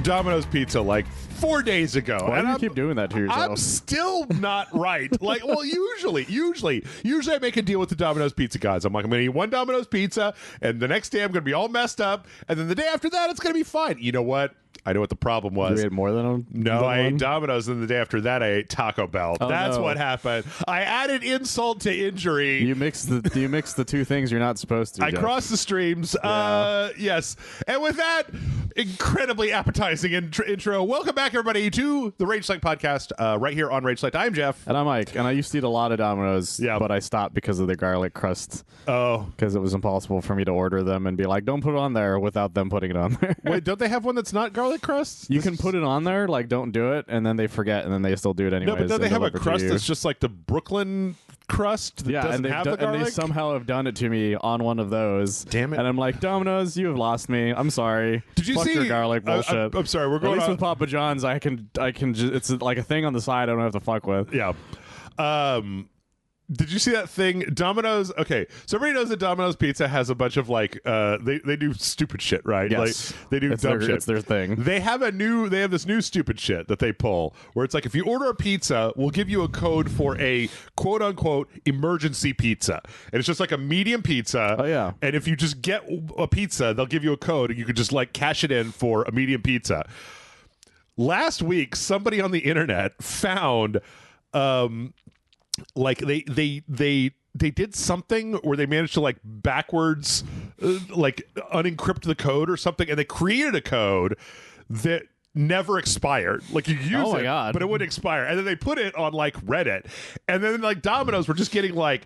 Domino's pizza like 4 days ago. Why and do you keep doing that to yourself? I'm still not right. Like, well, usually I make a deal with the Domino's pizza guys. I'm like, I'm going to eat one Domino's pizza, and the next day I'm going to be all messed up, and then the day after that it's going to be fine. You know what? I know what the problem was. You ate more than one? No, I ate Domino's, and the day after that I ate Taco Bell. Oh, That's no. what happened. I added insult to injury. You mix the two things you're not supposed to. I Jeff. crossed the streams. Yeah. Yes. And with that incredibly appetizing intro, welcome back, everybody, to the RageSelect podcast right here on RageSelect. I'm Jeff. And I'm Mike, and I used to eat a lot of Domino's, Yeah. but I stopped because of the garlic crust. Oh. Because it was impossible for me to order them and be like, don't put it on there without them putting it on there. Wait, don't they have one that's not garlic crust? You can put it on there, like, don't do it, and then they forget, and then they still do it anyways. No, but don't they and have a deliver to crust you. that's just like the Brooklyn crust that Yeah, doesn't and, have the garlic? and they somehow have done it to me on one of those. Damn it. And I'm like, Domino's, you have lost me. I'm sorry. Did you Fuck see your garlic bullshit? I'm sorry, we're At going least on. with Papa John's, I can just, it's like a thing on the side I don't have to fuck with. Yeah. Did you see that thing? Domino's. Okay, so everybody knows that Domino's Pizza has a bunch of like they do stupid shit, right? Yes. Like they do It's dumb their- shit. it's their thing. They have this new stupid shit that they pull where it's like, if you order a pizza, we'll give you a code for a quote unquote emergency pizza, and it's just like a medium pizza. Oh, yeah. And if you just get a pizza, they'll give you a code, and you can just like cash it in for a medium pizza. Last week, somebody on the internet found. Like they did something where they managed to like backwards like unencrypt the code or something, and they created a code that never expired. Like you use my it, God. but it wouldn't expire. And then they put it on like Reddit, and then like Domino's were just getting like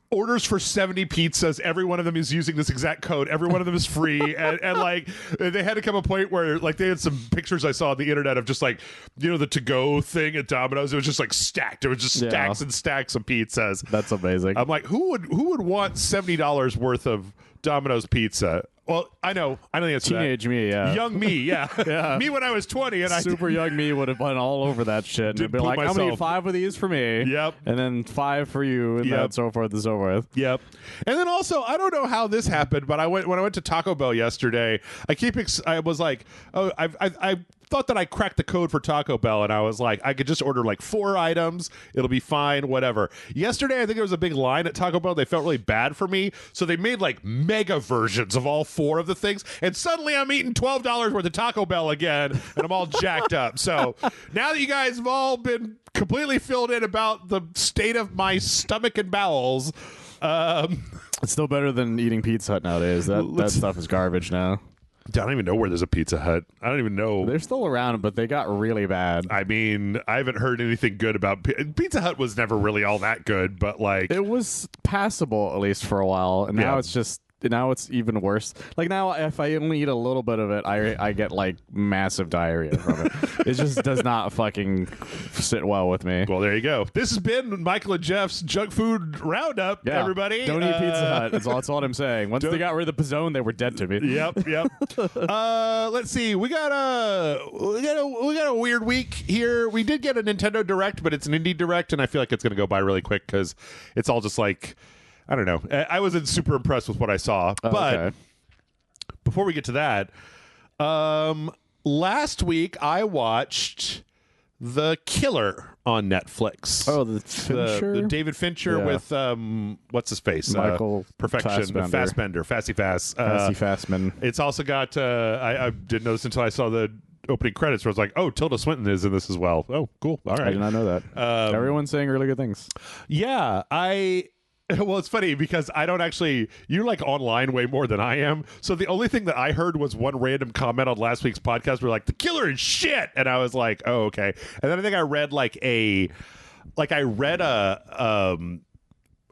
orders for 70 pizzas. Every one of them is using this exact code. Every one of them is free. and like they had to come a point where like they had some pictures I saw on the internet of just like, you know, the to-go thing at Domino's. It was just like stacked. It was just stacks and stacks of pizzas. That's amazing. I'm like, who would want $70 worth of Domino's pizza? Well, I know the answer to that. Teenage me, yeah. Young me, yeah. Yeah. Me when I was 20 and Super young me would have been all over that shit. And Did it'd be poop like, I'm going to myself. get 5 of these for me. Yep. And then 5 for you, and Yep. then so forth and so forth. Yep. And then also, I don't know how this happened, but when I went to Taco Bell yesterday, I was like, oh, I thought that I cracked the code for Taco Bell, and I was like, I could just order like 4 items, it'll be fine, whatever. Yesterday, I think there was a big line at Taco Bell. They felt really bad for me, so they made like mega versions of all 4 of the things, and suddenly I'm eating $12 worth of Taco Bell again, and I'm all jacked up. So now that you guys have all been completely filled in about the state of my stomach and bowels, It's still better than eating Pizza Hut nowadays. That stuff is garbage now. I don't even know where there's a Pizza Hut. I don't even know. They're still around, but they got really bad. I mean, I haven't heard anything good about Pizza Hut. Was never really all that good, but like It was passable, at least for a while, and now Yeah. it's just... Now it's even worse. Like now, if I only eat a little bit of it, I get like massive diarrhea from it. It just does not fucking sit well with me. well, there you go. This has been Michael and Jeff's junk food roundup. Yeah. Everybody, Don't eat Pizza Hut. That's all what I'm saying. Once they got rid of the Pizzone, they were dead to me. Yep. Let's see. We got a weird week here. We did get a Nintendo Direct, but it's an indie Direct, and I feel like it's going to go by really quick because it's all just like, I don't know. I wasn't super impressed with what I saw, but okay. before we get to that, last week I watched The Killer on Netflix. Oh, the Fincher? The David Fincher Yeah. with what's his face? Michael Perfection, Fassbender. Fassy Fass. Fancy Fastman. It's also got. I didn't notice until I saw the opening credits where I was like, oh, Tilda Swinton is in this as well. Oh, cool. All I right. did not know that. Everyone's saying really good things. Yeah, well, it's funny because I don't actually. You're like online way more than I am. So the only thing that I heard was one random comment on last week's podcast where like, the killer is shit, and I was like, oh, okay. And then I think I read when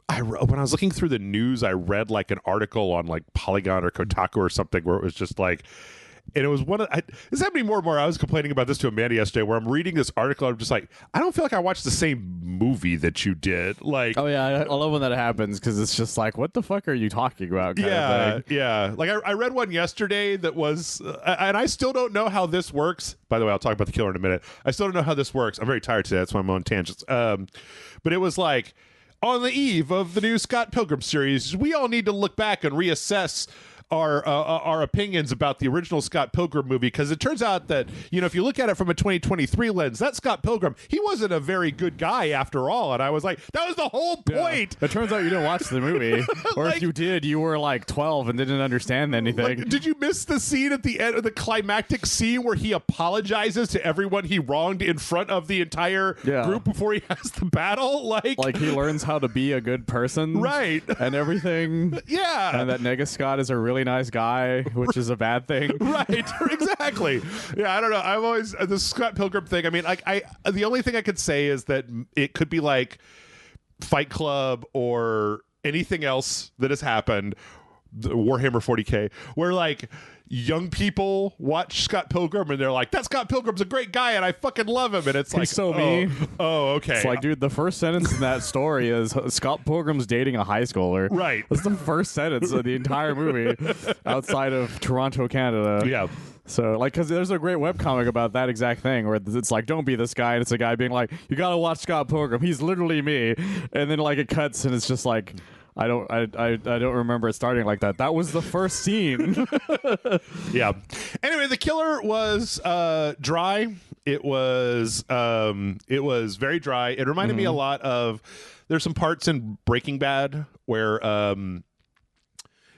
I was looking through the news, I read like an article on like Polygon or Kotaku or something where it was just like. And it was this happened to me more and more. I was complaining about this to Amanda yesterday where I'm reading this article. I'm just like, I don't feel like I watched the same movie that you did. Like, Oh, yeah. I love when that happens because it's just like, what the fuck are you talking about? Kind of thing. yeah. Like I read one yesterday that was, and I still don't know how this works. By the way, I'll talk about The Killer in a minute. I still don't know how this works. I'm very tired today. That's why I'm on tangents. But it was like, on the eve of the new Scott Pilgrim series, we all need to look back and reassess our opinions about the original Scott Pilgrim movie, because it turns out that, you know, if you look at it from a 2023 lens, that Scott Pilgrim, he wasn't a very good guy after all. And I was like, that was the whole point. It turns out you didn't watch the movie, or Like- if you did, you were like 12 and didn't understand anything. Like, did you miss the scene at the end of the climactic scene where he apologizes to everyone he wronged in front of the entire group before he has the battle? Like he learns how to be a good person, right? And everything. Yeah, and that Nega Scott is a really nice guy, which is a bad thing. Right, exactly. Yeah, I don't know. I've always the Scott Pilgrim thing. I mean, like, the only thing I could say is that it could be like Fight Club or anything else that has happened, the Warhammer 40K, where like young people watch Scott Pilgrim and they're like, that Scott Pilgrim's a great guy and I fucking love him, and it's like, so me. Oh, okay. It's like, dude, the first sentence in that story is Scott Pilgrim's dating a high schooler. Right. That's the first sentence of the entire movie outside of Toronto, Canada. Yeah. So, like, because there's a great webcomic about that exact thing where it's like, don't be this guy. And it's a guy being like, you got to watch Scott Pilgrim. He's literally me. And then, like, it cuts and it's just like, I don't remember it starting like that. That was the first scene. Yeah. Anyway, the killer was dry. It was very dry. It reminded me a lot of, there's some parts in Breaking Bad where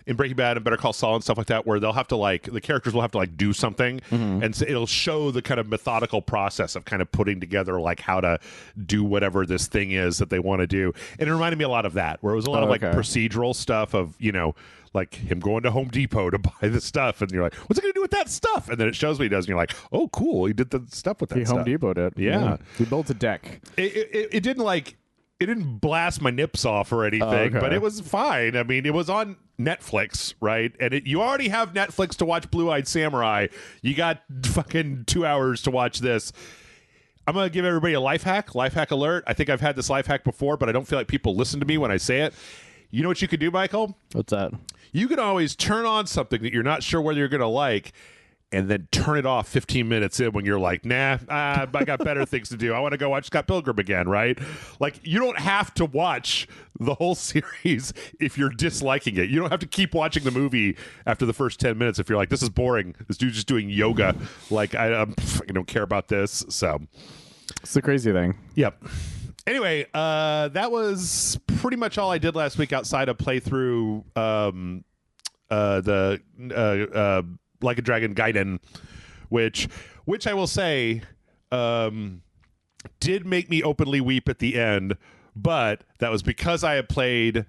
in Breaking Bad and Better Call Saul and stuff like that, where they'll have to, like, the characters will have to like do something, and so it'll show the kind of methodical process of kind of putting together like how to do whatever this thing is that they want to do. And it reminded me a lot of that, where it was a lot of like procedural stuff of, you know, like him going to Home Depot to buy the stuff, and you're like, what's it gonna do with that stuff? And then it shows what he does, and you're like, oh, cool, he did the stuff with that stuff. Home Depot did. Yeah. He built a deck. It didn't like, it didn't blast my nips off or anything, but it was fine. I mean, it was on Netflix, right? And you already have Netflix to watch Blue-Eyed Samurai. You got fucking 2 hours to watch this. I'm going to give everybody a life hack alert. I think I've had this life hack before, but I don't feel like people listen to me when I say it. You know what you could do, Michael? What's that? You can always turn on something that you're not sure whether you're going to like, and then turn it off 15 minutes in when you're like, nah, I got better things to do. I want to go watch Scott Pilgrim again, right? Like, you don't have to watch the whole series if you're disliking it. You don't have to keep watching the movie after the first 10 minutes if you're like, this is boring. This dude's just doing yoga. Like, I don't care about this. So it's the crazy thing. Yep. Anyway, that was pretty much all I did last week outside of play through the Like a Dragon Gaiden, which I will say did make me openly weep at the end, but that was because I had played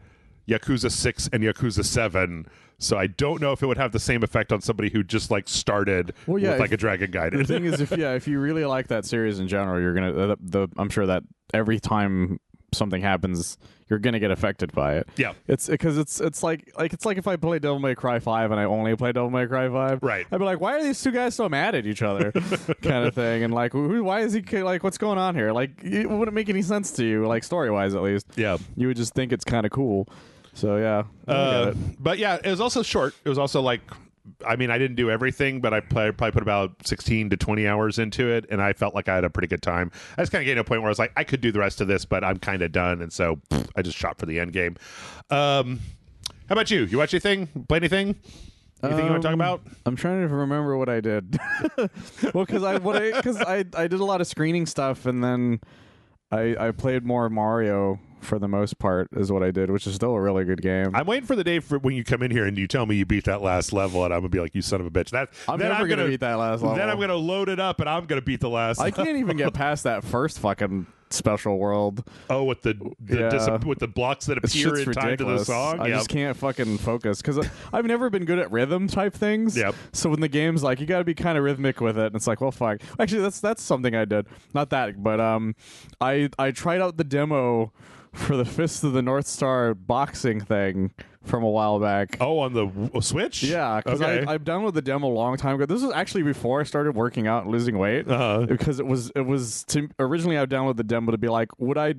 Yakuza 6 and Yakuza 7, so I don't know if it would have the same effect on somebody who just like started with Like a Dragon Gaiden. The thing is, if you really like that series in general, you're gonna I'm sure that every time something happens, you're gonna get affected by it. Yeah, it's because it's like if I play Devil May Cry 5 and I only play Devil May Cry 5, right? I'd be like, why are these two guys so mad at each other, kind of thing, and like, why is he like, what's going on here? Like, it wouldn't make any sense to you, like story wise at least. Yeah, you would just think it's kind of cool. So yeah, but yeah, it was also short. It was also like, I mean, I didn't do everything, but I probably put about 16 to 20 hours into it, and I felt like I had a pretty good time. I just kind of getting to a point where I was like, I could do the rest of this, but I'm kind of done, and so I just shot for the end game. How about you? You watch anything? Play anything? Anything you want to talk about? I'm trying to remember what I did. Well, because I did a lot of screening stuff, and then I played more Mario for the most part, is what I did, which is still a really good game. I'm waiting for the day for when you come in here and you tell me you beat that last level, and I'm gonna be like, you son of a bitch. I'm never gonna beat that last level. Then I'm gonna load it up and I'm gonna beat the last. I can't even get past that first fucking special world. Oh, with the with the blocks that appear in time to the song. I just can't fucking focus because I've never been good at rhythm type things. Yep. So when the game's like, you got to be kind of rhythmic with it, and it's like, well, fuck. Actually, that's something I did. Not that, but I tried out the demo for the Fist of the North Star boxing thing from a while back. Oh, on the Switch? Yeah, because I downloaded the demo a long time ago. This was actually before I started working out and losing weight. Because it was originally I downloaded the demo to be like, would I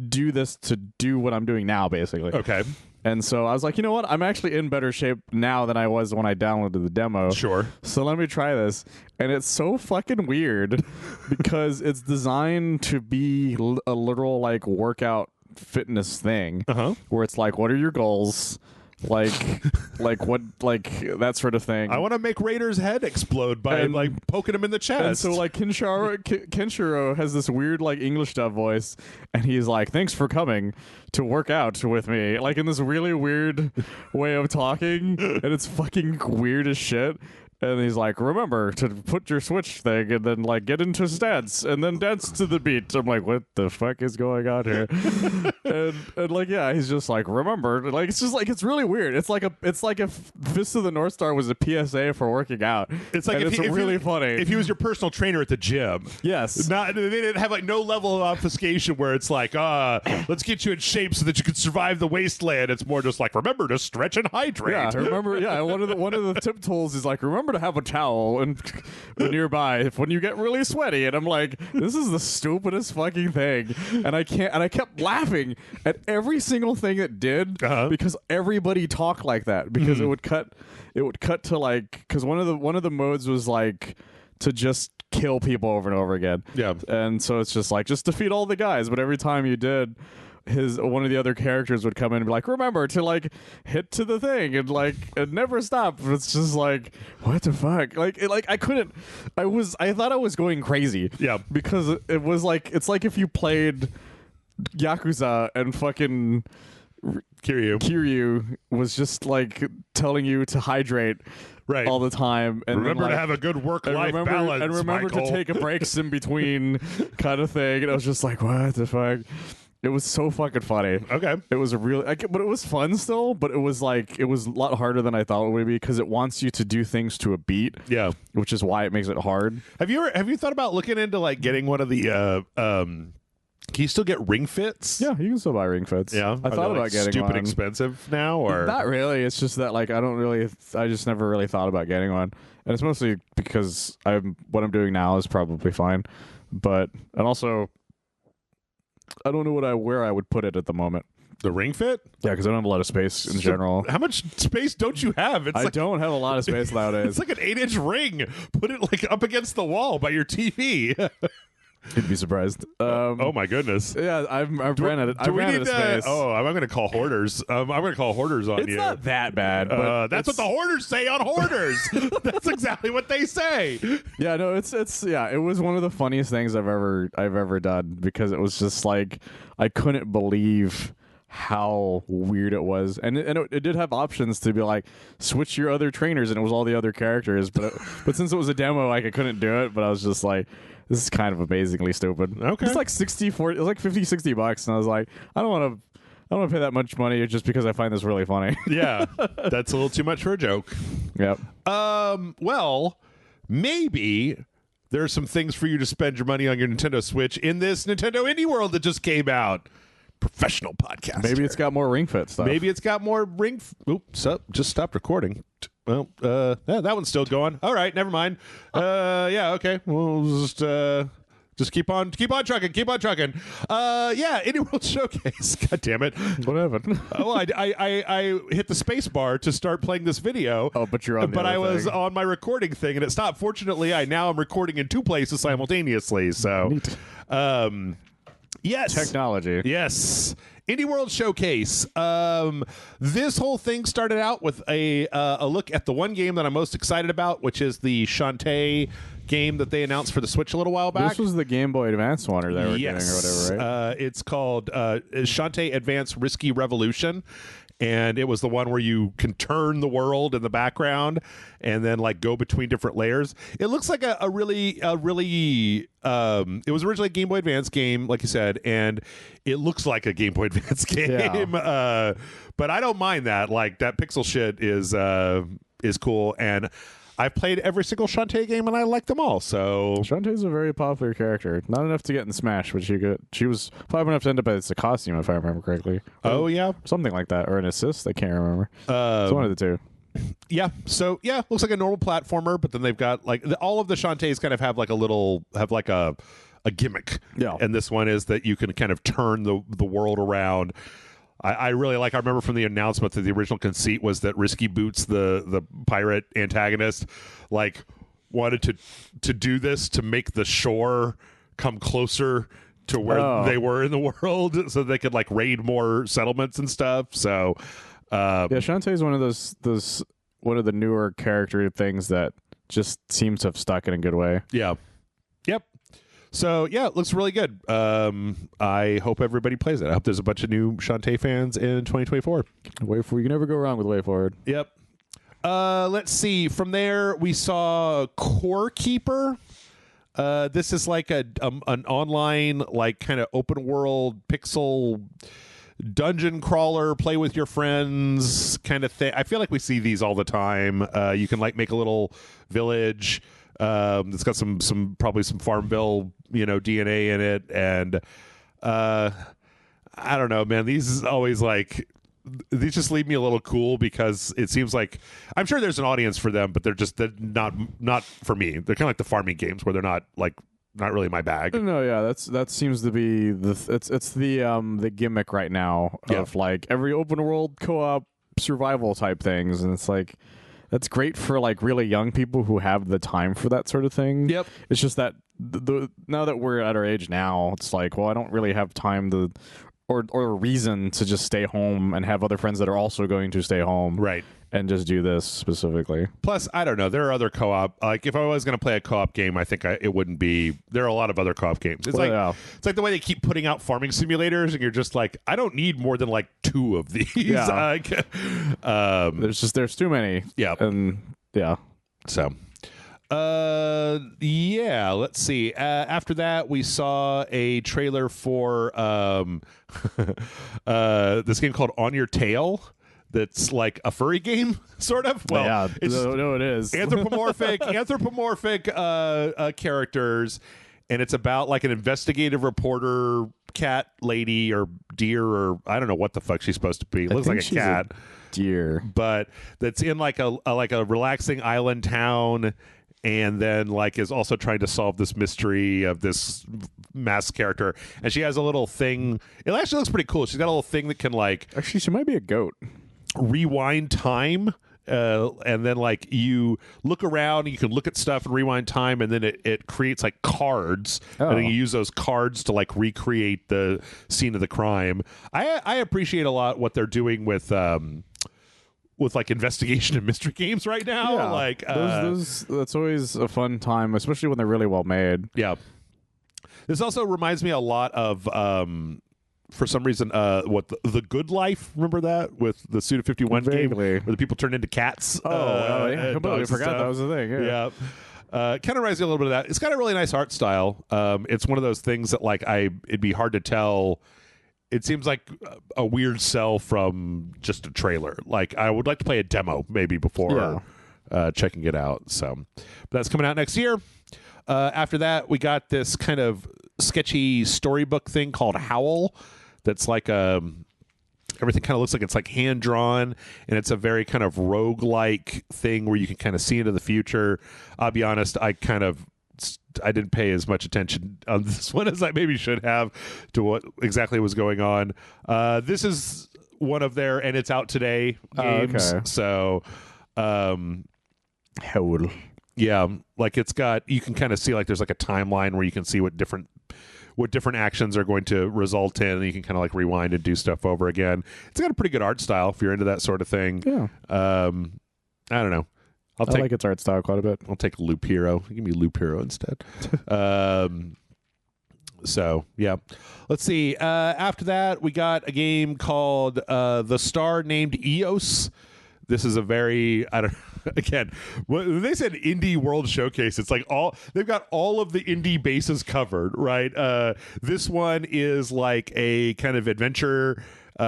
do this to do what I'm doing now, basically? Okay. And so I was like, you know what? I'm actually in better shape now than I was when I downloaded the demo. Sure. So let me try this. And it's so fucking weird because it's designed to be a literal like workout fitness thing where it's like, what are your goals? like what, like that sort of thing. I want to make Raider's head explode by like poking him in the chest. And so like Kenshiro has this weird like English dub voice, and he's like, "Thanks for coming to work out with me," like in this really weird way of talking, and it's fucking weird as shit. And he's like, "Remember to put your switch thing, and then like get into stance, and then dance to the beat." I'm like, "What the fuck is going on here?" and like, yeah, he's just like, "Remember," like it's just like it's really weird. It's like if Fist of the North Star was a PSA for working out. It's like it's really funny. If he was your personal trainer at the gym. Yes. They didn't have like no level of obfuscation where it's like, let's get you in shape so that you can survive the wasteland. It's more just like, remember to stretch and hydrate. Yeah, remember. Yeah, one of the tip tools is like, remember to have a towel and nearby if when you get really sweaty. And I'm like, this is the stupidest fucking thing. And I kept laughing at every single thing it did because everybody talked like that because it would cut to like, because one of the modes was like to just kill people over and over again. Yeah. And so it's just like, just defeat all the guys, but every time you did, one of the other characters would come in and be like, remember to like hit to the thing and like and never stop. It's just like, what the fuck? Like I thought I was going crazy. Yeah. Because it was like, it's like if you played Yakuza and fucking Kiryu was just like telling you to hydrate all the time, and remember then, to have a good work-life balance, and remember Michael. to take a breaks in between, kind of thing. And I was just like, what the fuck? It was so fucking funny. Okay, it was but it was fun still. But it was like, it was a lot harder than I thought it would be because it wants you to do things to a beat. Yeah, which is why it makes it hard. Have you thought about looking into like getting one of the can you still get ring fits? Yeah, you can still buy ring fits. Yeah, I thought about getting stupid one. expensive now, or not really. It's just that like I just never really thought about getting one, and it's mostly because what I'm doing now is probably fine, and also I don't know where I would put it at the moment. The ring fit? Yeah, because I don't have a lot of space in general. How much space don't you have? I don't have a lot of space nowadays. It's like an 8-inch ring. Put it like up against the wall by your TV. You'd be surprised. Oh my goodness! Yeah, I've ran out of space. I'm going to call hoarders. I'm going to call hoarders on you. It's not that bad. But that's what the hoarders say on hoarders. That's exactly what they say. Yeah, no, it's it was one of the funniest things I've ever done because it was just like I couldn't believe how weird it was, and it did have options to be like switch your other trainers, and it was all the other characters, but since it was a demo, like I couldn't do it. But I was just like, this is kind of amazingly stupid. Okay. It's like $60 $50-$60, and I was like, I don't want to pay that much money just because I find this really funny. Yeah, that's a little too much for a joke. Yep. Well, maybe there's some things for you to spend your money on your Nintendo Switch in this Nintendo Indie World that just came out. Professional podcast. Maybe it's got more Ring Fit stuff. Maybe it's got more Oops, just stopped recording. Well, yeah, that one's still going. All right, never mind. Yeah, okay. We'll just keep on trucking. Yeah, Indie World Showcase. God damn it! What happened? Well, I hit the space bar to start playing this video. Oh, but you're on. But I was on my recording thing, and it stopped. Fortunately, I'm recording in 2 places simultaneously. So, neat. Yes. Technology. Yes. Indie World Showcase. This whole thing started out with a look at the one game that I'm most excited about, which is the Shantae game that they announced for the Switch a little while back. This was the Game Boy Advance one they were getting or whatever, right? It's called Shantae Advance Risky Revolution. And it was the one where you can turn the world in the background and then like go between different layers. It looks like a really it was originally a Game Boy Advance game, like you said, and it looks like a Game Boy Advance game. Yeah. But I don't mind that. Like that pixel shit is cool, and I've played every single Shantae game and I like them all. So Shantae's a very popular character. Not enough to get in Smash, but she was probably enough to end up as a costume, if I remember correctly. Oh yeah, something like that, or an assist. I can't remember. It's one of the two. Yeah. So yeah, looks like a normal platformer, but then they've got like all of the Shantaes kind of have like a gimmick. Yeah. And this one is that you can kind of turn the world around. I really like. I remember from the announcement that the original conceit was that Risky Boots, the pirate antagonist, like wanted to do this to make the shore come closer to where they were in the world, so they could like raid more settlements and stuff. So Yeah, Shantae is one of those one of the newer character things that just seems to have stuck in a good way. Yeah. Yep. So yeah, it looks really good. I hope everybody plays it. I hope there's a bunch of new Shantae fans in 2024. You can never go wrong with Way Forward. Yep. Let's see. From there, we saw Core Keeper. This is like an online, like kind of open world pixel dungeon crawler, play with your friends kind of thing. I feel like we see these all the time. You can like make a little village. It's got some probably some Farmville, DNA in it, and I don't know, man. These just leave me a little cool because it seems like I'm sure there's an audience for them, but they're not for me. They're kind of like the farming games where they're not really my bag. No, yeah, that seems to be it's the gimmick right now of like every open world co-op survival type things, and it's like that's great for like really young people who have the time for that sort of thing. Yep. It's just that now that we're at our age now, it's like, well, I don't really have time to or a reason to just stay home and have other friends that are also going to stay home. Right. And just do this specifically. Plus, I don't know. There are other co-op. Like, if I was going to play a co-op game, I think it wouldn't be. There are a lot of other co-op games. It's it's like the way they keep putting out farming simulators, and you're just like, I don't need more than like 2 of these. Yeah. There's too many. Yeah. And yeah. So, yeah. Let's see. After that, we saw a trailer for this game called On Your Tail. That's like a furry game, sort of. Well, yeah, it is anthropomorphic characters, and it's about like an investigative reporter, cat lady or deer or I don't know what the fuck she's supposed to be. It looks like a cat, deer, but that's in like a relaxing island town. And then, like, is also trying to solve this mystery of this masked character. And she has a little thing. It actually looks pretty cool. She's got a little thing that can, like... Actually, she might be a goat. Rewind time. And then, like, you look around, and you can look at stuff and rewind time, and then it creates, like, cards. Oh. And then you use those cards to, like, recreate the scene of the crime. I appreciate a lot what they're doing with like investigation and mystery games right now. Yeah, like that's always a fun time, especially when they're really well made. Yeah. This also reminds me a lot of for some reason what the Good Life, remember that with the Suda 51 game where the people turned into cats? I completely forgot that was the thing. Yeah. Kind of reminds me a little bit of that. It's got a really nice art style. It's one of those things that like it'd be hard to tell. It seems like a weird sell from just a trailer. Like, I would like to play a demo maybe before checking it out. So, but that's coming out next year. After that, we got this kind of sketchy storybook thing called Howl. That's like everything kind of looks like it's like hand drawn, and it's a very kind of roguelike thing where you can kind of see into the future. I'll be honest, I didn't pay as much attention on this one as I maybe should have to what exactly was going on. This is one of their, and it's out today games. Okay. So, yeah, like it's got, you can kind of see like there's like a timeline where you can see what different actions are going to result in, and you can kind of like rewind and do stuff over again. It's got a pretty good art style if you're into that sort of thing. Yeah. I don't know. I like its art style quite a bit. I'll take Loop Hero. Give me Loop Hero instead. So, yeah. Let's see. After that, we got a game called The Star Named Eos. This is a very, again, when they said Indie World Showcase, it's like they've got all of the indie bases covered, right? This one is like a kind of adventure /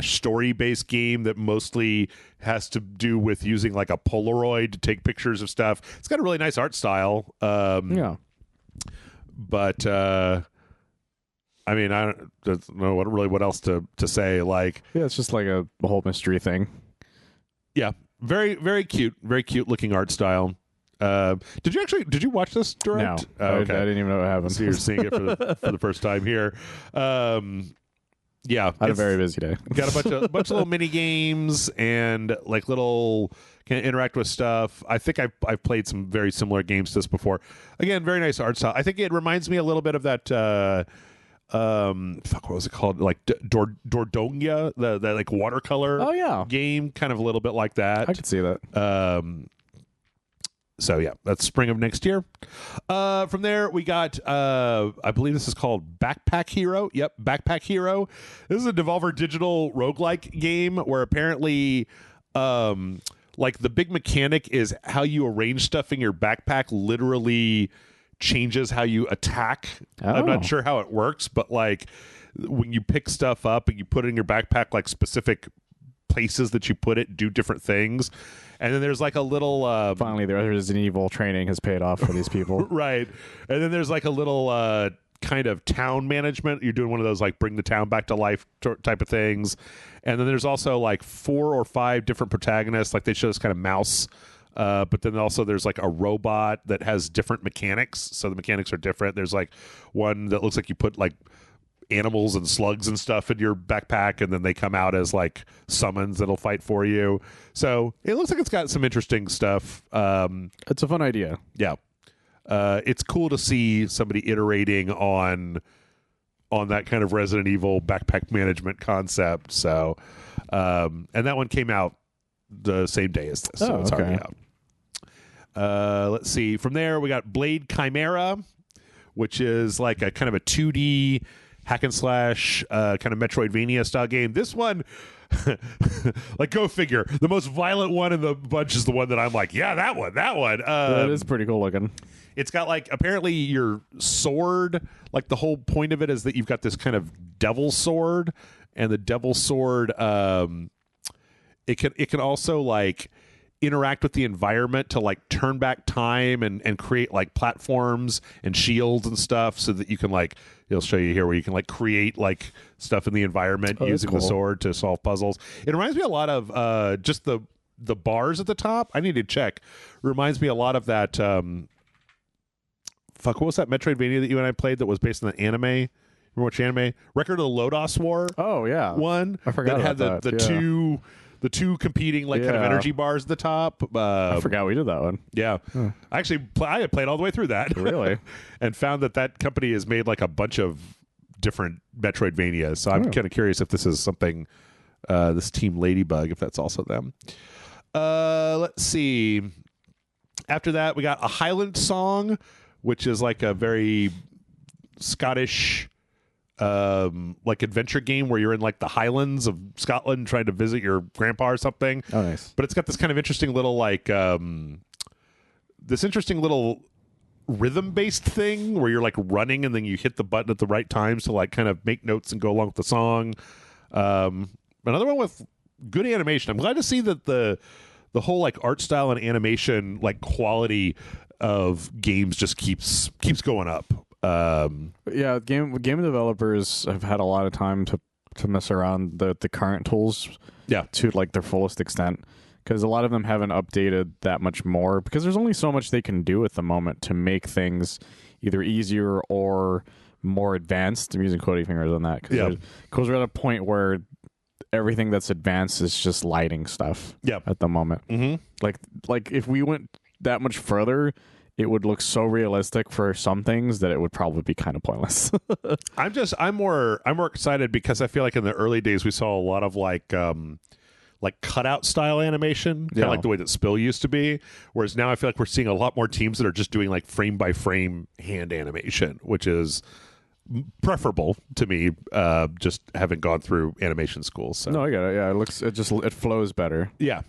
story-based game that mostly has to do with using like a Polaroid to take pictures of stuff. It's got a really nice art style. Yeah. But I mean, I don't know what else to say. Like, yeah, it's just like a whole mystery thing. Yeah, very, very cute looking art style. Did you watch this direct? No, okay. I didn't even know what happened. So you're seeing it for the first time here. Yeah, I had a very busy day. Got a bunch of little mini games and like little can interact with stuff. I think I've played some very similar games to this before. Again, very nice art style. I think it reminds me a little bit of that What was it called? Like Dordogne, the like watercolor game, kind of a little bit like that. I could see that. So yeah, that's spring of next year. From there we got I believe this is called Backpack Hero. Yep, Backpack Hero. This is a Devolver Digital roguelike game where apparently like the big mechanic is how you arrange stuff in your backpack literally changes how you attack. I'm not sure how it works, but like when you pick stuff up and you put it in your backpack, like specific places that you put it do different things. And then there's like a little finally the Resident Evil training has paid off for these people. Right. And then there's like a little kind of town management. You're doing one of those like bring the town back to life type of things. And then there's also like 4 or 5 different protagonists. Like they show this kind of mouse. But then also there's like a robot that has different mechanics. So the mechanics are different. There's like one that looks like you put like animals and slugs and stuff in your backpack, and then they come out as like summons that'll fight for you. So it looks like it's got some interesting stuff. It's a fun idea. Yeah. It's cool to see somebody iterating on that kind of Resident Evil backpack management concept. So, and that one came out the same day as this. So it's already out. Let's see. From there, we got Blade Chimera, which is like a kind of a 2D hack and slash kind of Metroidvania style game. This one, like go figure, the most violent one in the bunch is the one that I'm like, yeah, that one. That is pretty cool looking. It's got like apparently your sword, like the whole point of it is that you've got this kind of devil sword, and the devil sword it can also like interact with the environment to like turn back time and create like platforms and shields and stuff, so that you can like, it'll show you here where you can like create like stuff in the environment using the sword to solve puzzles. It reminds me a lot of just the bars at the top. I need to check. It reminds me a lot of that what was that Metroidvania that you and I played that was based on the anime? Remember which anime? Record of the Lodoss War. Oh yeah, one I forgot that about had the two competing like kind of energy bars at the top. I forgot we did that one. Yeah, actually, I had played all the way through that. Really, and found that company has made like a bunch of different Metroidvanias. So I'm kind of curious if this is something. This Team Ladybug, if that's also them. Let's see. After that, we got a Highland Song, which is like a very Scottish like adventure game where you're in like the Highlands of Scotland trying to visit your grandpa or something. Oh, nice. But it's got this kind of interesting little like rhythm based thing where you're like running and then you hit the button at the right times to like kind of make notes and go along with the song. Another one with good animation. I'm glad to see that the whole like art style and animation like quality of games just keeps going up. Yeah, game developers have had a lot of time to mess around the current tools to like their fullest extent, because a lot of them haven't updated that much more, because there's only so much they can do at the moment to make things either easier or more advanced. I'm using quoting fingers on that because we're at a point where everything that's advanced is just lighting stuff at the moment. Like if we went that much further, it would look so realistic for some things that it would probably be kind of pointless. I'm more excited because I feel like in the early days we saw a lot of like cutout style animation, kind of like the way that Spill used to be. Whereas now I feel like we're seeing a lot more teams that are just doing like frame by frame hand animation, which is preferable to me, just having gone through animation school. So. No, I get it. Yeah, it flows better. Yeah.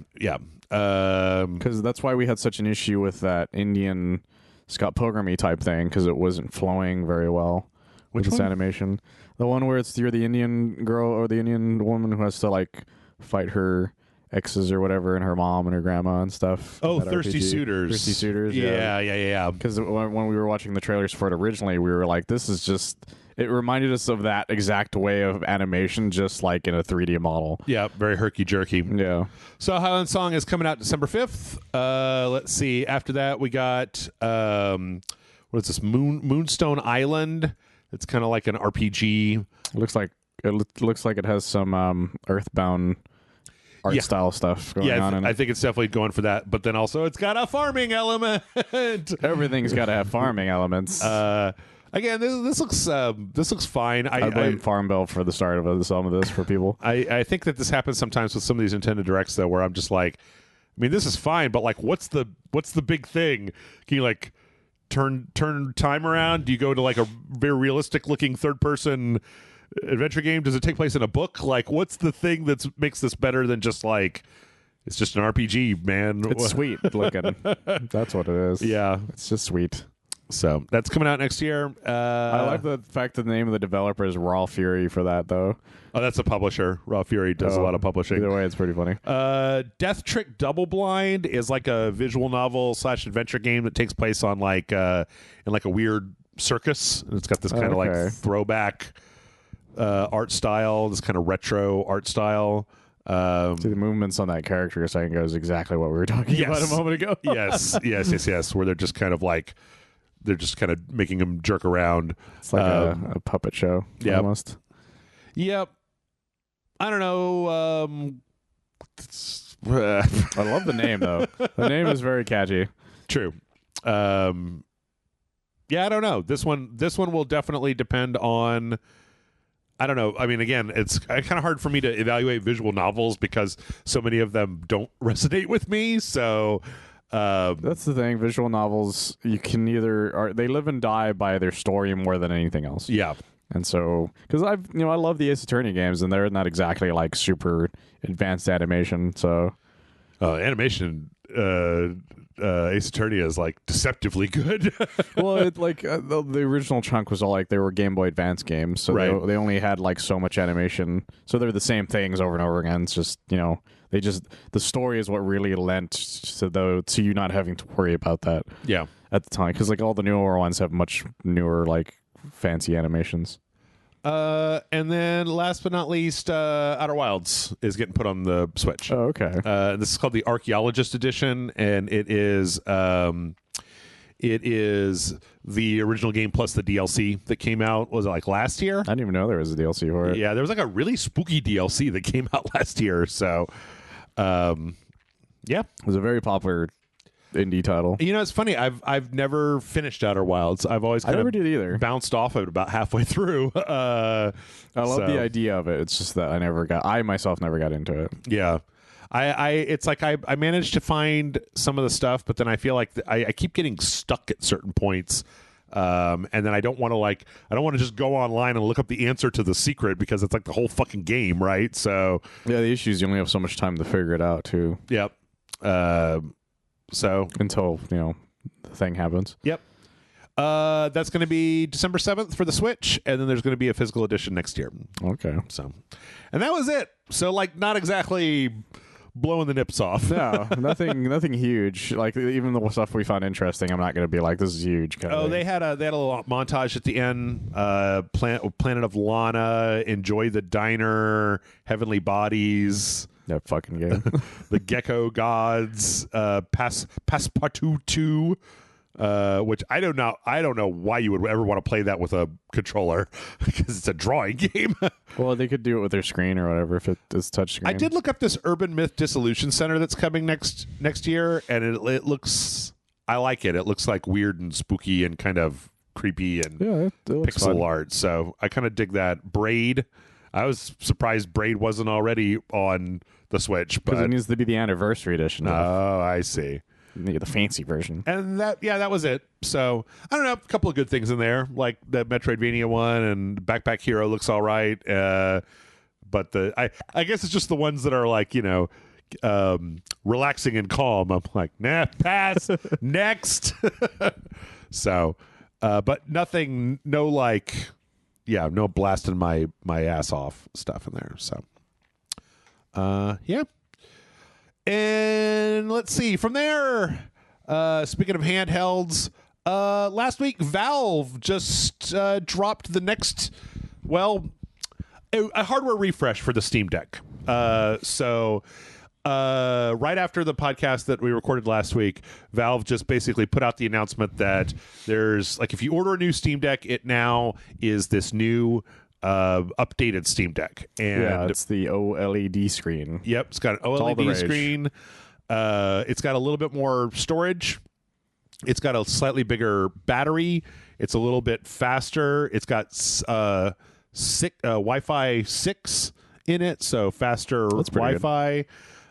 Because that's why we had such an issue with that Indian Scott Pilgrim-y type thing, because it wasn't flowing very well with this animation. The one where you're the Indian girl or the Indian woman who has to like fight her exes or whatever, and her mom and her grandma and stuff. Oh, Thirsty RPG. Suitors. Thirsty Suitors. Yeah. Because when we were watching the trailers for it originally, we were like, this is just... It reminded us of that exact way of animation, just like in a 3D model. Yeah, very herky-jerky. Yeah. So Highland Song is coming out December 5th. Let's see. After that, we got... what is this? Moonstone Island. It's kind of like an RPG. It looks like it has some Earthbound art style stuff going on. I think it's definitely going for that. But then also it's got a farming element. Everything's got to have farming elements. Again, this looks fine. I blame Farm Bill for the start of some of this for people. I think that this happens sometimes with some of these Nintendo Directs though, where I'm just like, I mean, this is fine, but like, what's the big thing? Can you like turn time around? Do you go to like a very realistic looking third person adventure game? Does it take place in a book? Like, what's the thing that makes this better than just like it's just an RPG, man? It's sweet looking. That's what it is. Yeah, it's just sweet. So that's coming out next year. I like the fact that the name of the developer is Raw Fury for that, though. Oh, that's a publisher. Raw Fury does a lot of publishing. Either way, it's pretty funny. Death Trick Double Blind is like a visual novel / adventure game that takes place on like in like a weird circus. And it's got this kind of like throwback art style, this kind of retro art style. See, the movements on that character a second ago is exactly what we were talking about a moment ago. yes. Where they're just kind of like they're just kind of making him jerk around. It's like a puppet show, almost. Yep. I don't know. I love the name though. The name is very catchy. True. Yeah, I don't know. This one will definitely depend on. I don't know. I mean, again, it's kind of hard for me to evaluate visual novels because so many of them don't resonate with me. So that's the thing. Visual novels, you can they live and die by their story more than anything else. Yeah. And so, because I love the Ace Attorney games, and they're not exactly like super advanced animation. So, animation, Ace Attorney is like deceptively good. Well, the original chunk was all like they were Game Boy Advance games, so they only had like so much animation. So they're the same things over and over again. It's just the story is what really lent to you not having to worry about that. Yeah, at the time, because like all the newer ones have much newer like fancy animations. And then last but not least, Outer Wilds is getting put on the Switch. Oh, okay. This is called the Archaeologist Edition, and it is the original game plus the DLC that came out. Was it like last year? I didn't even know there was a DLC for it. Yeah, there was like a really spooky DLC that came out last year. So, yeah, it was a very popular indie title. You know, it's funny. I've never finished Outer Wilds. I've always I never did either. Bounced off of it about halfway through. I love the idea of it. It's just that I myself never got into it. Yeah. It's like I managed to find some of the stuff, but then I feel like I keep getting stuck at certain points. And then I don't want to just go online and look up the answer to the secret because it's like the whole fucking game, right? So yeah, the issue is you only have so much time to figure it out too. Yep. So until the thing happens. Yep. That's going to be December 7th for the Switch, and then there's going to be a physical edition next year. Okay. So, and that was it. So like, not exactly blowing the nips off. No, nothing huge. Like even the stuff we found interesting, I'm not going to be like, this is huge. They had a little montage at the end. Planet of Lana, Enjoy the Diner, Heavenly Bodies. That fucking game. The Gecko Gods, Passepartout 2, which I don't know why you would ever want to play that with a controller because it's a drawing game. Well, they could do it with their screen or whatever if it is touchscreen. I did look up this Urban Myth Dissolution Center that's coming next year, and it looks. I like it. It looks like weird and spooky and kind of creepy and it looks pixel fun. art. So I kind of dig that. Braid. I was surprised Braid wasn't already on the Switch, because it needs to be the anniversary edition. Oh, I see. The fancy version. And that was it. So I don't know, a couple of good things in there, like the Metroidvania one, and Backpack Hero looks all right. But I guess it's just the ones that are like, relaxing and calm. I'm like, nah, pass. Next. So, but nothing, no blasting my ass off stuff in there. So, yeah. And let's see from there. Speaking of handhelds, last week Valve just dropped the next, a hardware refresh for the Steam Deck. So right after the podcast that we recorded last week, Valve just basically put out the announcement that there's if you order a new Steam Deck, it now is this new updated Steam Deck. And it's the OLED screen. Yep, it's got an OLED screen. It's got a little bit more storage. It's got a slightly bigger battery. It's a little bit faster. It's got Wi-Fi 6 in it, so faster Wi-Fi.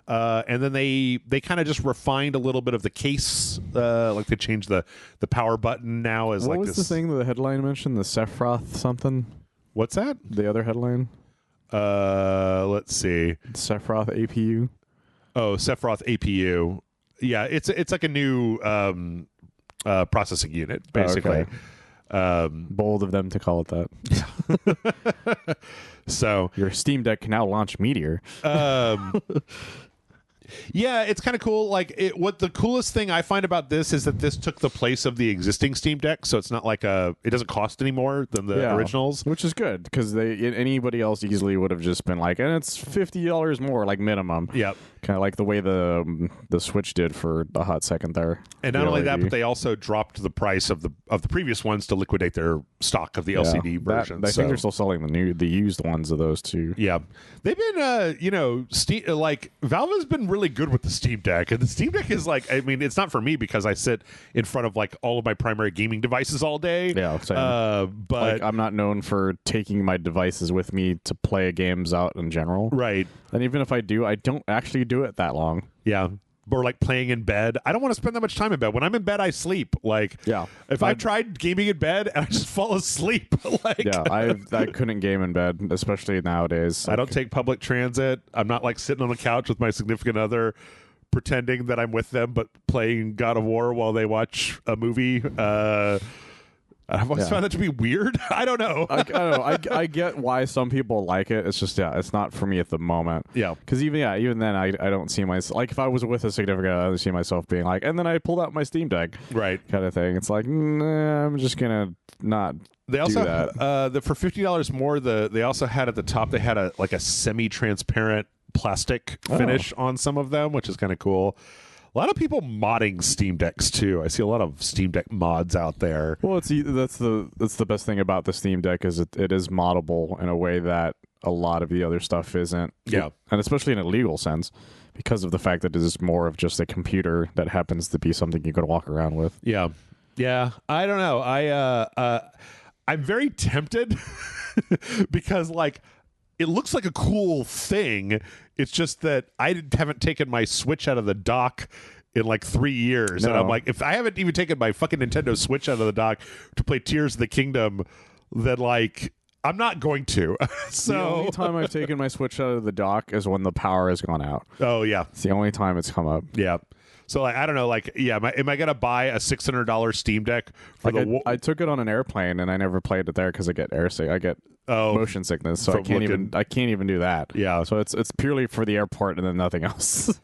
And then they kind of just refined a little bit of the case. Like they changed the power button now as what like was this. the thing that the headline mentioned? The Sephiroth something? What's that? The other headline? Let's see. Sephiroth APU. Oh, Sephiroth APU. Yeah, it's like a new processing unit, basically. Okay. Bold of them to call it that. So your Steam Deck can now launch Meteor. Yeah, it's kind of cool. Like, what the coolest thing I find about this is that this took the place of the existing Steam Deck, so it's not like it doesn't cost any more than the originals, which is good because anybody else easily would have just been like, and it's $50 more, like minimum. Yep. Kind of like the way the Switch did for a hot second there. And not only that, but they also dropped the price of the previous ones to liquidate their stock of the LCD version. I think they're still selling the used ones of those too. Yeah, they've been like Valve has been really good with the Steam Deck, and the Steam Deck is like, I mean, it's not for me because I sit in front of like all of my primary gaming devices all day. Yeah, same. But like, I'm not known for taking my devices with me to play games out in general. Right. And even if I do, I don't actually do it that long. Yeah. Or like playing in bed. I don't want to spend that much time in bed. When I'm in bed, I sleep. Like, if I tried gaming in bed and I just fall asleep, like, I couldn't game in bed, especially nowadays. I don't take public transit. I'm not like sitting on the couch with my significant other, pretending that I'm with them, but playing God of War while they watch a movie. I've always found that to be weird. I don't know. I don't know. I get why some people like it. It's just, it's not for me at the moment. Yeah. Because even then, I don't see myself, like if I was with a significant other, I see myself being like, and then I pulled out my Steam Deck. Right. Kind of thing. It's like, nah, I'm just going to not They also, do that. For $50 more, they also had at the top, they had a semi-transparent plastic finish on some of them, which is kind of cool. A lot of people modding Steam Decks too. I see a lot of Steam Deck mods out there. Well, that's the best thing about the Steam Deck is it is moddable in a way that a lot of the other stuff isn't. Yeah, and especially in a legal sense, because of the fact that it is more of just a computer that happens to be something you can walk around with. Yeah, yeah. I don't know. I'm very tempted because like it looks like a cool thing. It's just that I haven't taken my Switch out of the dock in like 3 years. No. And I'm like, if I haven't even taken my fucking Nintendo Switch out of the dock to play Tears of the Kingdom, then like I'm not going to. So the only time I've taken my Switch out of the dock is when the power has gone out. Oh yeah. It's the only time it's come up. Yeah. So like I don't know, like am I gonna buy a $600 Steam Deck for I took it on an airplane and I never played it there because I get airsick. I get motion sickness, so I can't even do that. Yeah. So it's purely for the airport and then nothing else.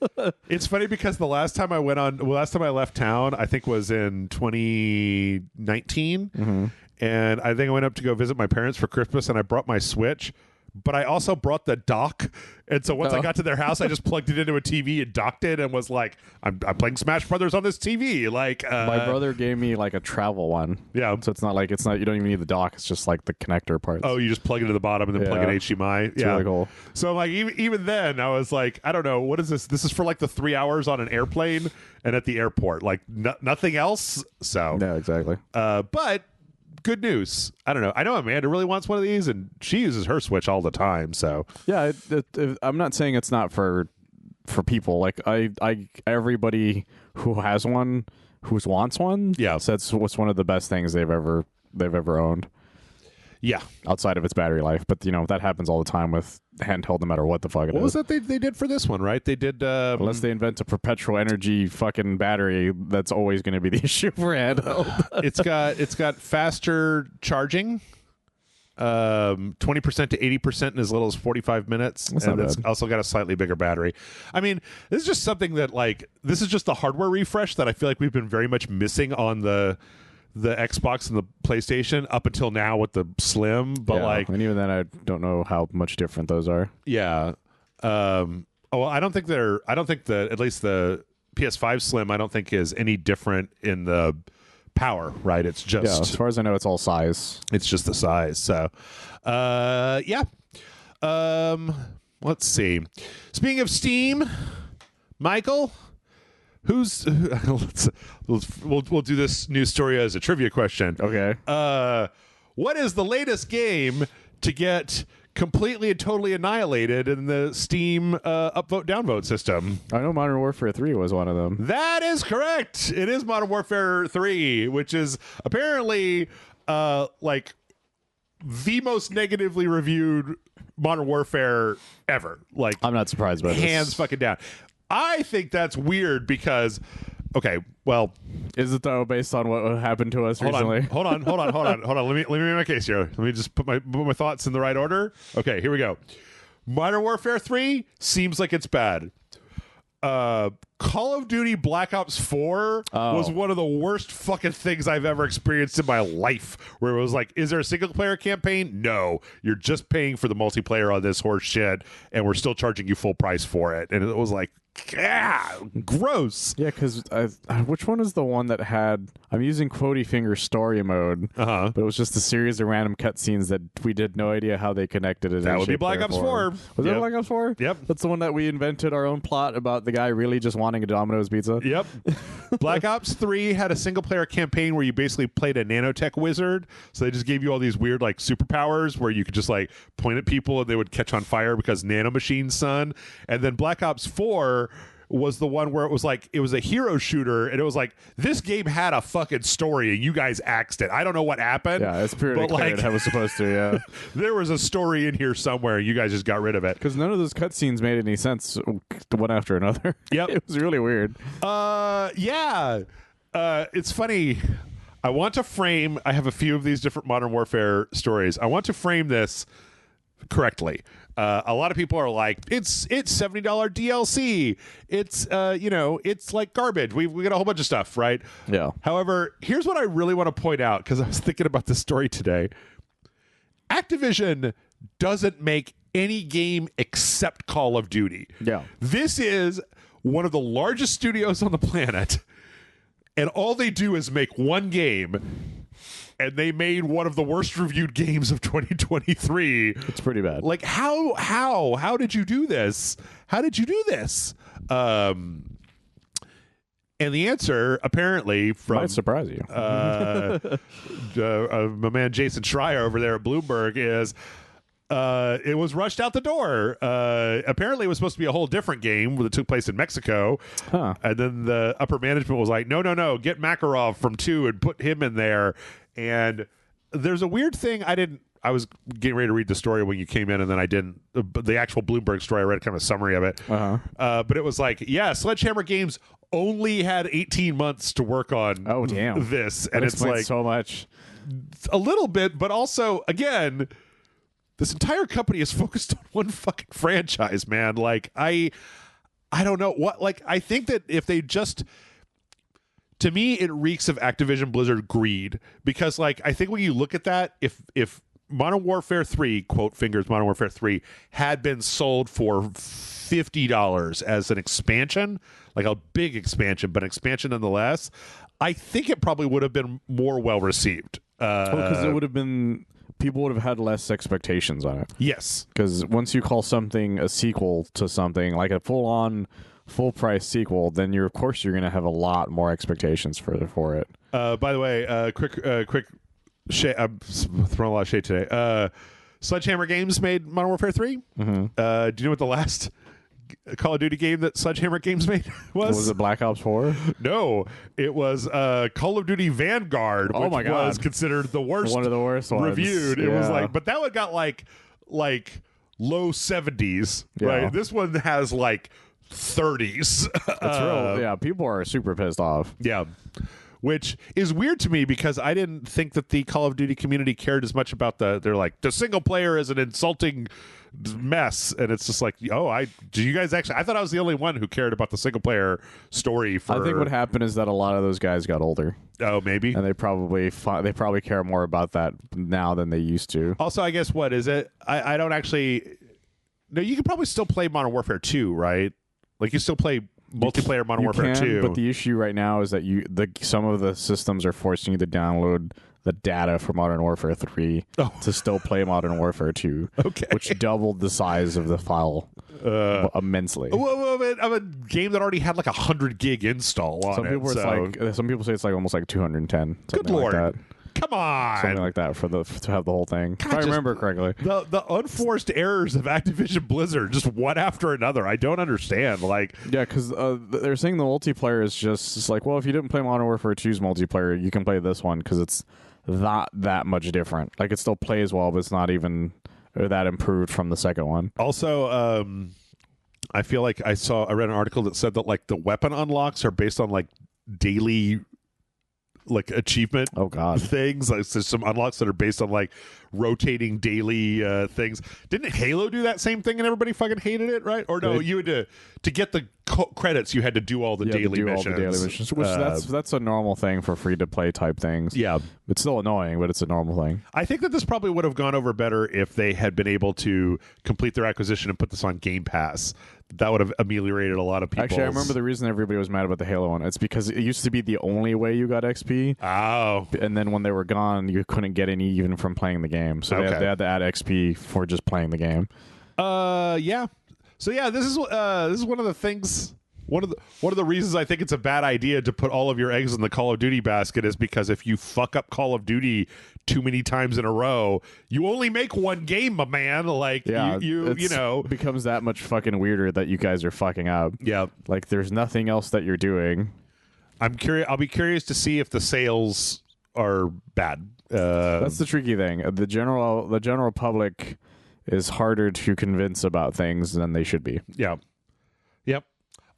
It's funny because the last time I left town, I think was in 2019, and I think I went up to go visit my parents for Christmas, and I brought my Switch. But I also brought the dock, and so once I got to their house, I just plugged it into a TV and docked it, and was like, "I'm playing Smash Brothers on this TV." Like my brother gave me like a travel one. Yeah, so it's not you don't even need the dock; it's just like the connector parts. Oh, you just plug it to the bottom and then plug in HDMI. It's really cool. So like even then, I was like, I don't know, what is this? This is for like the 3 hours on an airplane and at the airport, like nothing else. So yeah, exactly. But. Good news. I don't know. I know Amanda really wants one of these, and she uses her Switch all the time. So yeah, I'm not saying it's not for people. Like everybody who has one, who wants one, says what's one of the best things they've ever owned. Yeah, outside of its battery life, but that happens all the time with handheld, no matter what the fuck it is. What was that they did for this one? Right? They did unless they invent a perpetual energy fucking battery, that's always going to be the issue for handheld. It's got faster charging, 20% to 80% in as little as 45 minutes, and it's also got a slightly bigger battery. I mean, this is just something that this is just the hardware refresh that I feel like we've been very much missing on the Xbox and the PlayStation up until now with the Slim, but and even then I don't know how much different those are. Yeah. I don't think at least the PS5 Slim I don't think is any different in the power, right? It's just as far as I know, it's all size. It's just the size. So let's see. Speaking of Steam, Michael, we'll do this news story as a trivia question. Okay. What is the latest game to get completely and totally annihilated in the Steam upvote downvote system? I know Modern Warfare 3 was one of them. That is correct. It is Modern Warfare 3, which is apparently like the most negatively reviewed Modern Warfare ever. Like, I'm not surprised by this. Hands fucking down. I think that's weird because, okay, well, is it though based on what happened to us recently? Hold on. Let me make my case here. Let me just put my thoughts in the right order. Okay, here we go. Modern Warfare 3 seems like it's bad. Call of Duty Black Ops 4 was one of the worst fucking things I've ever experienced in my life, where it was like, is there a single player campaign? No, you're just paying for the multiplayer on this horse shit, and we're still charging you full price for it. And it was like, gross. Yeah, because which one is the one that had? I'm using Quotey Finger story mode, but it was just a series of random cutscenes that we did no idea how they connected. That would be Black Ops 4. Was that Black Ops 4? Yep. That's the one that we invented our own plot about the guy really just wanting a Domino's pizza. Yep. Black Ops 3 had a single player campaign where you basically played a nanotech wizard. So they just gave you all these weird like superpowers where you could just like point at people and they would catch on fire because nanomachines, son. And then Black Ops 4 was the one where it was like, it was a hero shooter, and it was like, this game had a fucking story and you guys axed it. I don't know what happened. Yeah, it's pretty clear like, it was supposed to, yeah. There was a story in here somewhere, you guys just got rid of it. Because none of those cutscenes made any sense one after another. Yep. It was really weird. Yeah. It's funny. I have a few of these different Modern Warfare stories. I want to frame this correctly. A lot of people are like, it's $70 DLC. It's it's like garbage. We got a whole bunch of stuff, right? Yeah. However, here's what I really want to point out, because I was thinking about this story today. Activision doesn't make any game except Call of Duty. Yeah. This is one of the largest studios on the planet, and all they do is make one game. And they made one of the worst reviewed games of 2023. It's pretty bad. Like, how did you do this? How did you do this? And the answer, apparently, from might surprise you. My man Jason Schreier over there at Bloomberg is, it was rushed out the door. Apparently, it was supposed to be a whole different game that took place in Mexico. And then the upper management was like, no, get Makarov from 2 and put him in there. And there's a weird thing I was getting ready to read the story when you came in, and then I didn't. The actual Bloomberg story, I read kind of a summary of it. But it was like, yeah, Sledgehammer Games only had 18 months to work on this. And it's like so much. A little bit, but also, again, this entire company is focused on one fucking franchise, man. Like, I don't know what, like, I think that if they just, to me, it reeks of Activision Blizzard greed, because, like, I think when you look at that, if Modern Warfare 3, quote fingers, Modern Warfare 3 had been sold for $50 as an expansion, like a big expansion, but expansion nonetheless, I think it probably would have been more well received. Because it would have been, people would have had less expectations on it. Yes. Because once you call something a sequel to something, like a full-on, full-price sequel, then of course you're going to have a lot more expectations for it. By the way, quick shade, I'm throwing a lot of shade today. Sledgehammer Games made Modern Warfare 3. Mm-hmm. Do you know what the last Call of Duty game that Sledgehammer Games made was? Was it Black Ops 4? No, it was Call of Duty Vanguard, which was considered the worst, one of the worst reviewed. ones. It was like, but that one got like low 70s, right? This one has like 30s. That's real. Yeah, people are super pissed off. Yeah. Which is weird to me, because I didn't think that the Call of Duty community cared as much about they're like, the single player is an insulting mess. And it's just like, do you guys actually, I thought I was the only one who cared about the single player story for. I think what happened is that a lot of those guys got older. Oh, maybe. And they probably care more about that now than they used to. Also, I guess, what is it? I don't actually, no, you could probably still play Modern Warfare 2, right? Like, you still play multiplayer Modern Warfare 2. But the issue right now is that some of the systems are forcing you to download the data for Modern Warfare 3 to still play Modern Warfare 2, which doubled the size of the file immensely. Of a game that already had like 100 gig install on Some people say it's like almost like 210. Good Lord. Like that. Come on, something like that to have the whole thing. God, if I remember correctly, the unforced errors of Activision Blizzard, just one after another. I don't understand. Like, yeah, because they're saying the multiplayer is just like, well, if you didn't play Modern Warfare 2's multiplayer, you can play this one because it's not that much different. Like, it still plays well, but it's not even that improved from the second one. Also, I feel like I read an article that said that like the weapon unlocks are based on like daily achievement things. Like, there's some unlocks that are based on like rotating daily things. Didn't Halo do that same thing and everybody fucking hated it, right? Or no, you had to get the credits, you had to do all the daily missions. Which that's a normal thing for free to play type things. Yeah, it's still annoying, but it's a normal thing. I think that this probably would have gone over better if they had been able to complete their acquisition and put this on Game Pass. That would have ameliorated a lot of people. Actually, I remember the reason everybody was mad about the Halo one. It's because it used to be the only way you got XP. Oh. And then when they were gone, you couldn't get any even from playing the game. So they had to add XP for just playing the game. Yeah. So yeah, this is one of the things. One of the reasons I think it's a bad idea to put all of your eggs in the Call of Duty basket is because if you fuck up Call of Duty too many times in a row, you only make one game, my man. Like, you know, becomes that much fucking weirder that you guys are fucking up. Yeah, like there's nothing else that you're doing. I'm curious. I'll be curious to see if the sales are bad. That's the tricky thing. The general public is harder to convince about things than they should be. Yeah. Yep.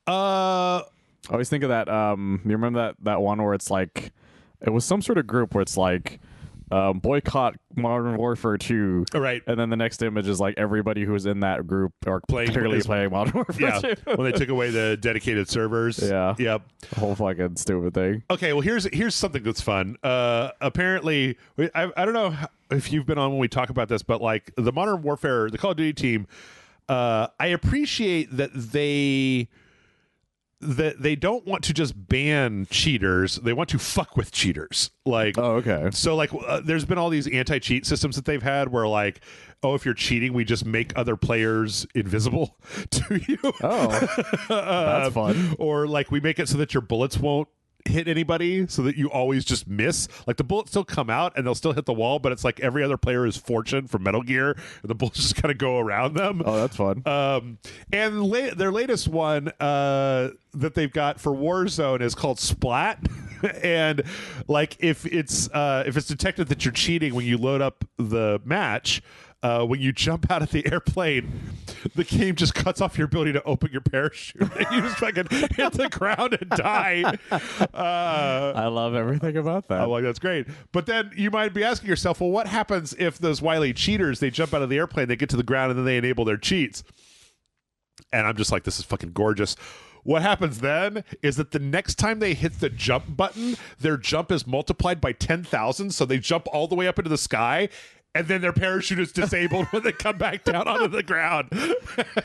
I always think of that. You remember that one where it's like, it was some sort of group where it's like, boycott Modern Warfare 2. Right. And then the next image is like everybody who was in that group are clearly playing Modern Warfare 2. When they took away the dedicated servers. Yeah. Yep. The whole fucking stupid thing. Okay, well here's something that's fun. Apparently, I don't know if you've been on when we talk about this, but like the Modern Warfare, the Call of Duty team, I appreciate that they don't want to just ban cheaters. They want to fuck with cheaters. Like, oh, okay. So like, there's been all these anti-cheat systems that they've had where like, oh, if you're cheating, we just make other players invisible to you. Oh, that's fun. Or like, we make it so that your bullets won't hit anybody, so that you always just miss. Like, the bullets still come out and they'll still hit the wall, but it's like every other player is Fortune from Metal Gear, and the bullets just kind of go around them. Oh, that's fun. And their latest one that they've got for Warzone is called Splat. And like, if it's detected that you're cheating when you load up the match, when you jump out of the airplane, the game just cuts off your ability to open your parachute. And you just fucking hit the ground and die. I love everything about that. I'm like, that's great. But then you might be asking yourself, well, what happens if those wily cheaters, they jump out of the airplane, they get to the ground, and then they enable their cheats? And I'm just like, this is fucking gorgeous. What happens then is that the next time they hit the jump button, their jump is multiplied by 10,000, so they jump all the way up into the sky, and then their parachute is disabled when they come back down onto the ground.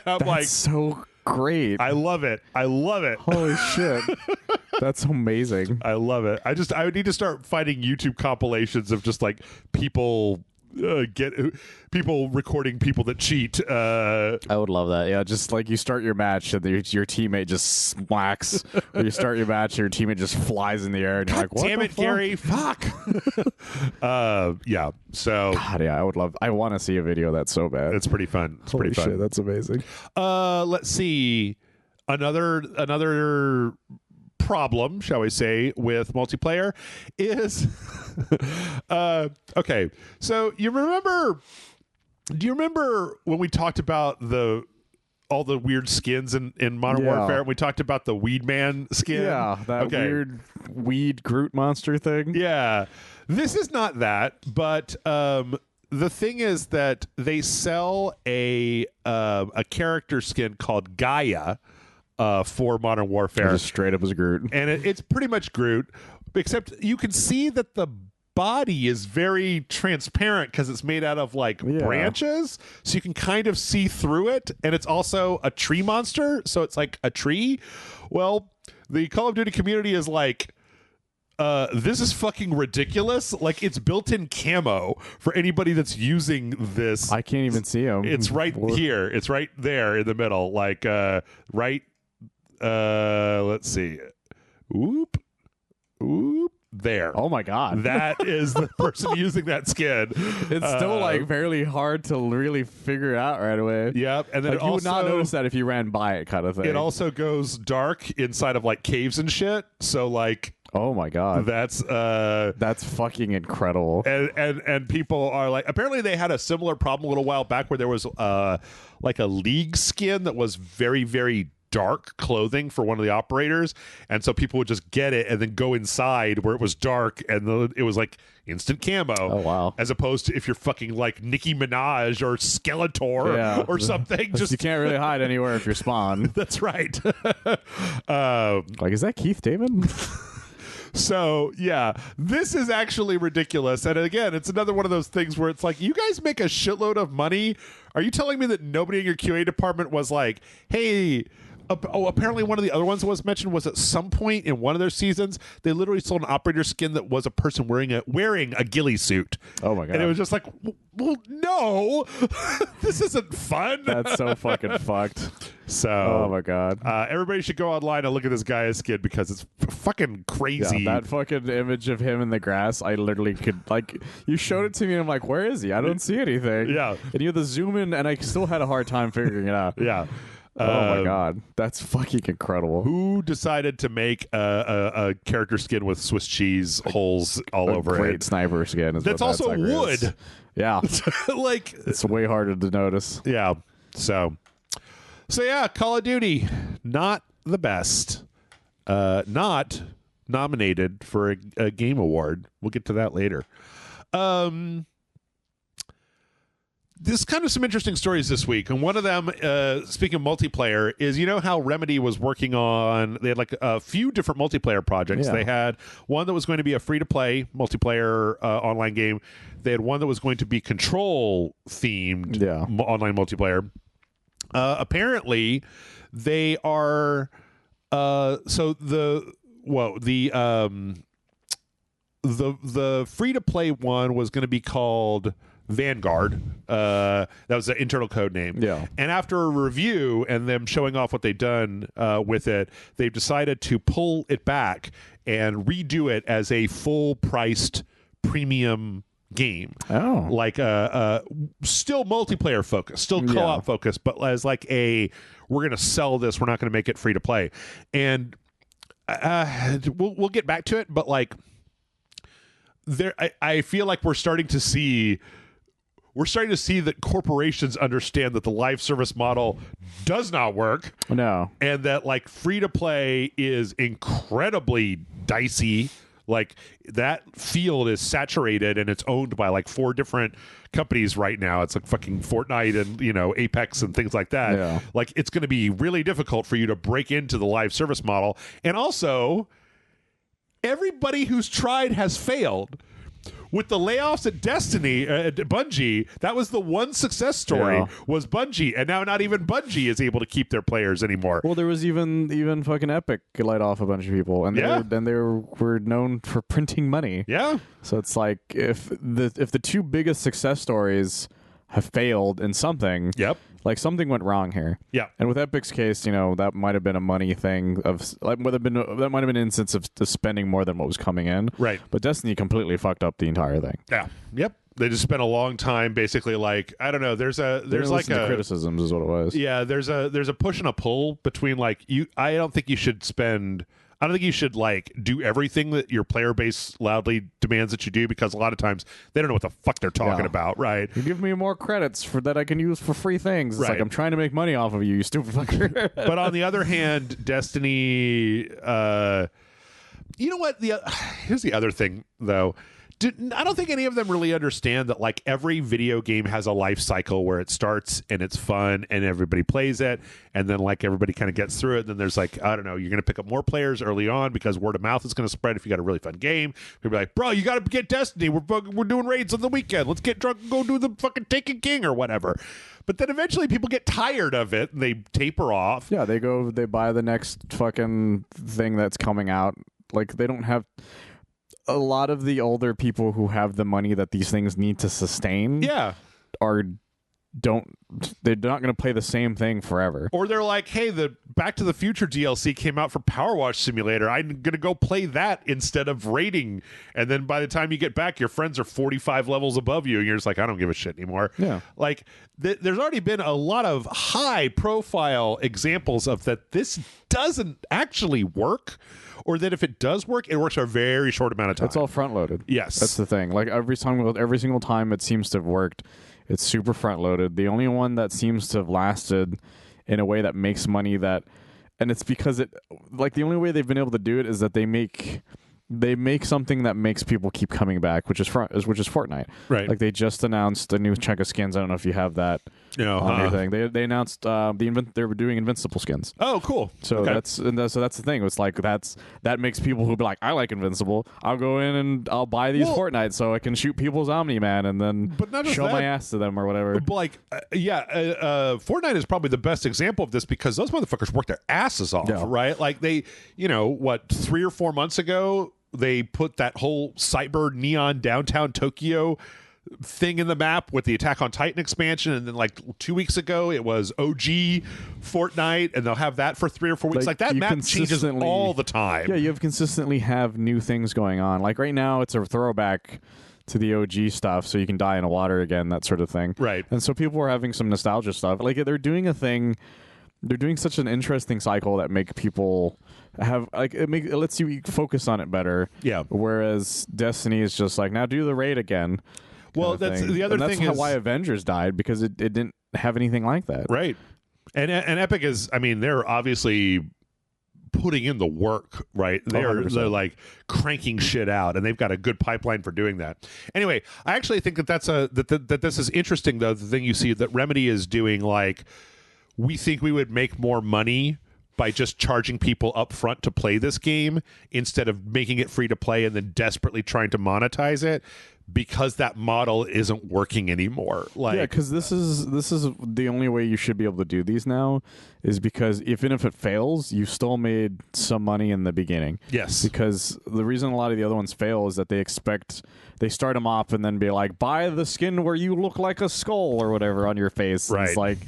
That's like, so great. I love it. I love it. Holy shit. That's amazing. I love it. I would need to start finding YouTube compilations of just like people recording people that cheat. I would love that. Yeah, just like you start your match and your teammate just smacks. Or you start your match and your teammate just flies in the air and you're like, what damn it, fuck? Gary, fuck. Yeah, so God, yeah, I want to see a video that's so bad. It's pretty fun. It's Holy pretty fun. Shit, that's amazing. Let's see. Another problem, shall we say, with multiplayer is okay. So do you remember when we talked about all the weird skins in Modern Warfare, and we talked about the Weed Man skin? Yeah, that weird weed Groot monster thing. Yeah. This is not that, but the thing is that they sell a character skin called Gaia for Modern Warfare. Just straight up as Groot. And it's pretty much Groot, except you can see that the body is very transparent because it's made out of like branches, so you can kind of see through it, and it's also a tree monster, so it's like a tree. Well, the Call of Duty community is like, this is fucking ridiculous. Like, it's built-in camo for anybody that's using this. I can't even see him. It's right here. It's right there in the middle. Like, let's see. Oop. There. Oh my god. That is the person using that skin. It's still like fairly hard to really figure it out right away. Yep. And then like, you would not notice that if you ran by it, kind of thing. It also goes dark inside of like caves and shit. So like, oh my god. That's fucking incredible. And people are like, apparently they had a similar problem a little while back where there was like a League skin that was very, very dark clothing for one of the operators, and so people would just get it and then go inside where it was dark, and it was like instant camo. Oh wow. As opposed to if you're fucking like Nicki Minaj or Skeletor or something, just you can't really hide anywhere if you're Spawn. That's right. Like, is that Keith David? So, yeah, this is actually ridiculous. And again, it's another one of those things where it's like, you guys make a shitload of money. Are you telling me that nobody in your QA department was like, hey, apparently one of the other ones that was mentioned was at some point in one of their seasons, they literally sold an operator skin that was a person wearing a ghillie suit. Oh my god. And it was just like, well, no, this isn't fun. That's so fucking fucked. So, oh my god. Everybody should go online and look at this guy's skin because it's fucking crazy. Yeah, that fucking image of him in the grass, I literally could, like, you showed it to me and I'm like, where is he? I don't see anything. Yeah. And you had to zoom in and I still had a hard time figuring it out. Yeah. Oh my god, that's fucking incredible. Who decided to make a character skin with Swiss cheese holes all over great it? Sniper skin. That's also wood. Is. Yeah, like it's way harder to notice. Yeah. So yeah, Call of Duty, not the best. Not nominated for a game award. We'll get to that later. There's kind of some interesting stories this week, and one of them, speaking of multiplayer, is, you know how Remedy was working on, they had like a few different multiplayer projects. Yeah. They had one that was going to be a free-to-play multiplayer online game. They had one that was going to be control-themed online multiplayer. Apparently, they are the free-to-play one was going to be called Vanguard. That was the internal code name. Yeah. And after a review and them showing off what they've done with it, they've decided to pull it back and redo it as a full-priced premium game. Oh. Like still multiplayer focused, still co-op focused, but as like we're going to sell this, we're not going to make it free to play. And we'll get back to it, but like I feel like we're starting to see that corporations understand that the live service model does not work. No. And that like free to play is incredibly dicey. Like that field is saturated and it's owned by like 4 different companies right now. It's like fucking Fortnite and, you know, Apex and things like that. Yeah. Like it's going to be really difficult for you to break into the live service model. And also, everybody who's tried has failed. With the layoffs at Destiny, at Bungie, that was the one success story was Bungie, and now not even Bungie is able to keep their players anymore. Well, there was even fucking Epic laid off a bunch of people, and they were known for printing money. Yeah. So it's like if the 2 biggest success stories have failed in something, like something went wrong here. Yeah. And with Epic's case, you know, that might have been a money thing that might have been an instance of spending more than what was coming in. Right. But Destiny completely fucked up the entire thing. Yeah. Yep. They just spent a long time basically like, I don't know, there's like a criticisms is what it was. Yeah, there's a push and a pull between like I don't think you should like do everything that your player base loudly demands that you do, because a lot of times they don't know what the fuck they're talking about, right? You give me more credits for that I can use for free things. It's like, I'm trying to make money off of you, you stupid fucker. But on the other hand, Destiny, you know what? Here's the other thing, though. I don't think any of them really understand that like every video game has a life cycle where it starts and it's fun and everybody plays it, and then like everybody kind of gets through it, and then there's like, I don't know, you're going to pick up more players early on because word of mouth is going to spread if you got a really fun game. People be like, bro, you got to get Destiny. We're doing raids on the weekend. Let's get drunk and go do the fucking Taken King or whatever. But then eventually people get tired of it and they taper off. Yeah, they buy the next fucking thing that's coming out. Like, they don't have a lot of the older people who have the money that these things need to sustain. Yeah. They're not going to play the same thing forever. Or they're like, hey, the Back to the Future DLC came out for Power Wash Simulator. I'm going to go play that instead of raiding. And then by the time you get back, your friends are 45 levels above you. And you're just like, I don't give a shit anymore. Yeah. Like, there's already been a lot of high profile examples of that this doesn't actually work. Or that if it does work, it works for a very short amount of time. It's all front loaded. Yes. That's the thing. Like every single time it seems to have worked, it's super front loaded. The only one that seems to have lasted in a way that makes money and it's because the only way they've been able to do it is that they make something that makes people keep coming back, which is Fortnite. Right. Like they just announced a new chunk of skins. I don't know if you have that on your thing. They announced they were doing Invincible skins. Oh, cool. So okay. that's the thing. It's like that makes people who be like, I like Invincible. I'll go in and I'll buy these Fortnite so I can shoot people's Omni-Man and then show my ass to them or whatever. But like, Fortnite is probably the best example of this because those motherfuckers work their asses off, right? Like they, 3 or 4 months ago, they put that whole cyber neon downtown Tokyo thing in the map with the Attack on Titan expansion, and then like 2 weeks ago it was OG Fortnite, and they'll have that for 3 or 4 weeks. Like that map changes all the time. Yeah, you have consistently have new things going on. Like right now it's a throwback to the OG stuff, so you can die in the water again, that sort of thing. Right. And so people are having some nostalgia stuff. Like they're doing such an interesting cycle that make people have like it lets you focus on it better. Yeah. Whereas Destiny is just like, now do the raid again. Well, that's the other thing. That's why Avengers died, because it didn't have anything like that. Right. And Epic is, I mean, they're obviously putting in the work, right? They're like cranking shit out, and they've got a good pipeline for doing that. Anyway, I actually think that this is interesting, though. The thing you see that Remedy is doing, like, we think we would make more money by just charging people up front to play this game instead of making it free to play and then desperately trying to monetize it, because that model isn't working anymore. Like, yeah, because this is the only way you should be able to do these now, is because even if it fails, you still made some money in the beginning. Yes. Because the reason a lot of the other ones fail is that they start them off and then be like, buy the skin where you look like a skull or whatever on your face. Right. It's like,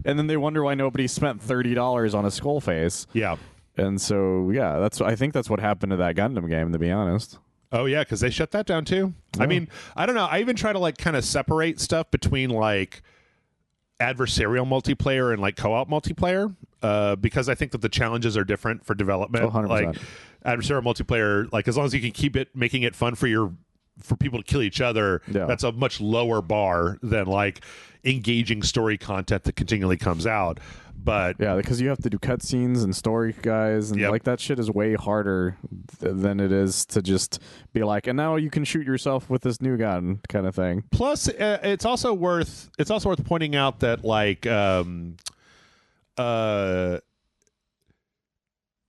and then they wonder why nobody spent $30 on a skull face. Yeah. And so, yeah, I think that's what happened to that Gundam game, to be honest. Oh, yeah, because they shut that down, too. Yeah. I mean, I don't know. I even try to, like, kind of separate stuff between, like, adversarial multiplayer and, like, co-op multiplayer, because I think that the challenges are different for development. 100%. Like, adversarial multiplayer, like, as long as you can keep it, making it fun for people to kill each other, that's a much lower bar than, like, engaging story content that continually comes out. But yeah, because you have to do cutscenes and story guys, and like that shit is way harder than it is to just be like, and now you can shoot yourself with this new gun kind of thing. Plus, it's also worth pointing out that, like, oh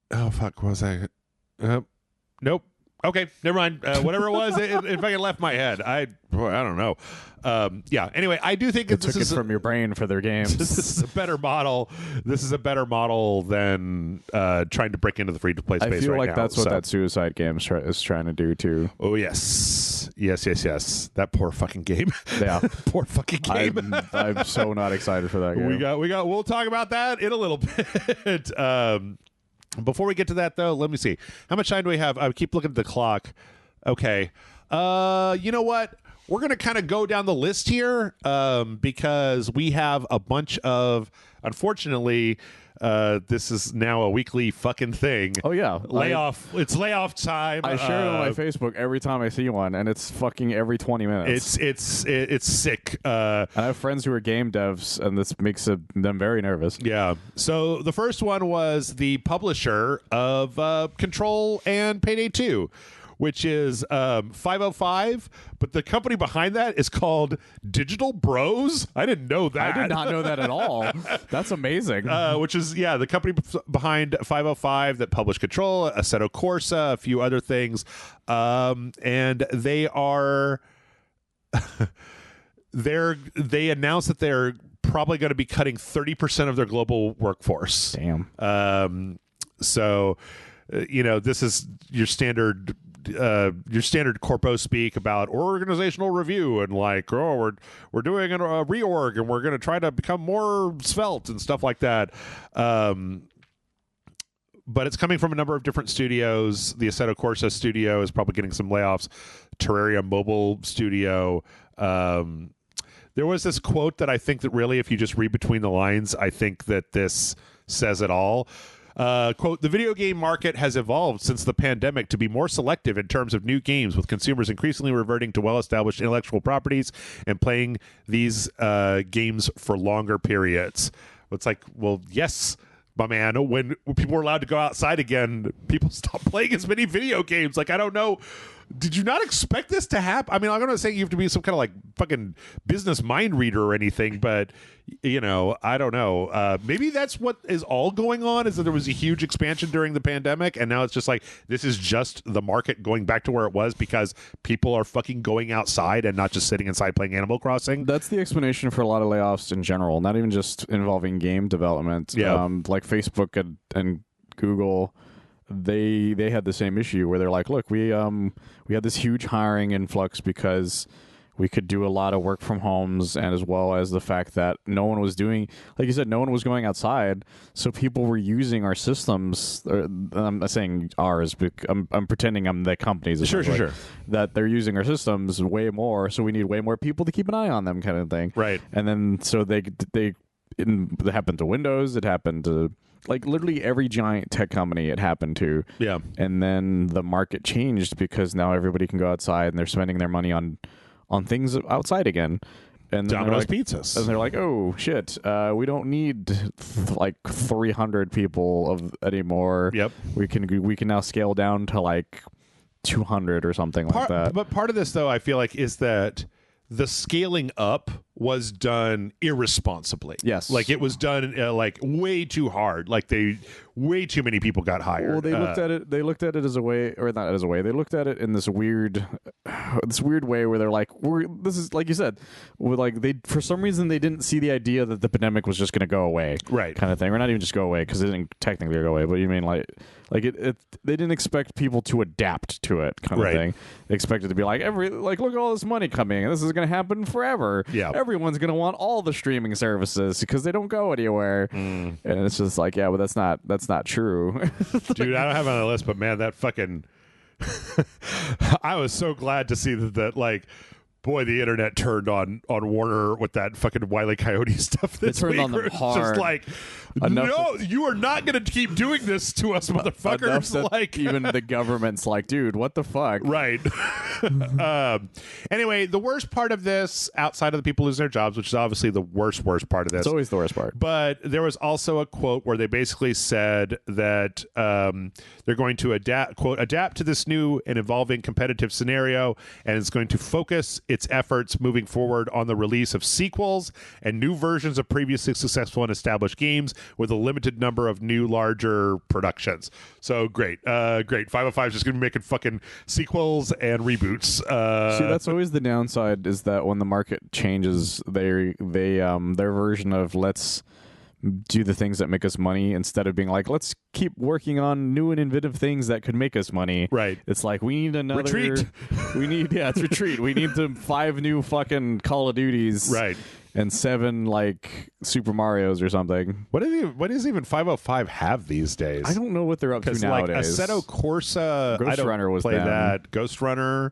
fuck, what was I? Nope. Okay, never mind. Whatever it was, it fucking left my head. I don't know. Yeah. Anyway, I do think it took it from your brain for their games. This is a better model. This is a better model than trying to break into the free-to-play space right now. I feel like that's what that Suicide game is trying to do too. Oh yes. That poor fucking game. Yeah. Poor fucking game. I'm so not excited for that game. We'll talk about that in a little bit. Before we get to that, though, let me see. How much time do we have? I keep looking at the clock. Okay. You know what? We're going to kind of go down the list here because we have a bunch of, unfortunately, this is now a weekly fucking thing. Oh, yeah. It's layoff time. I share it on my Facebook every time I see one, and it's fucking every 20 minutes. It's sick. And I have friends who are game devs, and this makes them very nervous. Yeah. So the first one was the publisher of Control and Payday 2, which is 505, but the company behind that is called Digital Bros. I didn't know that. I did not know that at all. That's amazing. Which is, the company behind 505 that published Control, Assetto Corsa, a few other things. And they are... they announced that they're probably going to be cutting 30% of their global workforce. Damn. So, this is your standard corpo speak about organizational review and like, oh, we're doing a reorg and we're going to try to become more svelte and stuff like that. But it's coming from a number of different studios. The Assetto Corsa studio is probably getting some layoffs. Terraria Mobile studio. There was this quote that I think that really, if you just read between the lines, I think that this says it all. Quote, the video game market has evolved since the pandemic to be more selective in terms of new games, with consumers increasingly reverting to well-established intellectual properties and playing these games for longer periods. It's like, well, yes, my man, when people were allowed to go outside again, people stopped playing as many video games. Like, I don't know. Did you not expect this to happen? I mean, I'm not saying you have to be some kind of like fucking business mind reader or anything, but I don't know. Maybe that's what is all going on, is that there was a huge expansion during the pandemic, and now it's just like this is just the market going back to where it was because people are fucking going outside and not just sitting inside playing Animal Crossing. That's the explanation for a lot of layoffs in general, not even just involving game development. Yeah. Like Facebook and Google. They had the same issue where they're like, look, we had this huge hiring influx because we could do a lot of work from homes, and as well as the fact that no one was doing, like you said, no one was going outside, so people were using our systems. I'm not saying ours, but I'm pretending I'm the companies. Sure. That they're using our systems way more, so we need way more people to keep an eye on them, kind of thing. Right. And then so it happened to Windows. It happened to like literally every giant tech company it happened to. Yeah. And then the market changed because now everybody can go outside and they're spending their money on things outside again. And Domino's pizzas. And they're like, oh shit, we don't need like 300 people anymore. Yep. We can now scale down to like 200 or something like that. But part of this, though, I feel like, is that the scaling up was done irresponsibly. Yes. Like it was done like way too hard. Like way too many people got hired. Well, they looked at it as a way, or not as a way. They looked at it in this weird way where they're like, this is like you said, for some reason they didn't see the idea that the pandemic was just going to go away, right? Kind of thing, or not even just go away because it didn't technically go away, but you mean like it they didn't expect people to adapt to it, kind of thing. They expected to be like look at all this money coming, and this is going to happen forever. Yeah. Everyone's going to want all the streaming services because they don't go anywhere. And it's just like, yeah, but that's not true. Dude, I don't have it on the list, but man, that fucking I was so glad to see that like, boy, the internet turned on Warner with that fucking Wile E. Coyote stuff this week. It turned on them It's hard. just like, no, you are not going to keep doing this to us, motherfuckers. Like, even the government's like, dude, what the fuck? Right. Anyway, the worst part of this, outside of the people losing their jobs, which is obviously the worst part of this. It's always the worst part. But there was also a quote where they basically said that they're going to adapt to this new and evolving competitive scenario, and it's going to focus its efforts moving forward on the release of sequels and new versions of previously successful and established games with a limited number of new, larger productions. So great. 505 is just going to be making fucking sequels and reboots. See, that's always the downside, is that when the market changes, their version of let's do the things that make us money instead of being like, let's keep working on new and innovative things that could make us money. Right. It's like, we need another retreat. It's retreat. We need 5 new fucking Call of Duties. Right. And 7 like Super Marios or something. What does even 505 have these days? I don't know what they're up to nowadays. Like Assetto Corsa, Ghost I don't Runner was play them. that. Ghost Runner,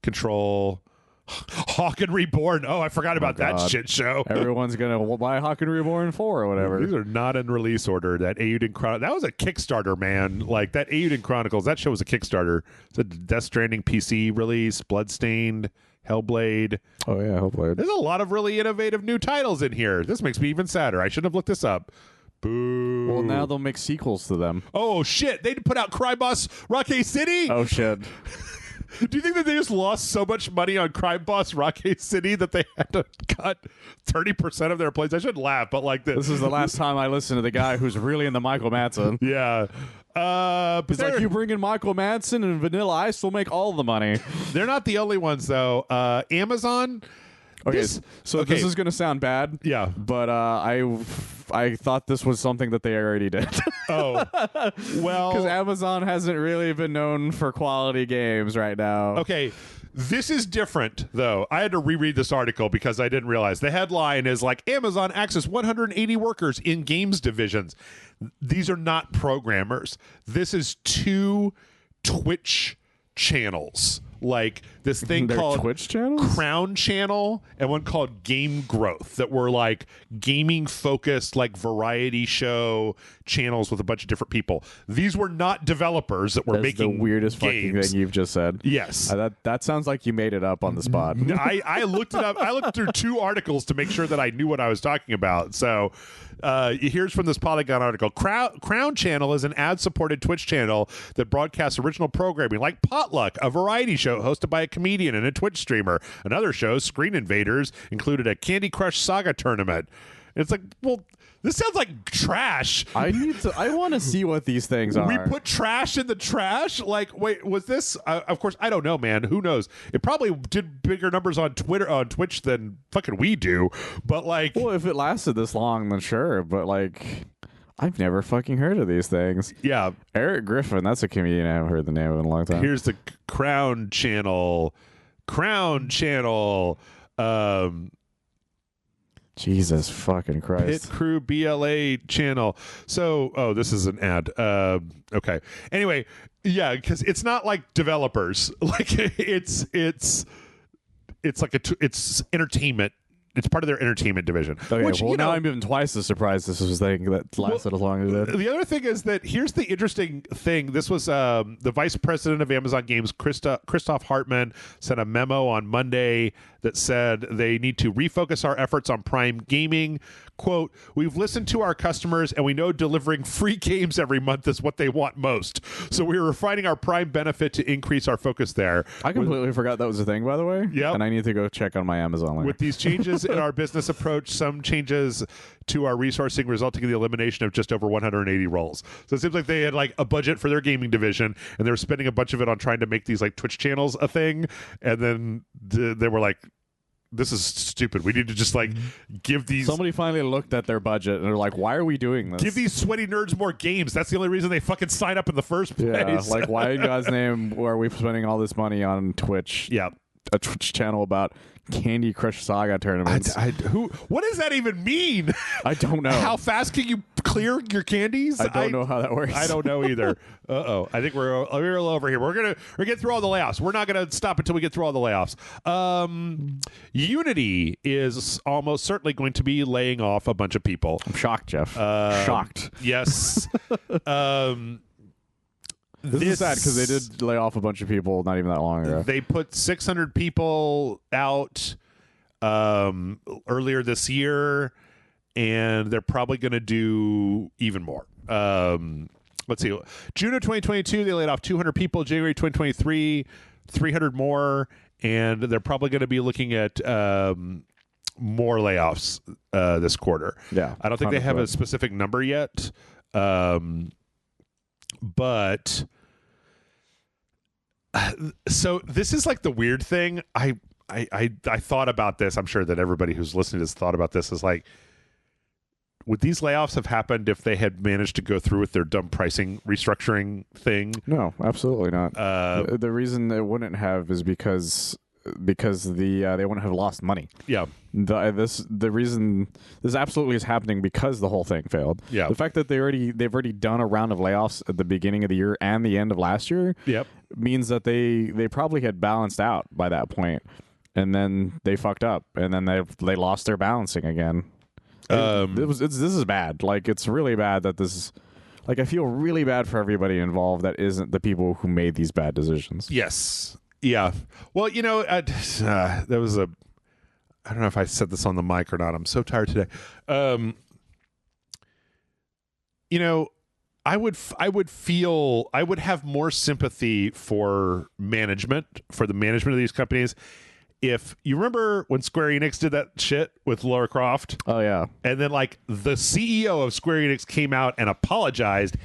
Control, Hawk and Reborn. Oh, I forgot about that shit show. Everyone's gonna buy Hawk and Reborn 4 or whatever. These are not in release order. That Eiyuden Chronicles, that was a Kickstarter, man. Like that Eiyuden Chronicles, that show was a Kickstarter. It's a Death Stranding PC release, Bloodstained, Hellblade. Oh yeah, Hellblade. There's a lot of really innovative new titles in here. This makes me even sadder. I shouldn't have looked this up. Boo. Well, now they'll make sequels to them. Oh shit! They put out Crime Boss Rocket City. Oh shit! Do you think that they just lost so much money on Crime Boss Rocket City that they had to cut 30% of their plays? I shouldn't laugh, but like this is the last time I listen to the guy who's really into Michael Madsen. Yeah. But It's like, you bring in Michael Madsen and Vanilla Ice, we'll make all the money. they're not the only ones though. Amazon. Okay, This is going to sound bad. Yeah. But I thought this was something that they already did. Oh, well. Because Amazon hasn't really been known for quality games right now. Okay. This is different, though. I had to reread this article because I didn't realize. The headline is like, Amazon access 180 workers in games divisions. These are not programmers. This is 2 Twitch channels. Like this thing They're called Twitch channels? Crown Channel and one called Game Growth that were like gaming focused, like variety show channels with a bunch of different people. These were not developers that were That's making the weirdest games. fucking thing you've just said. Yes. That sounds like you made it up on the spot. I looked it up. I looked through 2 articles to make sure that I knew what I was talking about. So here's from this Polygon article. Crown Channel is an ad-supported Twitch channel that broadcasts original programming like Potluck, a variety show hosted by a comedian and a Twitch streamer. Another show, Screen Invaders, included a Candy Crush Saga tournament. It's like, well, this sounds like trash. I want to see what these things are. We put trash in the trash? Like, wait, was this? Of course, I don't know, man. Who knows? It probably did bigger numbers on Twitch than fucking we do. But like, well, if it lasted this long, then sure. But like, I've never fucking heard of these things. yeah. Eric Griffin, that's a comedian I haven't heard the name of in a long time. Here's the Crown Channel. Jesus fucking Christ. Pit Crew BLA channel. So, this is an ad. Okay. Anyway, yeah, because it's not like developers. Like it's like it's entertainment. It's part of their entertainment division. Okay, Which, well, you know, now I'm even twice as surprised this was a thing that lasted as long as it did. the other thing is that here's the interesting thing. This was the vice president of Amazon Games, Christoph Hartmann, sent a memo on Monday that said they need to refocus our efforts on Prime Gaming. Quote, we've listened to our customers and we know delivering free games every month is what they want most. So we're refining our Prime benefit to increase our focus there. I completely forgot that was a thing, by the way. Yep. And I need to go check on my Amazon later. With these changes in our business approach, some changes to our resourcing resulting in the elimination of just over 180 roles. So it seems like they had like a budget for their gaming division and they were spending a bunch of it on trying to make these like Twitch channels a thing. And then they were like, this is stupid. We need to just like give these. Somebody finally looked at their budget and they're like, why are we doing this? Give these sweaty nerds more games. That's the only reason they fucking sign up in the first place. Yeah, like, why in God's name are we spending all this money on Twitch? Yeah. A Twitch channel about Candy Crush Saga tournaments. What does that even mean? I don't know. How fast can you clear your candies? I don't know how that works. I don't know either. I think we're a little over here. We're gonna get through all the layoffs. We're not gonna stop until we get through all the layoffs. Unity is almost certainly going to be laying off a bunch of people. I'm shocked, Jeff. Shocked. Yes. This is sad because they did lay off a bunch of people not even that long ago. They put 600 people out earlier this year, and they're probably going to do even more. Let's see. June of 2022, they laid off 200 people. January 2023, 300 more, and they're probably going to be looking at more layoffs this quarter. Yeah, I don't think they have a specific number yet. But so this is like the weird thing. I thought about this. I'm sure that everybody who's listening has thought about this. Is like, would these layoffs have happened if they had managed to go through with their dumb pricing restructuring thing? No, absolutely not. The reason it wouldn't have is because they wouldn't have lost money. Yeah. The reason this absolutely is happening because the whole thing failed. Yeah. The fact that they've already done a round of layoffs at the beginning of the year and the end of last year. Yep. Means that they probably had balanced out by that point, and then they fucked up, and then they lost their balancing again. This is bad. Like, it's really bad that this. Like, I feel really bad for everybody involved that isn't the people who made these bad decisions. Yes. Yeah. Well, you know, there was a. I don't know if I said this on the mic or not. I'm so tired today. you know, I would have more sympathy for the management of these companies if you remember when Square Enix did that shit with Lara Croft. Oh yeah. And then like the CEO of Square Enix came out and apologized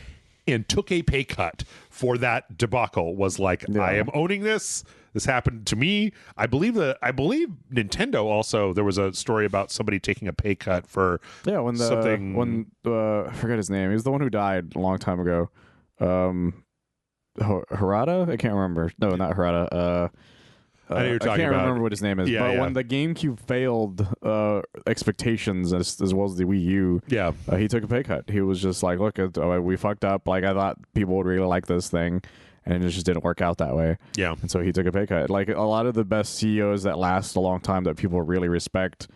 and took a pay cut for that debacle. Was like, I am owning this. This happened to me. I believe Nintendo also, there was a story about somebody taking a pay cut for something. I forget his name. He was the one who died a long time ago. Harada? I can't remember. No, not Harada. I know you're talking I can't about. remember what his name is. Yeah, but when the GameCube failed expectations as well as the Wii U, he took a pay cut. He was just like, look, we fucked up. Like, I thought people would really like this thing, and it just didn't work out that way. Yeah. And so he took a pay cut. Like, a lot of the best CEOs that last a long time that people really respect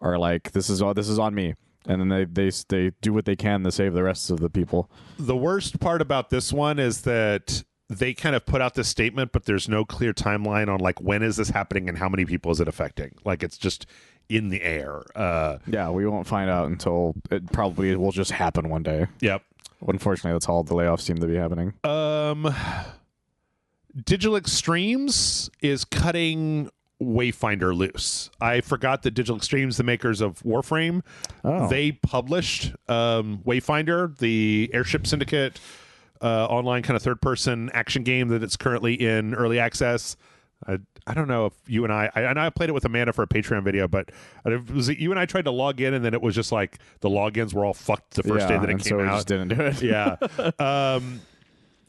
are like, this is on me. And then they do what they can to save the rest of the people. The worst part about this one is that they kind of put out this statement, but there's no clear timeline on like when is this happening and how many people is it affecting. Like, it's just in the air. Yeah, we won't find out until it probably will just happen one day. Yep. Unfortunately, that's all the layoffs seem to be happening. Digital Extremes is cutting Wayfinder loose. I forgot that Digital Extremes, the makers of Warframe, they published Wayfinder, the Airship Syndicate online kind of third-person action game that it's currently in early access. I don't know if you and I played it with Amanda for a Patreon video, but it was you and I tried to log in, and then it was just like the logins were all fucked the first day that it came out. We just didn't do it. Yeah.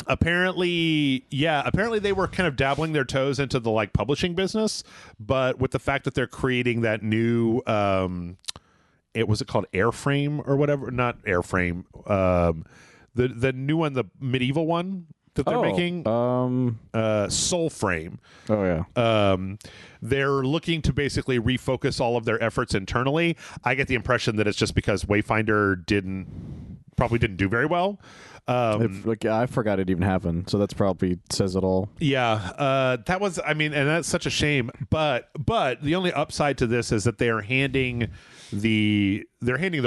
Apparently they were kind of dabbling their toes into the like publishing business, but with the fact that they're creating that new it was it called Airframe or whatever, not Airframe, the new one, the medieval one that they're making, Soulframe. Oh yeah. They're looking to basically refocus all of their efforts internally. I get the impression that it's just because Wayfinder probably didn't do very well. I forgot it even happened, so that's probably says it all. Yeah, that was, I mean, and that's such a shame. But the only upside to this is that they are handing the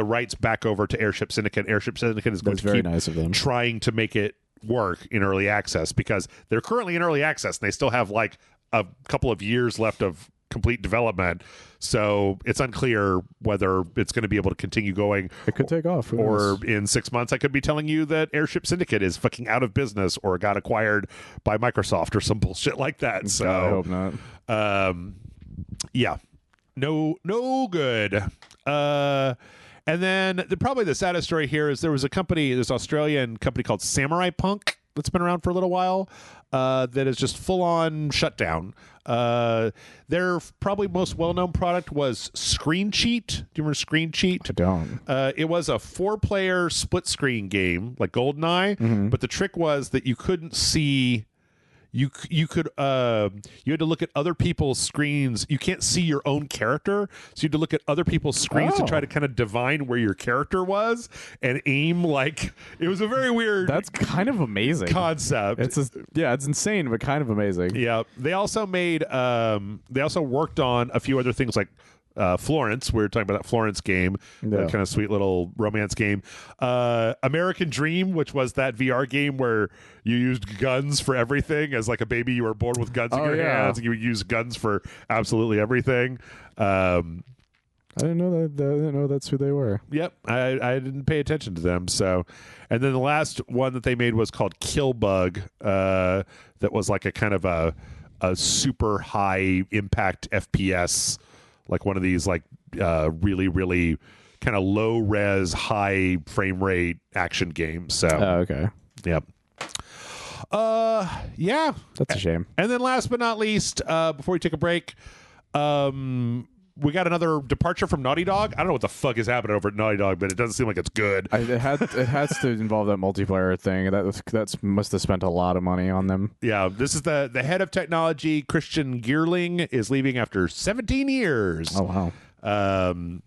rights back over to Airship Syndicate. Airship Syndicate is going to keep nice of them. Trying to make it work in early access, because they're currently in early access and they still have like a couple of years left of complete development, so it's unclear whether it's going to be able to continue going. It could take off, or in 6 months I could be telling you that Airship Syndicate is fucking out of business or got acquired by Microsoft or some bullshit like that. So God, I hope not. Yeah, no good. And then probably the saddest story here is there was this Australian company called Samurai Punk that's been around for a little while that is just full on shutdown. Their probably most well-known product was Screen Cheat. Do you remember Screen Cheat? I don't. It was a 4-player split screen game like GoldenEye, but the trick was that you couldn't see. You had to look at other people's screens. You can't see your own character, so you had to look at other people's screens to try to kind of divine where your character was and aim. Like, it was a very weird. That's kind of amazing concept. It's insane, but kind of amazing. Yeah, they also made. They also worked on a few other things like Florence. We were talking about that Florence game, that kind of sweet little romance game. American Dream, which was that VR game where you used guns for everything. As like a baby, you were born with guns in your hands, and you would use guns for absolutely everything. I didn't know that. I didn't know that's who they were. Yep, I didn't pay attention to them. So, and then the last one that they made was called Kill Bug. That was like a kind of a super high impact FPS. Like one of these like really, really kind of low res, high frame rate action games. So okay. Yep. Yeah. That's a shame. And then last but not least, before we take a break, we got another departure from Naughty Dog. I don't know what the fuck is happening over at Naughty Dog, but it doesn't seem like it's good. It has to involve that multiplayer thing. That must have spent a lot of money on them. Yeah, this is the head of technology, Christian Geerling, is leaving after 17 years. Oh wow.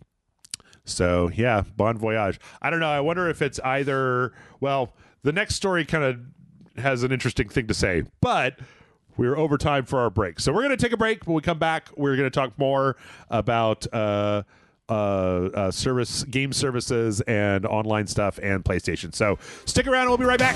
So yeah, bon voyage. I don't know. I wonder if it's either. Well, the next story kind of has an interesting thing to say, but we're over time for our break. So we're going to take a break. When we come back, we're going to talk more about game services and online stuff and PlayStation. So stick around. We'll be right back.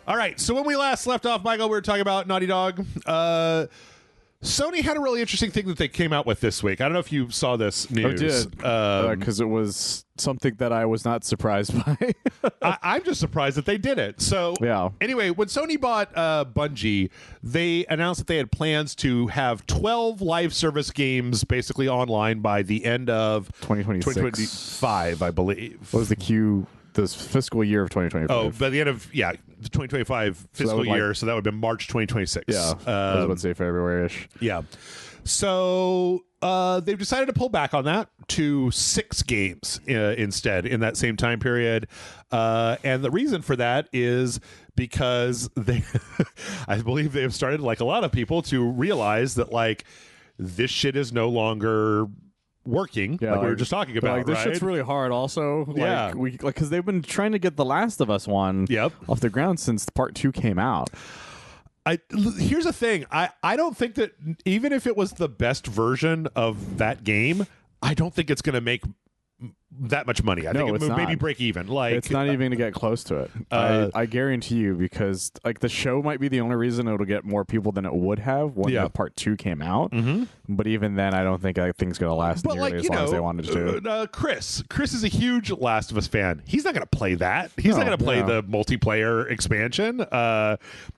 All right, so when we last left off, Michael, we were talking about Naughty Dog. Sony had a really interesting thing that they came out with this week. I don't know if you saw this news. I did, because it was something that I was not surprised by. I'm just surprised that they did it. So yeah. Anyway, when Sony bought Bungie, they announced that they had plans to have 12 live service games basically online by the end of 2025, I believe. What was this fiscal year of 2025? Oh, by the end of, the 2025 fiscal year, so that would have been March 2026. Yeah, I was about to say February-ish. Yeah. So they've decided to pull back on that to 6 games instead in that same time period. And the reason for that is because they, I believe they have started, like a lot of people, to realize that, like, this shit is no longer working, like we were just talking about. Like, this shit's really hard. Also, because they've been trying to get The Last of Us one off the ground since Part 2 came out. Here's the thing. I don't think that even if it was the best version of that game, I don't think it's going to make that much money. I think it would maybe break even. Like, it's not even going to get close to it. I guarantee you, because like the show might be the only reason it'll get more people than it would have when the Part 2 came out. But even then, I don't think that thing's going to last nearly as long as they wanted to. Chris is a huge Last of Us fan. He's not going to play that. He's not going to play the multiplayer expansion.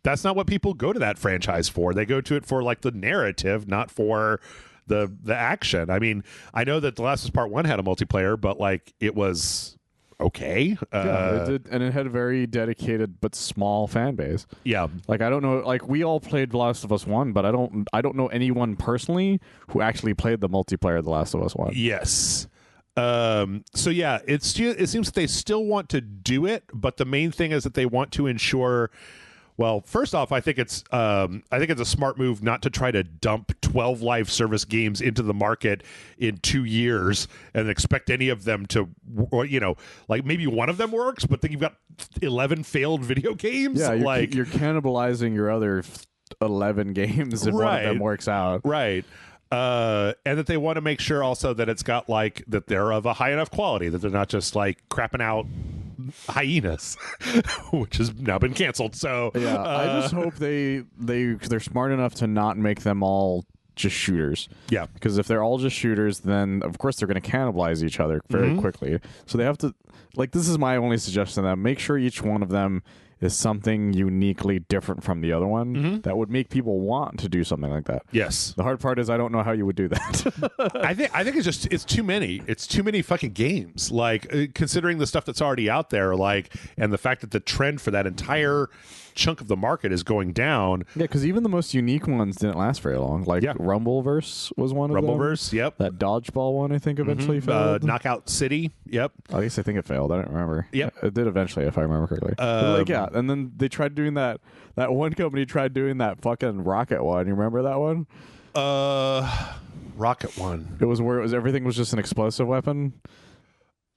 That's not what people go to that franchise for. They go to it for like the narrative, not for the action. I mean, I know that The Last of Us Part 1 had a multiplayer, but like it was okay. It did, and it had a very dedicated but small fan base. Yeah. Like, I don't know, like, we all played The Last of Us 1, but I don't know anyone personally who actually played the multiplayer of The Last of Us 1. Yes. So yeah, it seems that they still want to do it, but the main thing is that they want to ensure. Well, first off, I think it's a smart move not to try to dump 12 live service games into the market in 2 years and expect any of them to, like maybe one of them works, but then you've got 11 failed video games. Yeah, you're cannibalizing your other 11 games if one of them works out. Right. And that they want to make sure also that it's got like that they're of a high enough quality that they're not just like crapping out Hyenas, which has now been canceled. So yeah, I just hope they're smart enough to not make them all just shooters. Yeah, because if they're all just shooters, then of course they're going to cannibalize each other very quickly. So they have to, like, this is my only suggestion to them: make sure each one of them is something uniquely different from the other one that would make people want to do something like that. Yes. The hard part is I don't know how you would do that. I think it's too many. It's too many fucking games. Like, considering the stuff that's already out there, like, and the fact that the trend for that entire chunk of the market is going down. Yeah, because even the most unique ones didn't last very long. Like Rumbleverse was one of them. Rumbleverse, yep. That dodgeball one, I think, eventually failed. Knockout City, yep. At least I think it failed. I don't remember. Yep. It did eventually, if I remember correctly. And then they tried doing that. That one company tried doing that fucking rocket one. You remember that one? Rocket one. It was where everything was just an explosive weapon.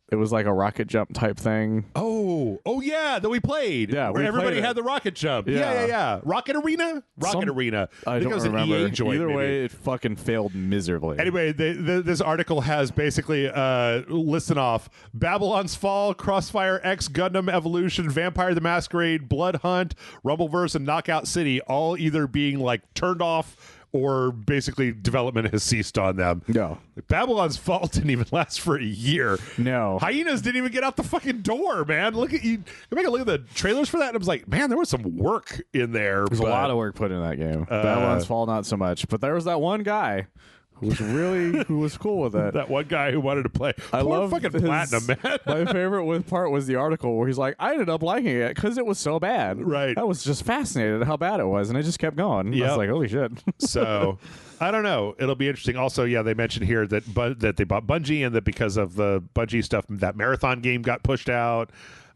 It was like a rocket jump type thing. Oh yeah, that we played. Yeah, where everybody had the rocket jump. Yeah. Rocket Arena. I don't remember. Either way, it fucking failed miserably. Anyway, this article has basically listed off Babylon's Fall, Crossfire X, Gundam Evolution, Vampire the Masquerade, Blood Hunt, Rumbleverse, and Knockout City, all either being like turned off or basically development has ceased on them. No. Babylon's Fall didn't even last for a year. No. Hyenas didn't even get out the fucking door, man. Look at you. Go back and look at the trailers for that, and I was like, man, there was some work in there. There's a lot of work put in that game. Babylon's Fall, not so much. But there was that one guy who was cool with it. That one guy who wanted to play. I love fucking Platinum, man. My favorite part was the article where he's like, I ended up liking it because it was so bad. Right. I was just fascinated at how bad it was, and I just kept going. I was like, holy shit. So, I don't know. It'll be interesting. Also, yeah, they mentioned here that they bought Bungie, and that because of the Bungie stuff, that Marathon game got pushed out.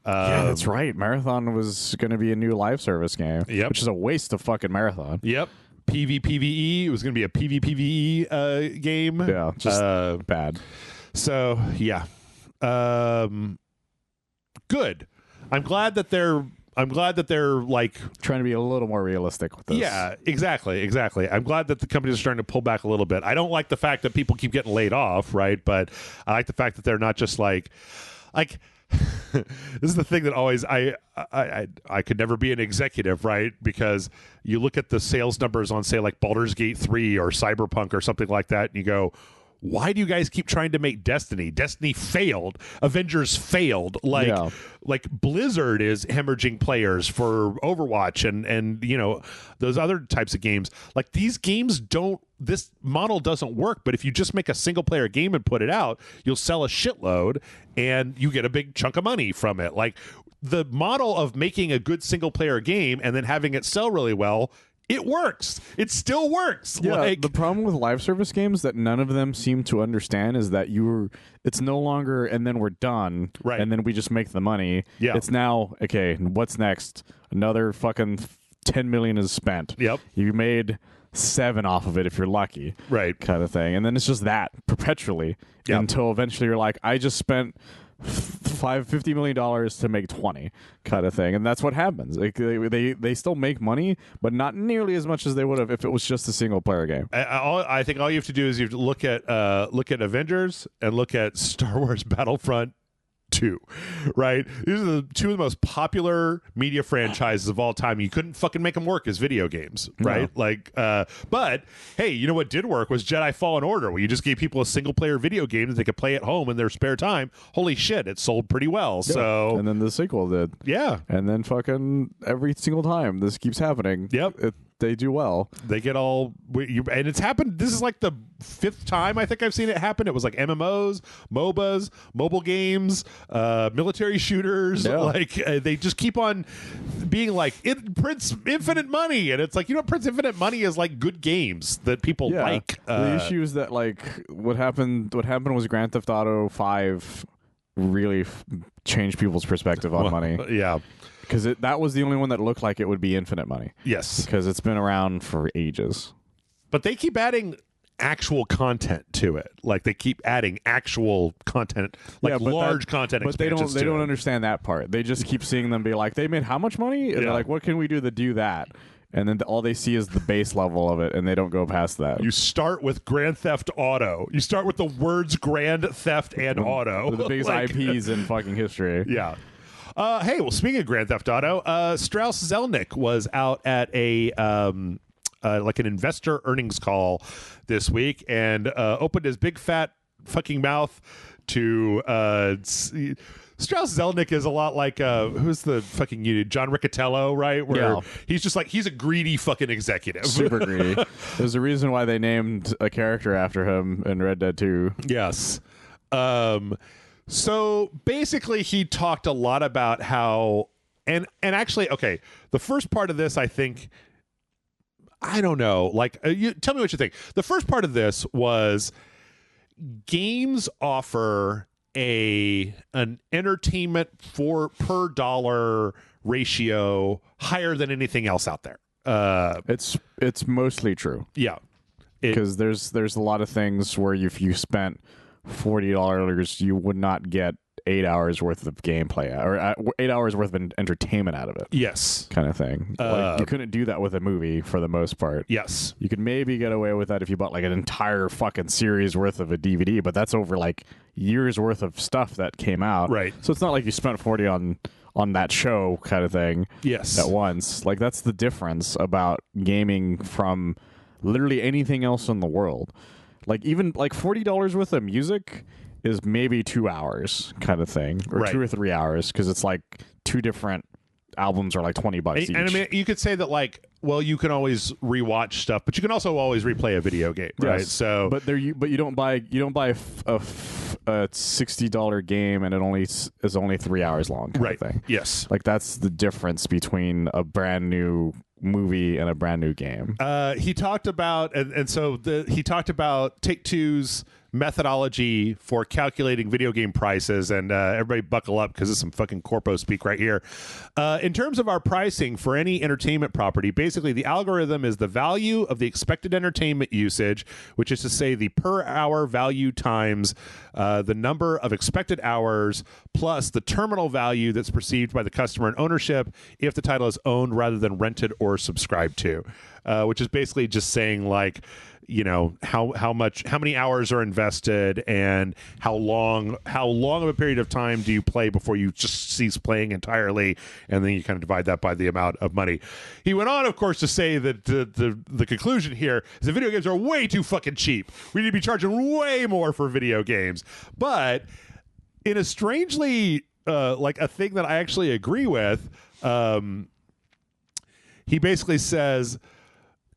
Yeah, that's right. Marathon was going to be a new live service game, which is a waste of fucking Marathon. Yep. PvPvE. It was going to be a PvPvE game. Yeah, just bad. So, yeah. Good. I'm glad that they're like trying to be a little more realistic with this. Yeah, exactly. I'm glad that the companies are starting to pull back a little bit. I don't like the fact that people keep getting laid off, right? But I like the fact that they're not just like this is the thing that always I could never be an executive, right? Because you look at the sales numbers on, say, like Baldur's Gate 3 or Cyberpunk or something like that, and you go, why do you guys keep trying to make Destiny? Destiny failed. Avengers failed. Like Blizzard is hemorrhaging players for Overwatch and you know those other types of games. Like these games don't. This model doesn't work. But if you just make a single player game and put it out, you'll sell a shitload and you get a big chunk of money from it. Like the model of making a good single player game and then having it sell really well. It works. It still works. Yeah, the problem with live service games that none of them seem to understand is that it's no longer and then we're done, right? And then we just make the money. Yeah. It's now, okay, what's next? Another fucking 10 million is spent. Yep. You made 7 off of it if you're lucky. Right. Kind of thing. And then it's just that perpetually until eventually you're like, I just spent $50 million to make 20 kind of thing, and that's what happens. Like, they still make money, but not nearly as much as they would have if it was just a single player game. I think all you have to do is you have to look at Avengers and look at Star Wars Battlefront 2, right? These are the 2 of the most popular media franchises of all time. You couldn't fucking make them work as video games, right? No. Like, but hey, you know what did work was Jedi Fallen Order, where you just gave people a single player video game that they could play at home in their spare time. Holy shit, it sold pretty well. Yeah. So, and then the sequel did, and then fucking every single time this keeps happening. They do well. They get all, and it's happened. This is like the 5th time I think I've seen it happen. It was like MMOs, MOBAs, mobile games, military shooters. Yeah. Like they just keep on being like, it prints infinite money, and it's like, you know, prints infinite money is like good games that people like. The issue is that like what happened was Grand Theft Auto 5 really changed people's perspective on money. Yeah. Because that was the only one that looked like it would be infinite money. Yes. Because it's been around for ages. But they keep adding actual content to it. Like they keep adding actual content, like large content expansions. But they don't understand that part. They just keep seeing them be like, they made how much money? And they're like, what can we do to do that? And then all they see is the base level of it, and they don't go past that. You start with Grand Theft Auto. You start with the words Grand Theft and Auto. The biggest IPs in fucking history. Yeah. Hey, well, speaking of Grand Theft Auto, Strauss Zelnick was out at a like an investor earnings call this week and opened his big fat fucking mouth to Strauss Zelnick is a lot like who's the fucking John Riccatello, right? Where he's just like, he's a greedy fucking executive. Super greedy. There's a reason why they named a character after him in Red Dead 2. Yes. So basically, he talked a lot about how, and actually, okay, the first part of this, I think, I don't know, like, you tell me what you think. The first part of this was games offer an entertainment per dollar ratio higher than anything else out there. It's mostly true. Yeah, because there's a lot of things where if you spent $40, you would not get 8 hours worth of gameplay or 8 hours worth of entertainment out of it. Yes, kind of thing. Like, you couldn't do that with a movie for the most part. Yes, you could maybe get away with that if you bought like an entire fucking series worth of a DVD, but that's over like years worth of stuff that came out. Right. So it's not like you spent 40 on that show kind of thing. Yes. At once. Like that's the difference about gaming from literally anything else in the world. Like even like $40 worth of music is maybe 2 hours kind of thing, or 2 or 3 hours, because it's like 2 different albums are like $20 each. And I mean, you could say that like, well, you can always rewatch stuff, but you can also always replay a video game, right? Yes. So, but you don't buy a $60 game and it is only 3 hours long, kind of thing. Yes, like that's the difference between a brand new movie and a brand new game. He talked about, he talked about Take-Two's methodology for calculating video game prices, and everybody buckle up because it's some fucking corpo speak right here. In terms of our pricing for any entertainment property, basically the algorithm is the value of the expected entertainment usage, which is to say the per hour value times the number of expected hours plus the terminal value that's perceived by the customer in ownership if the title is owned rather than rented or subscribed to, which is basically just saying like, you know, how many hours are invested and how long of a period of time do you play before you just cease playing entirely, and then you kind of divide that by the amount of money. He went on, of course, to say that the conclusion here is that video games are way too fucking cheap. We need to be charging way more for video games. But in a strangely like a thing that I actually agree with, he basically says,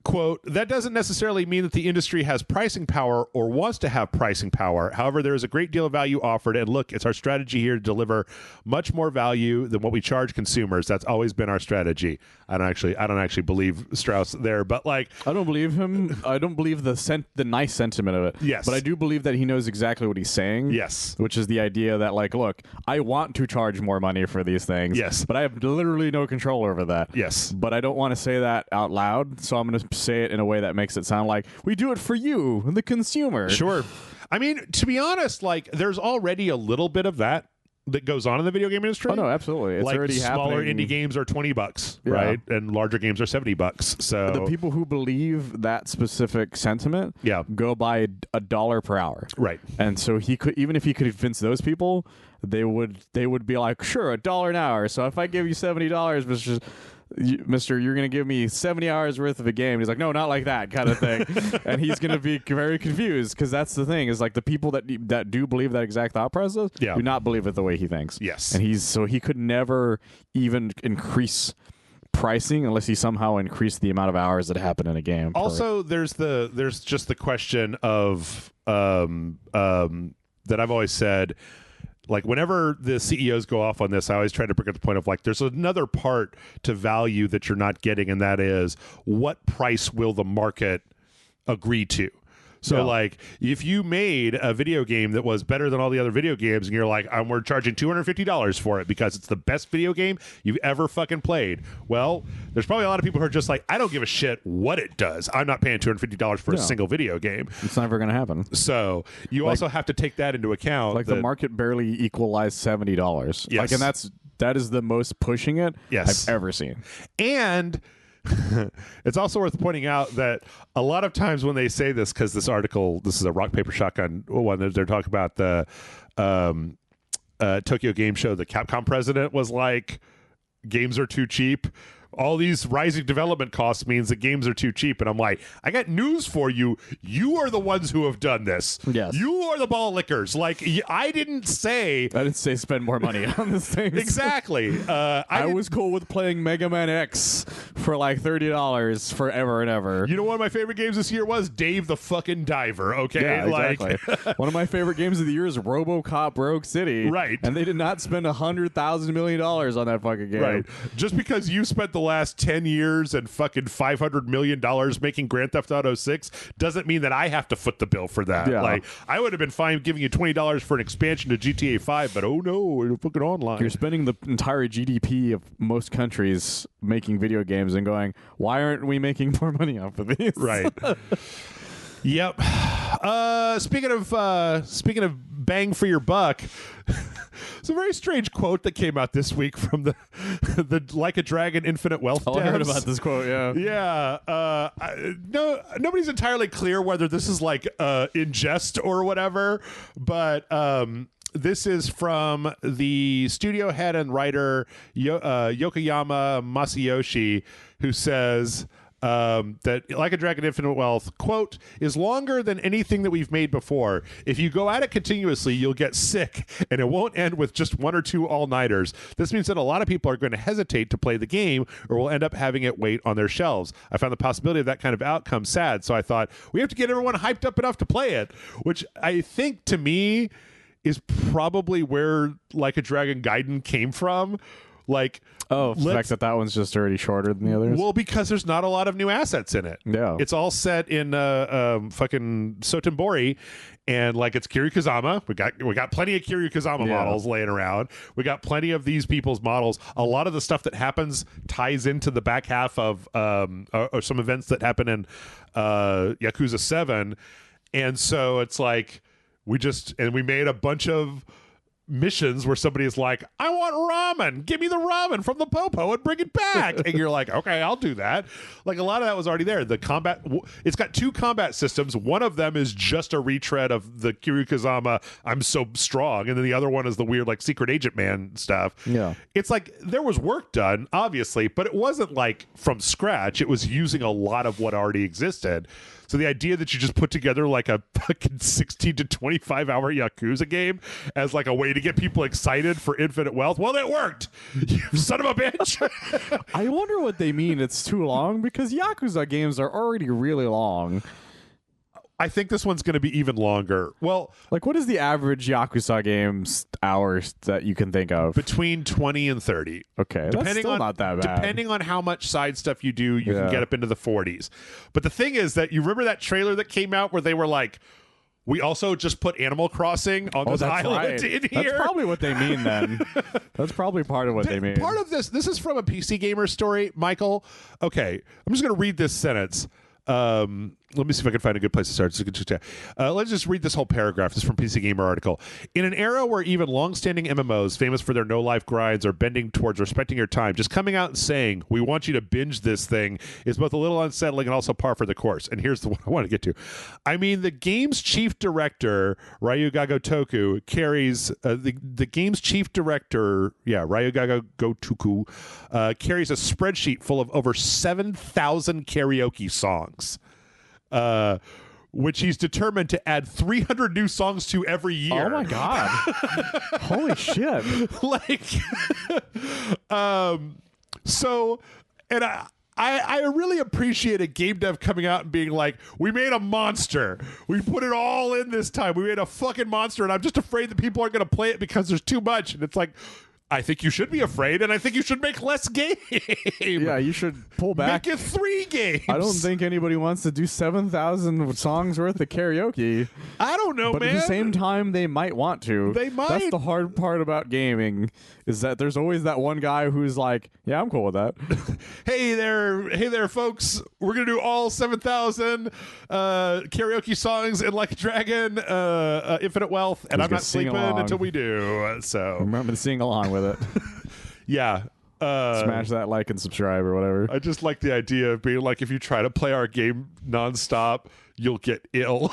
quote, that doesn't necessarily mean that the industry has pricing power or wants to have pricing power. However, there is a great deal of value offered. And look, it's our strategy here to deliver much more value than what we charge consumers. That's always been our strategy. I don't actually believe Strauss there, but like, I don't believe him. I don't believe the nice sentiment of it. Yes. But I do believe that he knows exactly what he's saying. Yes. Which is the idea that, like, look, I want to charge more money for these things. Yes. But I have literally no control over that. Yes. But I don't want to say that out loud, so I'm going to say it in a way that makes it sound like we do it for you, the consumer. Sure. I mean, to be honest, like, there's already a little bit of that goes on in the video game industry. Oh no, absolutely. It's like already smaller happening. Indie games are $20, Yeah. right? And larger games are $70. So The people who believe that specific sentiment Yeah. go by $1 per hour. Right. And so he could, even if he could convince those people, they would be like, sure, $1 an hour. So if I give you $70, Mister, you're going to give me 70 hours worth of a game. He's like, no, not like that kind of thing. And he's going to be very confused because that's the thing is like the people that do believe that exact thought process Yeah. do not believe it the way he thinks. Yes. And he could never even increase pricing unless he somehow increased the amount of hours that happen in a game. Also, there's just the question of that I've always said, like, whenever the CEOs go off on this, I always try to bring up the point of, like, there's another part to value that you're not getting, and that is what price will the market agree to? So, Yeah. like, if you made a video game that was better than all the other video games, and you're like, we're charging $250 for it because it's the best video game you've ever fucking played. Well, there's probably a lot of people who are just like, I don't give a shit what it does. I'm not paying $250 for a single video game. It's never going to happen. So you also have to take that into account. Like the market barely equalized $70. Yes. Like, and that is the most pushing it Yes. I've ever seen. And it's also worth pointing out that a lot of times when they say this, because this is a rock, paper, shotgun one, they're talking about the Tokyo Game Show, the Capcom president was like, games are too cheap. All these rising development costs means that games are too cheap. And I'm like, I got news for you. You are the ones who have done this. Yes. You are the ball lickers. Like, I didn't say spend more money on this thing. exactly. I was cool with playing Mega Man X for like $30 forever and ever. You know, one of my favorite games this year was Dave the fucking Diver. Okay. Yeah, exactly. One of my favorite games of the year is RoboCop Rogue City. Right. And they did not spend $100,000 million on that fucking game. Right. Just because you spent the last 10 years and fucking $500 million making Grand Theft Auto 6 doesn't mean that I have to foot the bill for that. Yeah. Like, I would have been fine giving you $20 for an expansion to GTA 5, but oh no, it's fucking online. You're spending the entire GDP of most countries making video games and going, why aren't we making more money off of these? Right. Yep. Speaking of bang for your buck, it's a very strange quote that came out this week from the Like a Dragon Infinite Wealth Oh, I heard devs. about this quote, yeah. Yeah. Nobody's entirely clear whether this is like in jest or whatever, but this is from the studio head and writer Yokoyama Masayoshi, who says that Like a Dragon Infinite Wealth, quote, is longer than anything that we've made before. If you go at it continuously, you'll get sick, and it won't end with just one or two all-nighters. This means that a lot of people are going to hesitate to play the game or will end up having it wait on their shelves. I found the possibility of that kind of outcome sad, so I thought, we have to get everyone hyped up enough to play it, which I think, to me, is probably where Like a Dragon Gaiden came from. Like, the fact that one's just already shorter than the others. well, because there's not a lot of new assets in it. Yeah. It's all set in fucking Sotenbori, and like it's Kiryu Kazama. We got plenty of Kiryu Kazama models laying around. We got plenty of these people's models. A lot of the stuff that happens ties into the back half of or some events that happen in Yakuza 7. And so it's like we made a bunch of missions where somebody is like, I want ramen, give me the ramen from the popo and bring it back. And you're like, okay, I'll do that. Like, a lot of that was already there. The combat, it's got 2 combat systems. One of them is just a retread of the Kiryu Kazama I'm so strong, and then the other one is the weird like secret agent man stuff. Yeah, it's like there was work done, obviously, but it wasn't like from scratch. It was using a lot of what already existed. So the idea that you just put together like a fucking 16 to 25 hour Yakuza game as like a way to get people excited for infinite wealth, well, it worked. You son of a bitch. I wonder what they mean it's too long, because Yakuza games are already really long. I think this one's going to be even longer. Well, like, what is the average Yakuza game's hours that you can think of? Between 20 and 30. Okay, that's still not that bad. Depending on how much side stuff you do, you can get up into the 40s. But the thing is that you remember that trailer that came out where they were like, we also just put Animal Crossing on this island in here? That's probably what they mean then. That's probably part of what they mean. Part of this is from a PC Gamer story, Michael. Okay, I'm just going to read this sentence. Let me see if I can find a good place to start. Let's just read this whole paragraph. This is from PC Gamer article. In an era where even long-standing MMOs, famous for their no-life grinds, are bending towards respecting your time, just coming out and saying, we want you to binge this thing, is both a little unsettling and also par for the course. And here's the one I want to get to. I mean, the game's chief director, Ryugago Toku, carries the game's chief director, Ryugago Gotoku, carries a spreadsheet full of over 7,000 karaoke songs. Which he's determined to add 300 new songs to every year. Oh my god! Holy shit! Like, so, and I really appreciate a game dev coming out and being like, we made a monster. We put it all in this time. We made a fucking monster, and I'm just afraid that people aren't going to play it because there's too much. And it's like, I think you should be afraid, and I think you should make less game. Yeah, you should pull back. Make it 3 games. I don't think anybody wants to do 7,000 songs worth of karaoke. I don't know, but man. At the same time, they might want to. They might. That's the hard part about gaming, is that there's always that one guy who's like, yeah, I'm cool with that. Hey there, folks. We're going to do all 7,000 karaoke songs in Like a Dragon, Infinite Wealth, and I'm not sleeping until we do. So remember to sing along with it. Yeah. Smash that like and subscribe or whatever. I just like the idea of being like, if you try to play our game nonstop, you'll get ill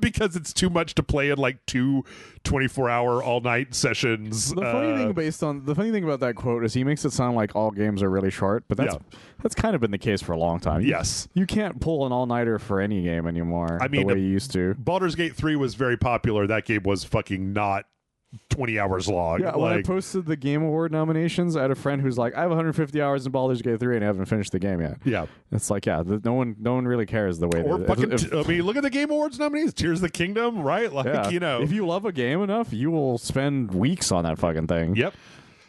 because it's too much to play in like 2 24-hour all-night sessions. The funny thing about that quote is he makes it sound like all games are really short, but that's kind of been the case for a long time. Yes. You can't pull an all-nighter for any game anymore. I mean, the way you used to. Baldur's Gate 3 was very popular. That game was fucking not 20 hours long. Yeah, when I posted the Game Award nominations, I had a friend who's like, I have 150 hours in Baldur's Gate 3 and I haven't finished the game yet. Yeah. It's like, no one really cares the way I mean, look at the Game Awards nominees. Tears of the Kingdom, right? Like, you know. If you love a game enough, you will spend weeks on that fucking thing. Yep.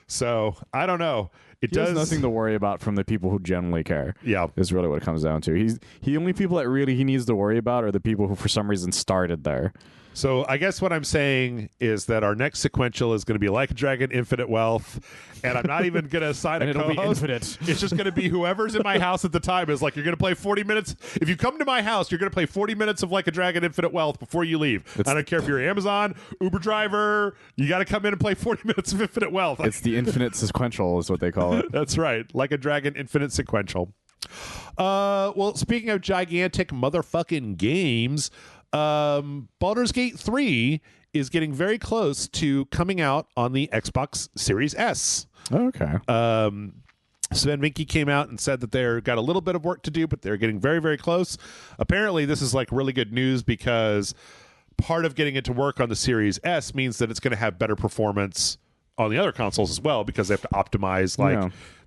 So, I don't know. He has nothing to worry about from the people who genuinely care. Yeah. Is really what it comes down to. The only people that really he needs to worry about are the people who for some reason started there. So I guess what I'm saying is that our next sequential is going to be Like a Dragon, Infinite Wealth, and I'm not even going to assign a co-host. It's just going to be whoever's in my house at the time is like, you're going to play 40 minutes. If you come to my house, you're going to play 40 minutes of Like a Dragon, Infinite Wealth before you leave. I don't care if you're Amazon, Uber driver, you got to come in and play 40 minutes of Infinite Wealth. It's the infinite sequential is what they call it. That's right. Like a Dragon, Infinite Sequential. Well, speaking of gigantic motherfucking games, Baldur's Gate 3 is getting very close to coming out on the Xbox Series S. Okay. Sven Vinke came out and said that they're got a little bit of work to do, but they're getting very, very close. Apparently, this is like really good news because part of getting it to work on the Series S means that it's going to have better performance on the other consoles as well, because they have to optimize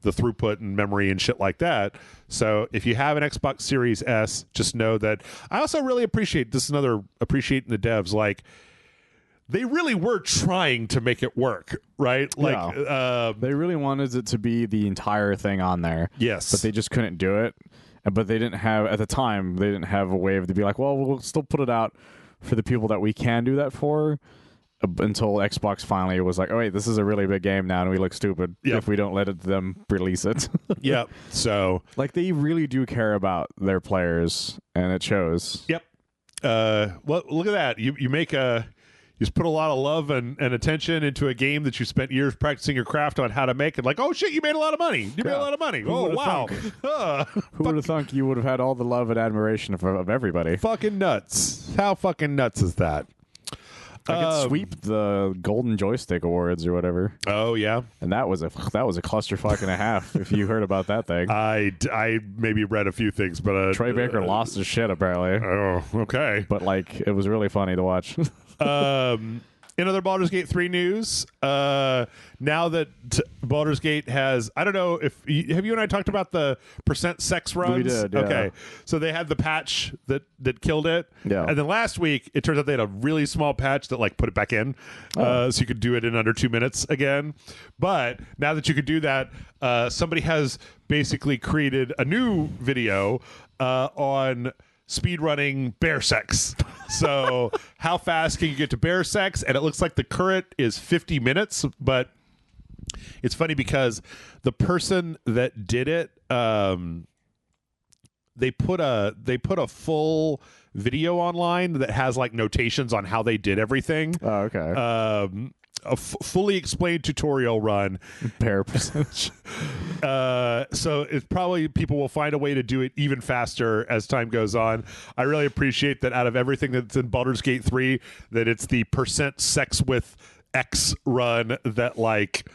the throughput and memory and shit like that. So if you have an Xbox Series S, just know that I also really appreciate this. Is another appreciating the devs. Like, they really were trying to make it work, right? Like, they really wanted it to be the entire thing on there. Yes. But they just couldn't do it. But they didn't have, at the time, they didn't have a way to be like, well, we'll still put it out for the people that we can do that for, until Xbox finally was like, oh, wait, this is a really big game now, and we look stupid if we don't let them release it. Yep. So, like, they really do care about their players, and it shows. Yep. Well, look at that. You make you just put a lot of love and attention into a game that you spent years practicing your craft on how to make, and like, oh shit, you made a lot of money. You made a lot of money. Oh wow. Who would have thunk you would have had all the love and admiration of everybody? Fucking nuts. How fucking nuts is that? I could sweep the Golden Joystick Awards or whatever. Oh yeah, and that was a clusterfuck and a half. If you heard about that thing, I maybe read a few things, but Troy Baker lost his shit apparently. Oh, okay. But like, it was really funny to watch. In other Baldur's Gate 3 news, now that Baldur's Gate has, I don't know if have you and I talked about the % sex runs? We did, yeah. Okay, so they had the patch that killed it, yeah. And then last week it turns out they had a really small patch that like put it back in, so you could do it in under 2 minutes again. But now that you could do that, somebody has basically created a new video on speedrunning bear sex. So how fast can you get to bear sex? And it looks like the current is 50 minutes, but it's funny because the person that did it, they put a full video online that has like notations on how they did everything. Oh, okay. A fully explained tutorial run. Bear percentage. So it's probably people will find a way to do it even faster as time goes on. I really appreciate that out of everything that's in Baldur's Gate 3, that it's the % sex with X run that like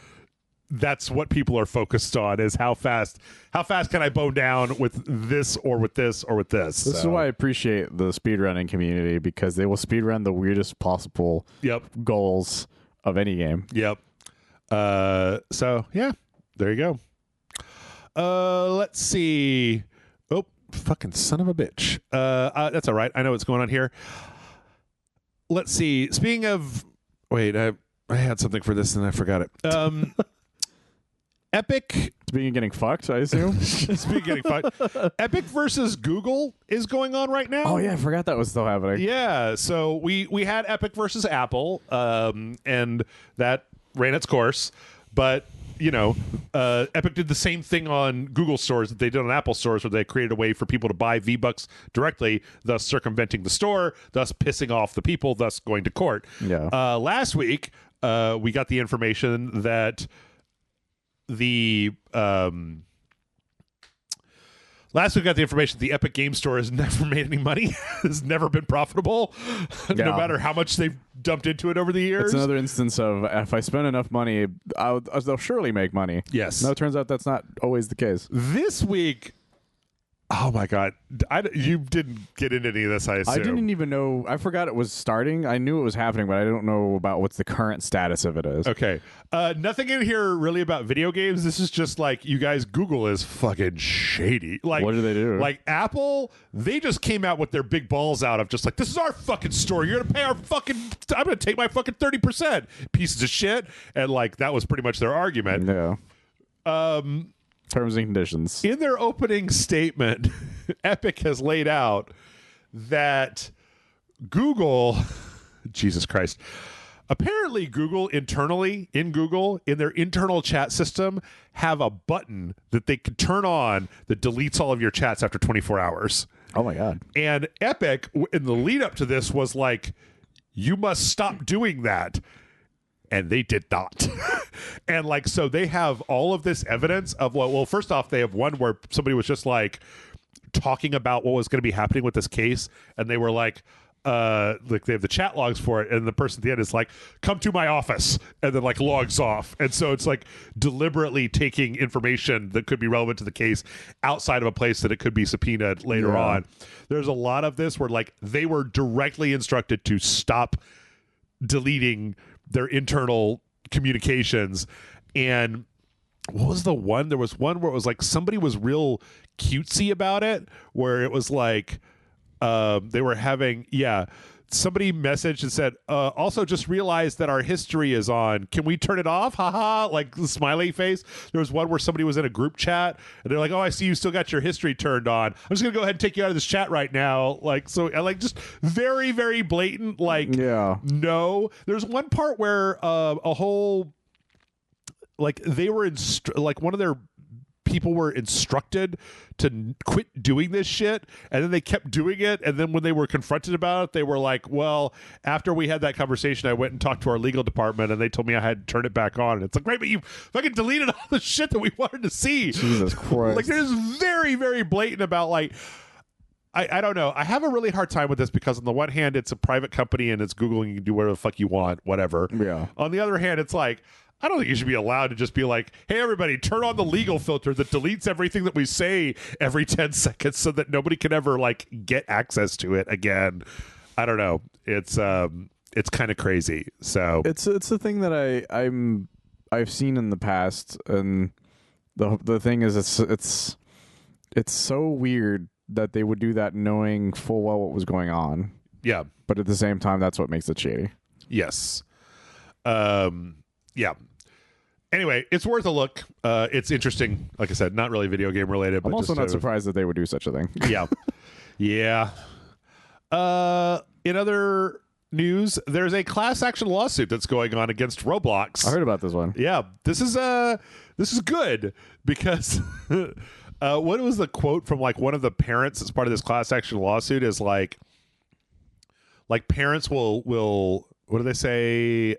that's what people are focused on, is how fast can I bone down with this or with this or with this. This is why I appreciate the speedrunning community, because they will speedrun the weirdest possible goals of any game. Yep. So yeah, there you go. Let's see. Oh, fucking son of a bitch. That's all right. I know what's going on here. Let's see. Speaking of, wait, I had something for this and I forgot it. Epic. Speaking of getting fucked, I assume. Speaking of getting fucked, Epic versus Google is going on right now. Oh yeah, I forgot that was still happening. Yeah, so we had Epic versus Apple, and that ran its course. But you know, Epic did the same thing on Google stores that they did on Apple stores, where they created a way for people to buy V-Bucks directly, thus circumventing the store, thus pissing off the people, thus going to court. Yeah. Last week, we got the information that the Epic Game Store has never made any money. Has never been profitable, no matter how much they've dumped into it over the years. It's another instance of, if I spend enough money, they'll surely make money. Yes. No, it turns out that's not always the case. This week, oh my God, you didn't get into any of this, I assume. I didn't even know. I forgot it was starting. I knew it was happening, but I don't know about what's the current status of it is. Okay. Nothing in here really about video games. This is just like, you guys, Google is fucking shady. Like, what do they do? Like Apple, they just came out with their big balls out of just like, this is our fucking store. You're going to pay our fucking, I'm going to take my fucking 30%. Pieces of shit. And like, that was pretty much their argument. Yeah. Terms and conditions. In their opening statement, Epic has laid out that Google, Jesus Christ, apparently Google internally, in their internal chat system, have a button that they can turn on that deletes all of your chats after 24 hours. Oh my God. And Epic, in the lead up to this, was like, you must stop doing that. And they did not. And like, so they have all of this evidence of, well, first off, they have one where somebody was just like talking about what was going to be happening with this case. And they were like they have the chat logs for it. And the person at the end is like, come to my office, and then like logs off. And so it's like deliberately taking information that could be relevant to the case outside of a place that it could be subpoenaed later on. There's a lot of this where like they were directly instructed to stop deleting their internal communications. And what was the one? There was one where it was like somebody was real cutesy about it, where it was like they were having somebody messaged and said, also just realized that our history is on. Can we turn it off? Haha, like the smiley face. There was one where somebody was in a group chat and they're like, oh, I see you still got your history turned on. I'm just gonna go ahead and take you out of this chat right now. Like, so I like just very, very blatant, like, no. There's one part where a whole, like, they were like one of their people were instructed to quit doing this shit, and then they kept doing it, and then when they were confronted about it, they were like, well, after we had that conversation, I went and talked to our legal department, and they told me I had to turn it back on. And it's like, right, but you fucking deleted all the shit that we wanted to see. Jesus Christ. Like, they're just very, very blatant about, like, I don't know. I have a really hard time with this because on the one hand, it's a private company and it's Google and you can do whatever the fuck you want, whatever. Yeah. On the other hand, it's like, I don't think you should be allowed to just be like, hey, everybody, turn on the legal filter that deletes everything that we say every 10 seconds so that nobody can ever, like, get access to it again. I don't know. It's kind of crazy. So it's a thing that I've seen in the past, and the thing is it's so weird that they would do that knowing full well what was going on. Yeah. But at the same time, that's what makes it shady. Yes. Yeah. Anyway, it's worth a look. It's interesting. Like I said, not really video game related. But I'm also not surprised that they would do such a thing. Yeah. Yeah. In other news, there's a class action lawsuit that's going on against Roblox. I heard about this one. Yeah. This is good because what was the quote from, like, one of the parents as part of this class action lawsuit is like parents will what do they say?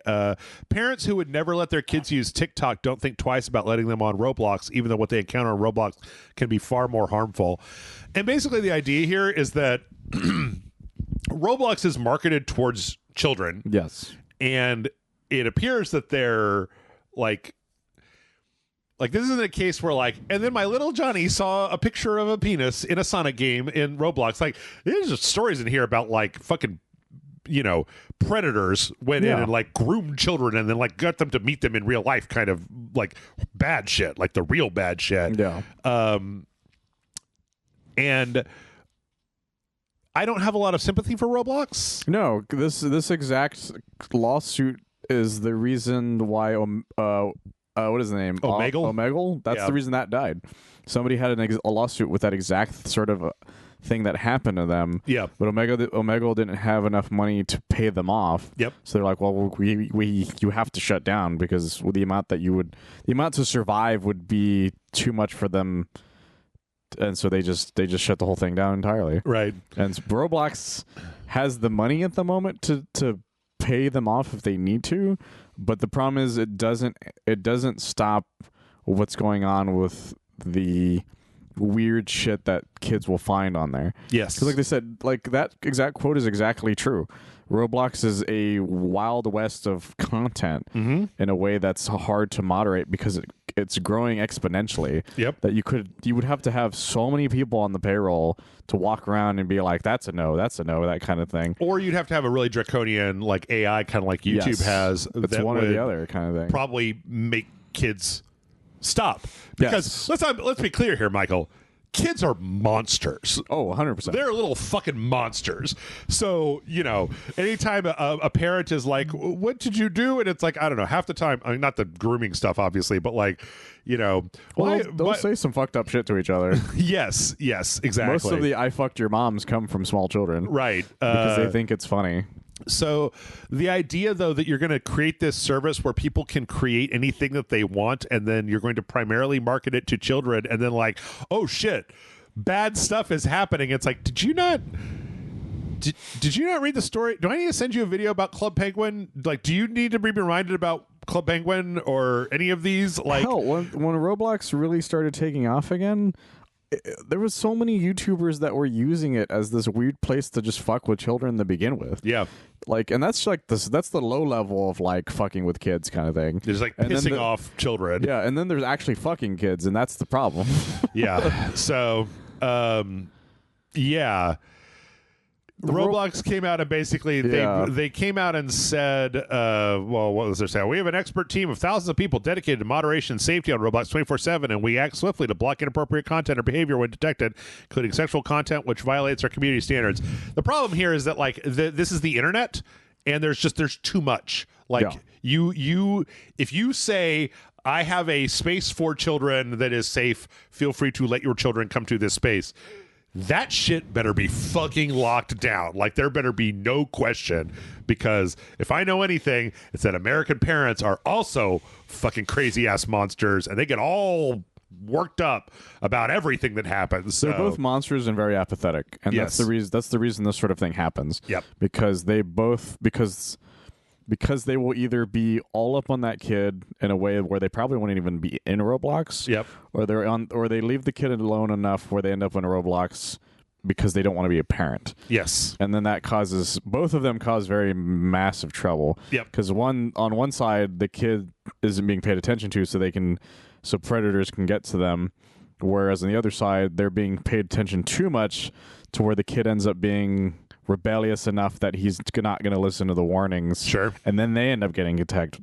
Parents who would never let their kids use TikTok don't think twice about letting them on Roblox, even though what they encounter on Roblox can be far more harmful. And basically the idea here is that Roblox is marketed towards children. Yes. And it appears that they're like this isn't a case where, like, and then my little Johnny saw a picture of a penis in a Sonic game in Roblox. Like, there's just stories in here about, like, fucking, you know, predators went in and, like, groomed children and then, like, got them to meet them in real life, kind of, like, bad shit, like the real bad shit. Yeah. And I don't have a lot of sympathy for Roblox. No, this exact lawsuit is the reason why what is the name? Omegle? Omegle? That's the reason that died. Somebody had a lawsuit with that exact sort of thing that happened to them. Yeah. But Omegle didn't have enough money to pay them off. Yep. So they're like, well, you have to shut down because the amount to survive would be too much for them. And so they just shut the whole thing down entirely. Right. And Roblox has the money at the moment to pay them off if they need to, but the problem is it doesn't stop what's going on with the weird shit that kids will find on there. Yes. Because like they said, like that exact quote is exactly true. Roblox is a wild west of content in a way that's hard to moderate because it's growing exponentially. Yep. That you would have to have so many people on the payroll to walk around and be like, that's a no, that kind of thing. Or you'd have to have a really draconian, like, AI, kind of like YouTube has. It's that one or would the other kind of thing. probably make kids stop. Because let's be clear here, Michael. Kids are monsters. Oh, 100%. They're little fucking monsters. So, you know, anytime a parent is like, what did you do? And it's like, I don't know, half the time, I mean, not the grooming stuff, obviously, but, like, you know. Well, they'll say some fucked up shit to each other. Yes, exactly. Most of the I fucked your moms come from small children. Right. Because they think it's funny. So the idea, though, that you're going to create this service where people can create anything that they want, and then you're going to primarily market it to children, and then, like, oh shit, bad stuff is happening. It's like, did you not read the story? Do I need to send you a video about Club Penguin? Like, do you need to be reminded about Club Penguin or any of these? Like, hell, when Roblox really started taking off again, there was so many YouTubers that were using it as this weird place to just fuck with children to begin with. Yeah. Like, and that's like that's the low level of, like, fucking with kids kind of thing. There's, like, pissing off children. Yeah, and then there's actually fucking kids, and that's the problem. Yeah. So, yeah. Roblox came out and basically they came out and said, well, what was their saying? We have an expert team of thousands of people dedicated to moderation and safety on Roblox 24/7, and we act swiftly to block inappropriate content or behavior when detected, including sexual content which violates our community standards. The problem here is that like this is the internet, and there's too much. Like if you say, I have a space for children that is safe, feel free to let your children come to this space, that shit better be fucking locked down. Like, there better be no question, because if I know anything, it's that American parents are also fucking crazy ass monsters, and they get all worked up about everything that happens. They're both monsters and very apathetic, and Yes. that's the reason this sort of thing happens. Yep. Because they will either be all up on that kid in a way where they probably won't even be in Roblox. Yep. Or they leave the kid alone enough where they end up in Roblox because they don't want to be a parent. Yes. And then that causes, both of them cause very massive trouble. Yep. Because on one side, the kid isn't being paid attention to, so predators can get to them. Whereas on the other side, they're being paid attention too much to where the kid ends up being rebellious enough that he's not going to listen to the warnings. Sure. And then they end up getting attacked.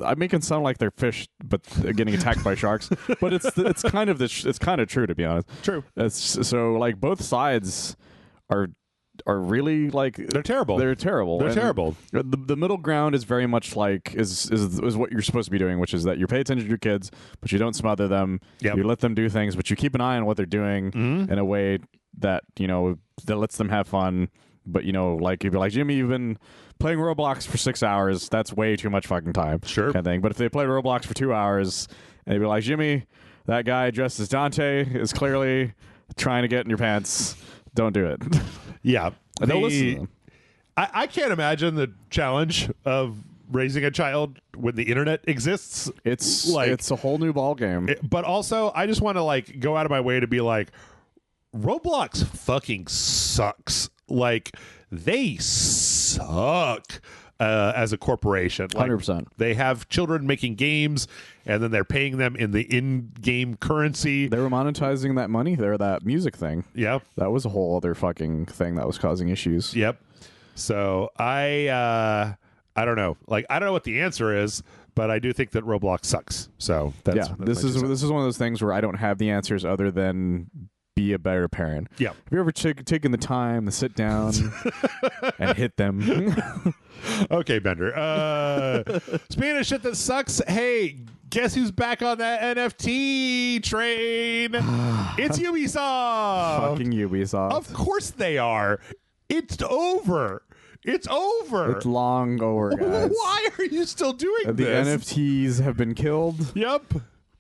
I make it sound like they're fish, but getting attacked by sharks. But it's kind of true, to be honest. True. So like both sides are really like They're terrible. They're terrible. They're And terrible. The middle ground is very much like is what you're supposed to be doing, which is that you pay attention to your kids, but you don't smother them. Yep. You let them do things, but you keep an eye on what they're doing in a way that that lets them have fun. But like you'd be like, Jimmy, you've been playing Roblox for 6 hours. That's way too much fucking time. Sure. Kind of thing. But if they play Roblox for 2 hours, and they'd be like, Jimmy, that guy dressed as Dante is clearly trying to get in your pants. Don't do it. Yeah. They'll listen to them. I can't imagine the challenge of raising a child when the internet exists. It's like a whole new ball game. But also, I just want to like go out of my way to be like, Roblox fucking sucks. Like, they suck as a corporation. Like, 100%. They have children making games, and then they're paying them in the in-game currency. They were monetizing that money there, that music thing. Yep. That was a whole other fucking thing that was causing issues. Yep. So I don't know. Like, I don't know what the answer is, but I do think that Roblox sucks. So that's this is one of those things where I don't have the answers other than be a better parent. Yeah. Have you ever taken the time to sit down and hit them? Okay, Bender. Speaking of shit that sucks, hey, guess who's back on that NFT train? It's Ubisoft. Fucking Ubisoft. Of course they are. It's over. It's over. It's long over, guys. Why are you still doing The this? NFTs have been killed. Yep.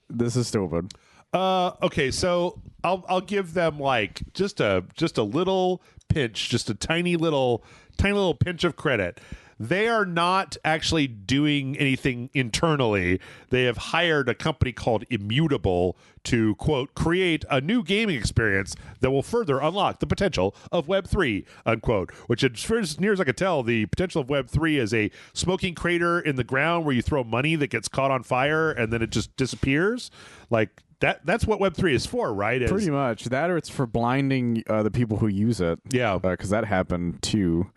This is stupid. Okay, so I'll give them like just a little pinch, just a tiny little pinch of credit. They are not actually doing anything internally. They have hired a company called Immutable to, quote, create a new gaming experience that will further unlock the potential of Web3, unquote, which, as near as I can tell, the potential of Web3 is a smoking crater in the ground where you throw money that gets caught on fire and then it just disappears. Like, that's what Web3 is for, right? Pretty much. That, or it's for blinding the people who use it. Yeah. Because that happened, too.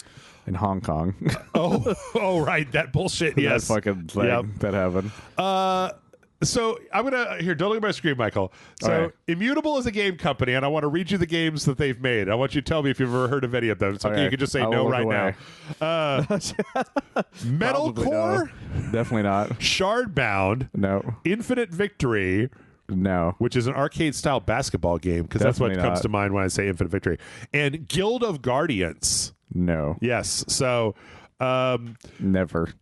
In Hong Kong. oh, right. That bullshit. Yes. That fucking thing that happened. So I'm going to... don't look at my screen, Michael. So right. Immutable is a game company, and I want to read you the games that they've made. I want you to tell me if you've ever heard of any of them. It's okay. You can just say no right now. Metalcore? Definitely not. Shardbound. No. Infinite Victory. No. Which is an arcade-style basketball game, because that's what comes to mind when I say Infinite Victory. And Guild of Guardians. No. Yes. So... never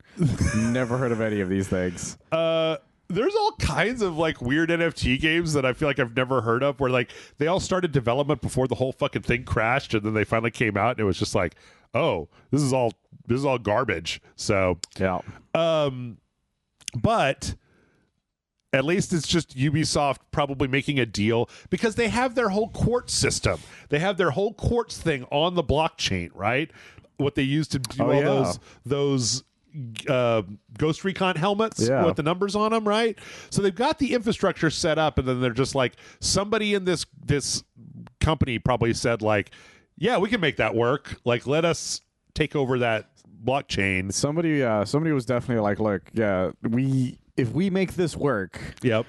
heard of any of these things. There's all kinds of like weird NFT games that I feel like I've never heard of, where like they all started development before the whole fucking thing crashed, and then they finally came out and it was just like, oh, this is all garbage. So yeah. But at least it's just Ubisoft probably making a deal, because they have their whole quartz system. They have their whole quartz thing on the blockchain, right? What they use to do those Ghost Recon helmets with the numbers on them, right? So they've got the infrastructure set up, and then they're just like, somebody in this company probably said like, yeah, we can make that work. Like, let us take over that blockchain. Somebody was definitely like, look, yeah, if we make this work, Yep.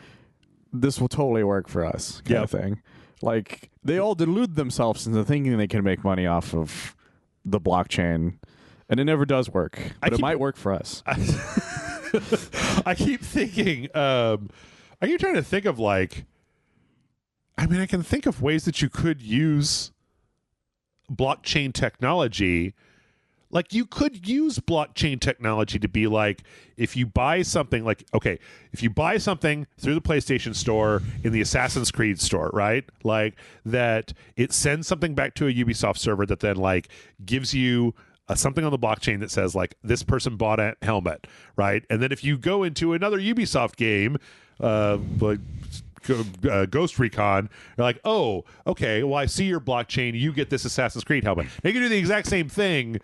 this will totally work for us, kind of thing. Like, they all delude themselves into thinking they can make money off of the blockchain, and it never does work. But it might work for us. I keep thinking, are you trying to think of like, I mean, I can think of ways that you could use blockchain technology. Like, you could use blockchain technology to be like, if you buy something, like, okay, if you buy something through the PlayStation Store in the Assassin's Creed store, right? Like, that it sends something back to a Ubisoft server that then, like, gives you something on the blockchain that says, like, this person bought a helmet, right? And then if you go into another Ubisoft game, like Ghost Recon, you're like, oh, okay, well, I see your blockchain, you get this Assassin's Creed helmet. They can do the exact same thing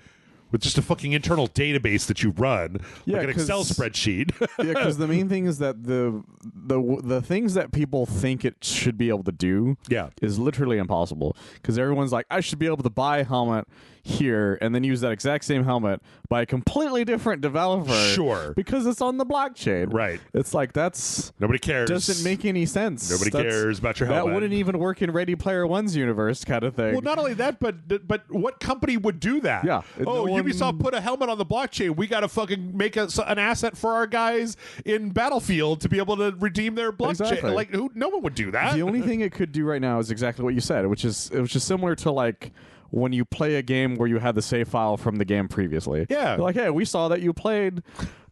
with just a fucking internal database that you run, like an Excel spreadsheet. Yeah, because the main thing is that the things that people think it should be able to do is literally impossible. Because everyone's like, I should be able to buy a helmet here and then use that exact same helmet by a completely different developer. Sure. Because it's on the blockchain. Right. It's like, that's... Nobody cares. Doesn't make any sense. Nobody cares about your helmet. That wouldn't even work in Ready Player One's universe, kind of thing. Well, not only that, but what company would do that? Yeah. Ubisoft put a helmet on the blockchain. We got to fucking make an asset for our guys in Battlefield to be able to redeem their blockchain. Exactly. Like, no one would do that. The only thing it could do right now is exactly what you said, which is similar to, like, when you play a game where you had the save file from the game previously. Yeah. You're like, hey, we saw that you played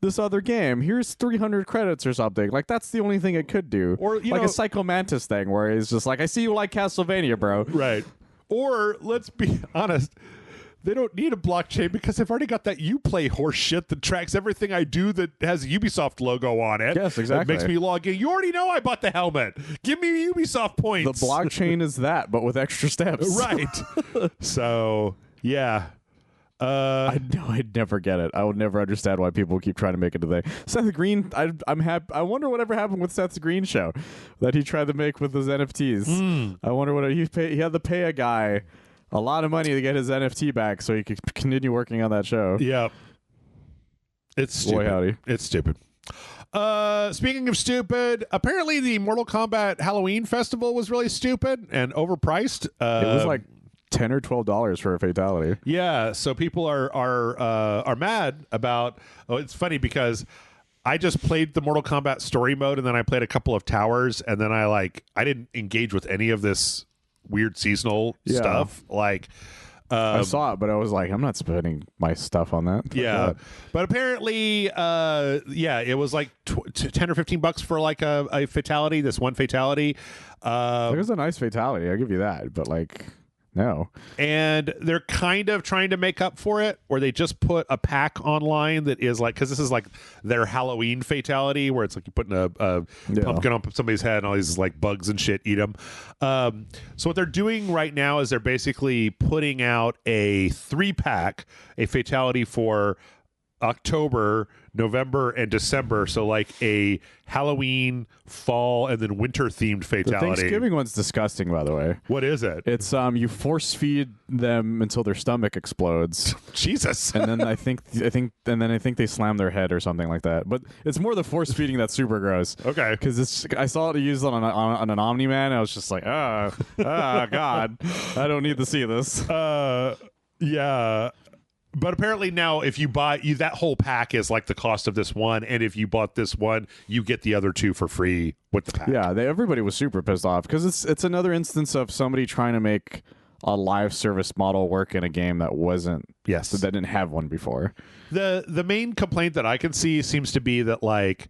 this other game. Here's 300 credits or something. Like, that's the only thing it could do. Or, like a Psycho Mantis thing where it's just like, I see you like Castlevania, bro. Right. Or, let's be honest, they don't need a blockchain because they've already got that Uplay horse shit that tracks everything I do that has a Ubisoft logo on it. Yes, exactly. It makes me log in. You already know I bought the helmet. Give me Ubisoft points. The blockchain is that, but with extra steps. Right. So, yeah. I'd never get it. I would never understand why people keep trying to make it a thing. Seth Green, I'm happy. I wonder whatever happened with Seth Green show that he tried to make with his NFTs. I wonder what he had to pay a guy a lot of money to get his NFT back so he could continue working on that show. Yeah. It's stupid. Boy, howdy. It's stupid. Speaking of stupid, apparently the Mortal Kombat Halloween festival was really stupid and overpriced. It was like $10 or $12 for a fatality. Yeah, so people are mad about. Oh, it's funny because I just played the Mortal Kombat story mode and then I played a couple of towers and then I didn't engage with any of this weird seasonal stuff. Like, I saw it, but I was like, I'm not spending my stuff on that. Yeah, but apparently, it was like 10 or $15 for like a fatality. This one fatality. It was a nice fatality. I'll give you that. But like, no. And they're kind of trying to make up for it, where they just put a pack online that is like, because this is like their Halloween fatality, where it's like you're putting a pumpkin on somebody's head and all these like bugs and shit eat them. So what they're doing right now is they're basically putting out a 3-pack, a fatality for October, November, and December. So like a Halloween, fall, and then winter themed fatality. The Thanksgiving one's disgusting, by the way. What is it? It's you force feed them until their stomach explodes. Jesus. And then I think they slam their head or something like that. But it's more the force feeding that's super gross. Okay. Because I saw it used on an Omni-Man. And I was just like, God, I don't need to see this. Yeah. But apparently now, if you buy that whole pack is like the cost of this one, and if you bought this one, you get the other two for free with the pack. Yeah, everybody was super pissed off because it's another instance of somebody trying to make a live service model work in a game that wasn't. Yes, that didn't have one before. The main complaint that I can see seems to be that like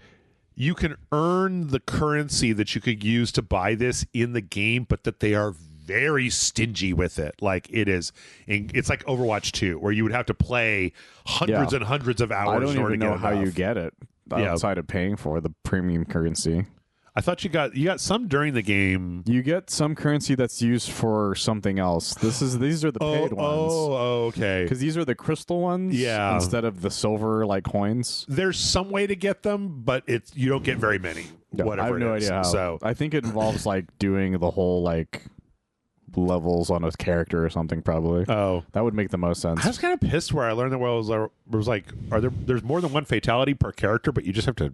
you can earn the currency that you could use to buy this in the game, but that they are very stingy with it. Like it's like Overwatch 2, where you would have to play hundreds and hundreds of hours. I don't in order even know to get how enough. you get it outside of paying for the premium currency. I thought you got some during the game. You get some currency that's used for something else. These are the paid ones. Oh, okay. Because these are the crystal ones, instead of the silver like coins. There's some way to get them, but you don't get very many. I have no idea how. So I think it involves like doing the whole like levels on a character or something. Probably. Oh, that would make the most sense. I was kind of pissed where I learned that was like, there's more than one fatality per character, but you just have to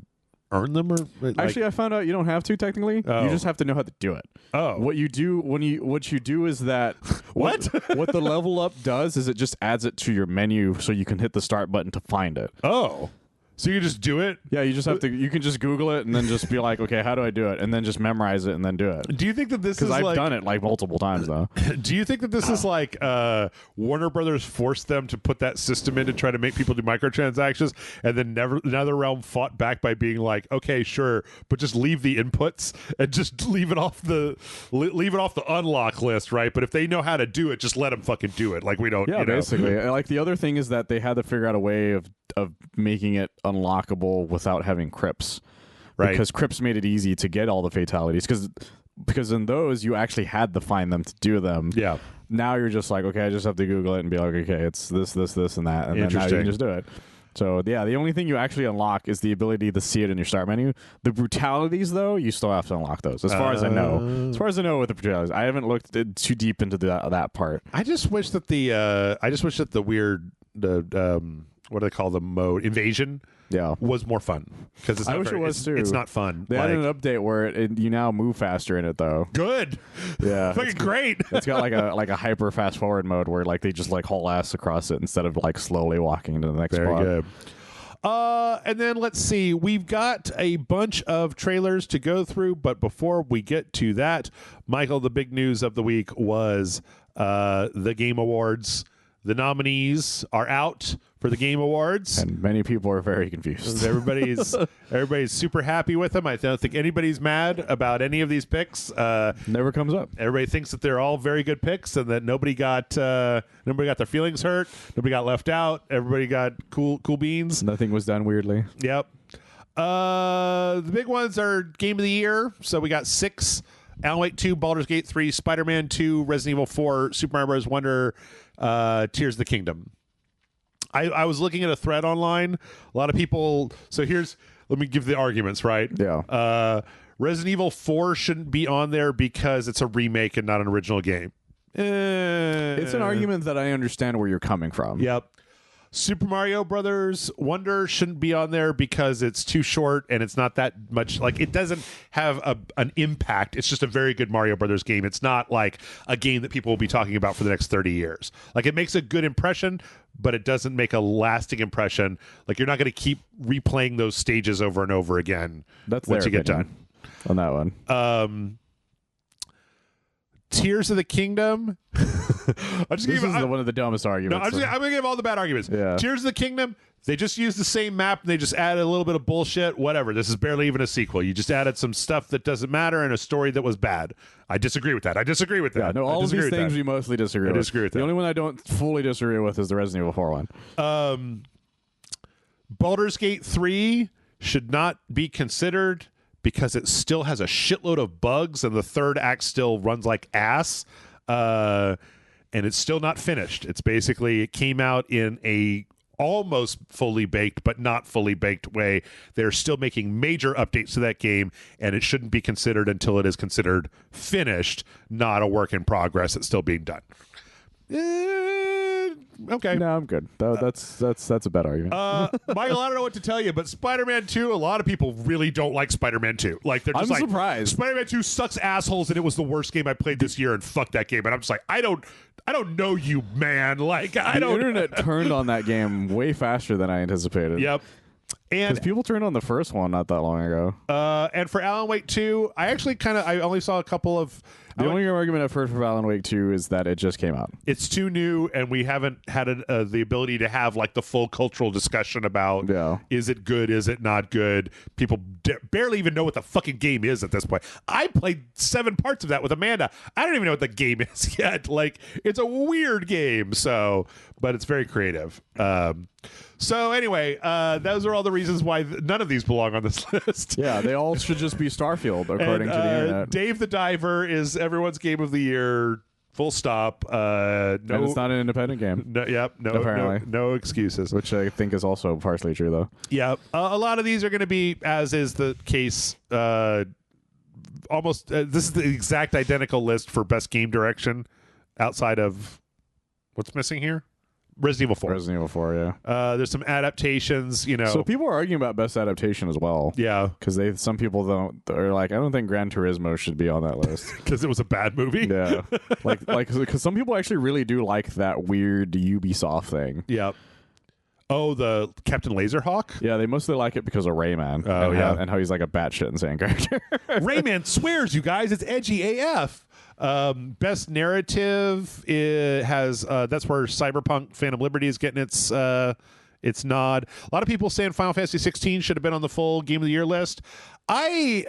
earn them, or like, actually, I found out you don't have to technically. Oh. You just have to know how to do it. Oh, What you do is that What? what the level up does is it just adds it to your menu so you can hit the start button to find it. oh, so you just do it? Yeah, you just have to. You can just Google it and then just be like, okay, how do I do it? And then just memorize it and then do it. Do you think that this is Because I've like, done it like multiple times though. do you think that this is like Warner Brothers forced them to put that system in to try to make people do microtransactions, and then NetherRealm fought back by being like, okay, sure, but just leave the inputs and just leave it off the unlock list, right? But if they know how to do it, just let them fucking do it. Like we don't. Yeah, you know. basically. Like the other thing is that they had to figure out a way of making it unlockable without having crypts. Right. Because crypts made it easy to get all the fatalities. Because in those you actually had to find them to do them. Yeah. Now you're just like, okay, I just have to Google it and be like, okay, it's this, and that, and then now you can just do it. So yeah, the only thing you actually unlock is the ability to see it in your start menu. The brutalities, though, you still have to unlock those. As far as I know, with the brutalities, I haven't looked too deep into that part. I just wish that the weird what do they call the mode invasion? Yeah, was more fun because I wish it was too. It's not fun. They added an update where you now move faster in it though. Good. Yeah, fucking great. It's got like a hyper fast forward mode where like they just like haul ass across it instead of like slowly walking to the next spot. Very good. And then let's see. We've got a bunch of trailers to go through, but before we get to that, Michael, the big news of the week was the Game Awards. The nominees are out for the Game Awards, and many people are very confused. Everybody's super happy with them. I don't think anybody's mad about any of these picks. Never comes up. Everybody thinks that they're all very good picks, and that nobody got their feelings hurt. Nobody got left out. Everybody got cool beans. Nothing was done weirdly. Yep. The big ones are Game of the Year. So we got 6: Alan Wake 2, Baldur's Gate 3, Spider-Man 2, Resident Evil 4, Super Mario Bros. Wonder, Tears of the Kingdom. I was looking at a thread online. A lot of people. So let me give the arguments, right? Yeah. Resident Evil 4 shouldn't be on there because it's a remake and not an original game. It's an argument that I understand where you're coming from. Yep. Super Mario Brothers Wonder shouldn't be on there because it's too short and it's not that much. Like, it doesn't have an impact. It's just a very good Mario Brothers game. It's not like a game that people will be talking about for the next 30 years. Like, it makes a good impression, but it doesn't make a lasting impression. Like, you're not going to keep replaying those stages over and over again. That's once you get done on that one. Tears of the Kingdom. This is one of the dumbest arguments. I'm going to give all the bad arguments. Yeah. Tears of the Kingdom, they just used the same map and they just added a little bit of bullshit. Whatever. This is barely even a sequel. You just added some stuff that doesn't matter and a story that was bad. I disagree with that. Yeah, no, all of these things we mostly disagree with. I disagree with that. The only one I don't fully disagree with is the Resident Evil 4 one. Baldur's Gate 3 should not be considered because it still has a shitload of bugs and the third act still runs like ass. And it's still not finished. It's basically, it came out in a almost fully baked but not fully baked way. They're still making major updates to that game, and it shouldn't be considered until it is considered finished, not a work in progress. It's still being done. Okay. No, I'm good. That's a bad argument. Michael, I don't know what to tell you, but Spider-Man 2, a lot of people really don't like Spider-Man 2. Like, they're just I'm surprised. Spider-Man 2 sucks assholes, and it was the worst game I played this year, and fuck that game. And I'm just like, I don't know you, man. Like, the internet turned on that game way faster than I anticipated. Yep. And because people turned on the first one not that long ago. And for Alan Wake 2, I only saw a couple of. The only argument I've heard for Alan Wake 2 is that it just came out. It's too new, and we haven't had the ability to have like the full cultural discussion about is it good, is it not good. People barely even know what the fucking game is at this point. I played 7 parts of that with Amanda. I don't even know what the game is yet. Like, it's a weird game, but it's very creative. So anyway, those are all the reasons why none of these belong on this list. Yeah, they all should just be Starfield, according to the internet. Dave the Diver is everyone's game of the year, full stop. And it's not an independent game. No excuses. Which I think is also partially true, though. Yeah, a lot of these are going to be, as is the case, almost this is the exact identical list for best game direction outside of what's missing here. Resident Evil 4. Resident Evil 4, yeah. There's some adaptations, So people are arguing about best adaptation as well. Yeah. Because some people are like, I don't think Gran Turismo should be on that list. Because it was a bad movie. Yeah. Because some people actually really do like that weird Ubisoft thing. Yeah. Oh, the Captain Laserhawk? Yeah, they mostly like it because of Rayman. Oh, And how he's like a batshit insane character. Rayman swears, you guys. It's edgy AF. Best narrative has that's where Cyberpunk Phantom Liberty is getting its nod. A lot of people saying Final Fantasy 16 should have been on the full Game of the Year list. I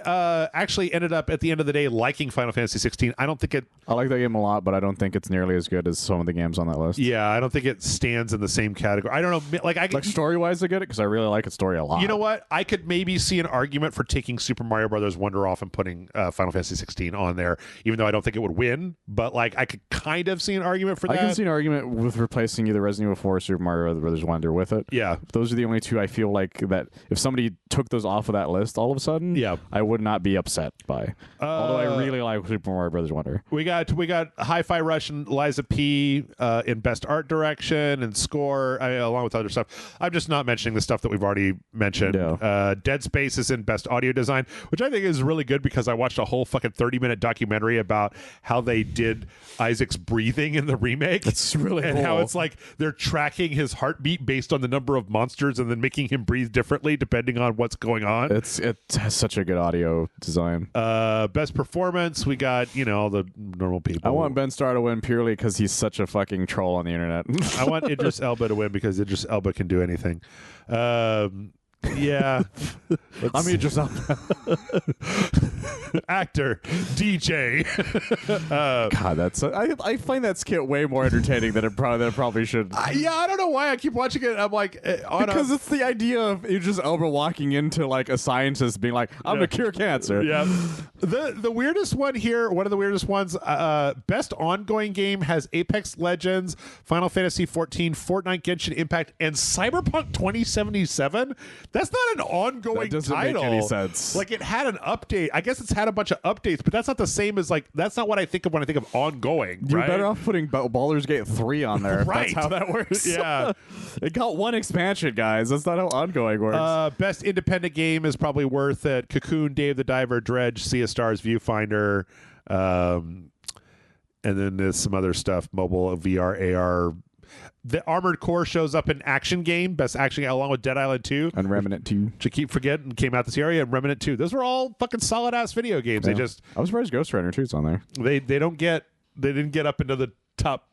actually ended up at the end of the day liking Final Fantasy 16. I don't think it. I like that game a lot, but I don't think it's nearly as good as some of the games on that list. Yeah, I don't think it stands in the same category. I don't know. Like story wise, I get it because I really like its story a lot. You know what? I could maybe see an argument for taking Super Mario Brothers Wonder off and putting Final Fantasy 16 on there, even though I don't think it would win. But like, I could kind of see an argument for that. I can see an argument with replacing either Resident Evil 4 or Super Mario Brothers Wonder with it. Yeah, those are the only two I feel like that if somebody took those off of that list all of a sudden, yeah, I would not be upset by. Although I really like Super Mario Brothers Wonder. We got Hi-Fi Rush and Liza P in best art direction and score, along with other stuff. I'm just not mentioning the stuff that we've already mentioned. Yeah. Dead Space is in best audio design, which I think is really good because I watched a whole fucking 30-minute documentary about how they did Isaac's breathing in the remake. It's really and cool. How it's like they're tracking his heartbeat based on the number of monsters and then making him breathe differently depending on what's going on. It has such a good audio design. Best performance, we got all the normal people. I want Ben Starr to win purely because he's such a fucking troll on the internet. I want Idris Elba to win because Idris Elba can do anything. Yeah. I'm Idris Elba. Actor, DJ. God, that's I find that skit way more entertaining than it probably should. Yeah, I don't know why I keep watching it. I'm like, because it's the idea of Idris Elba walking into like a scientist being like, "I'm gonna cure cancer." Yeah. The weirdest one here, one of the weirdest ones, best ongoing game has Apex Legends, Final Fantasy 14, Fortnite, Genshin Impact, and Cyberpunk 2077. That's not an ongoing that doesn't title. Make any sense. Like it had an update. I guess it's had a bunch of updates, but that's not the same as like that's not what I think of when I think of ongoing. You're right? better off putting Baldur's Gate 3 on there. Right. That's how that works. Yeah. It got one expansion, guys. That's not how ongoing works. Best independent game is probably worth it. Cocoon, Dave the Diver, Dredge, Sea of Stars, Viewfinder, and then there's some other stuff, mobile, VR, AR. The Armored Core shows up in Action Game, best action game, along with Dead Island 2. And Remnant 2. Which I keep forgetting came out this year. And Remnant 2. Those were all fucking solid-ass video games. Yeah. They just... I was surprised Ghost Runner 2's on there. They didn't get up into the top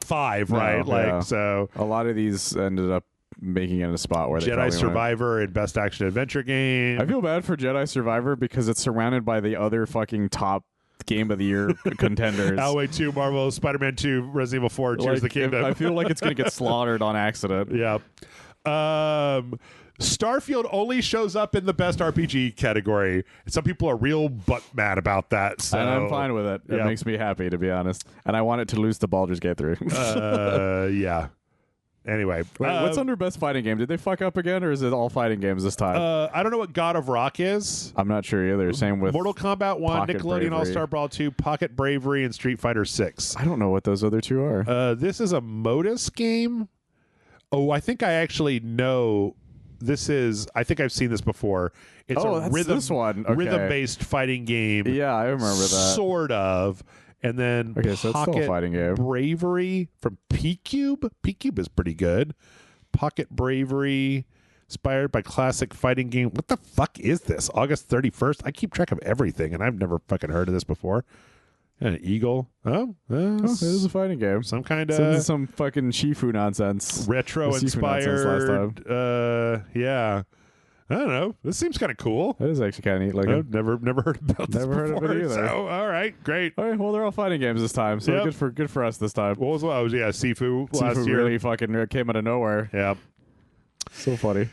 5, right? Yeah. So... A lot of these ended up making it in a spot where they Jedi Survivor and Best Action Adventure Game. I feel bad for Jedi Survivor because it's surrounded by the other fucking top Game of the Year contenders. Outway 2, Marvel, Spider-Man 2, Resident Evil 4, Tears of the Kingdom. I feel like it's going to get slaughtered on accident. Yeah. Starfield only shows up in the best RPG category. Some people are real butt mad about that. So. And I'm fine with it. It makes me happy, to be honest. And I want it to lose to Baldur's Gate 3. Yeah. Anyway. Wait, what's under best fighting game? Did they fuck up again, or is it all fighting games this time? I don't know what God of Rock is. I'm not sure either. Same with Mortal Kombat 1, Pocket Nickelodeon Bravery. All-Star Brawl 2, Pocket Bravery, and Street Fighter 6. I don't know what those other two are. This is a Modus game. Oh, I think I actually know. I think I've seen this before. It's a this one. Okay. rhythm-based fighting game. Yeah, I remember that. Sort of. And then so it's still a fighting game. Bravery from P-Cube. P-Cube is pretty good. Pocket Bravery, inspired by classic fighting game. What the fuck is this? August 31st? I keep track of everything, and I've never fucking heard of this before. And an eagle. Oh, it is a fighting game. Some kind of... some fucking Shifu nonsense. Retro-inspired. Yeah. I don't know. This seems kind of cool. That is actually kind of neat looking. I've never heard about this Never before, heard of it either. So, all right, great. All right, well, they're all fighting games this time, so good for us this time. What was Sifu last Sifu year. really fucking came out of nowhere. Yeah. So funny.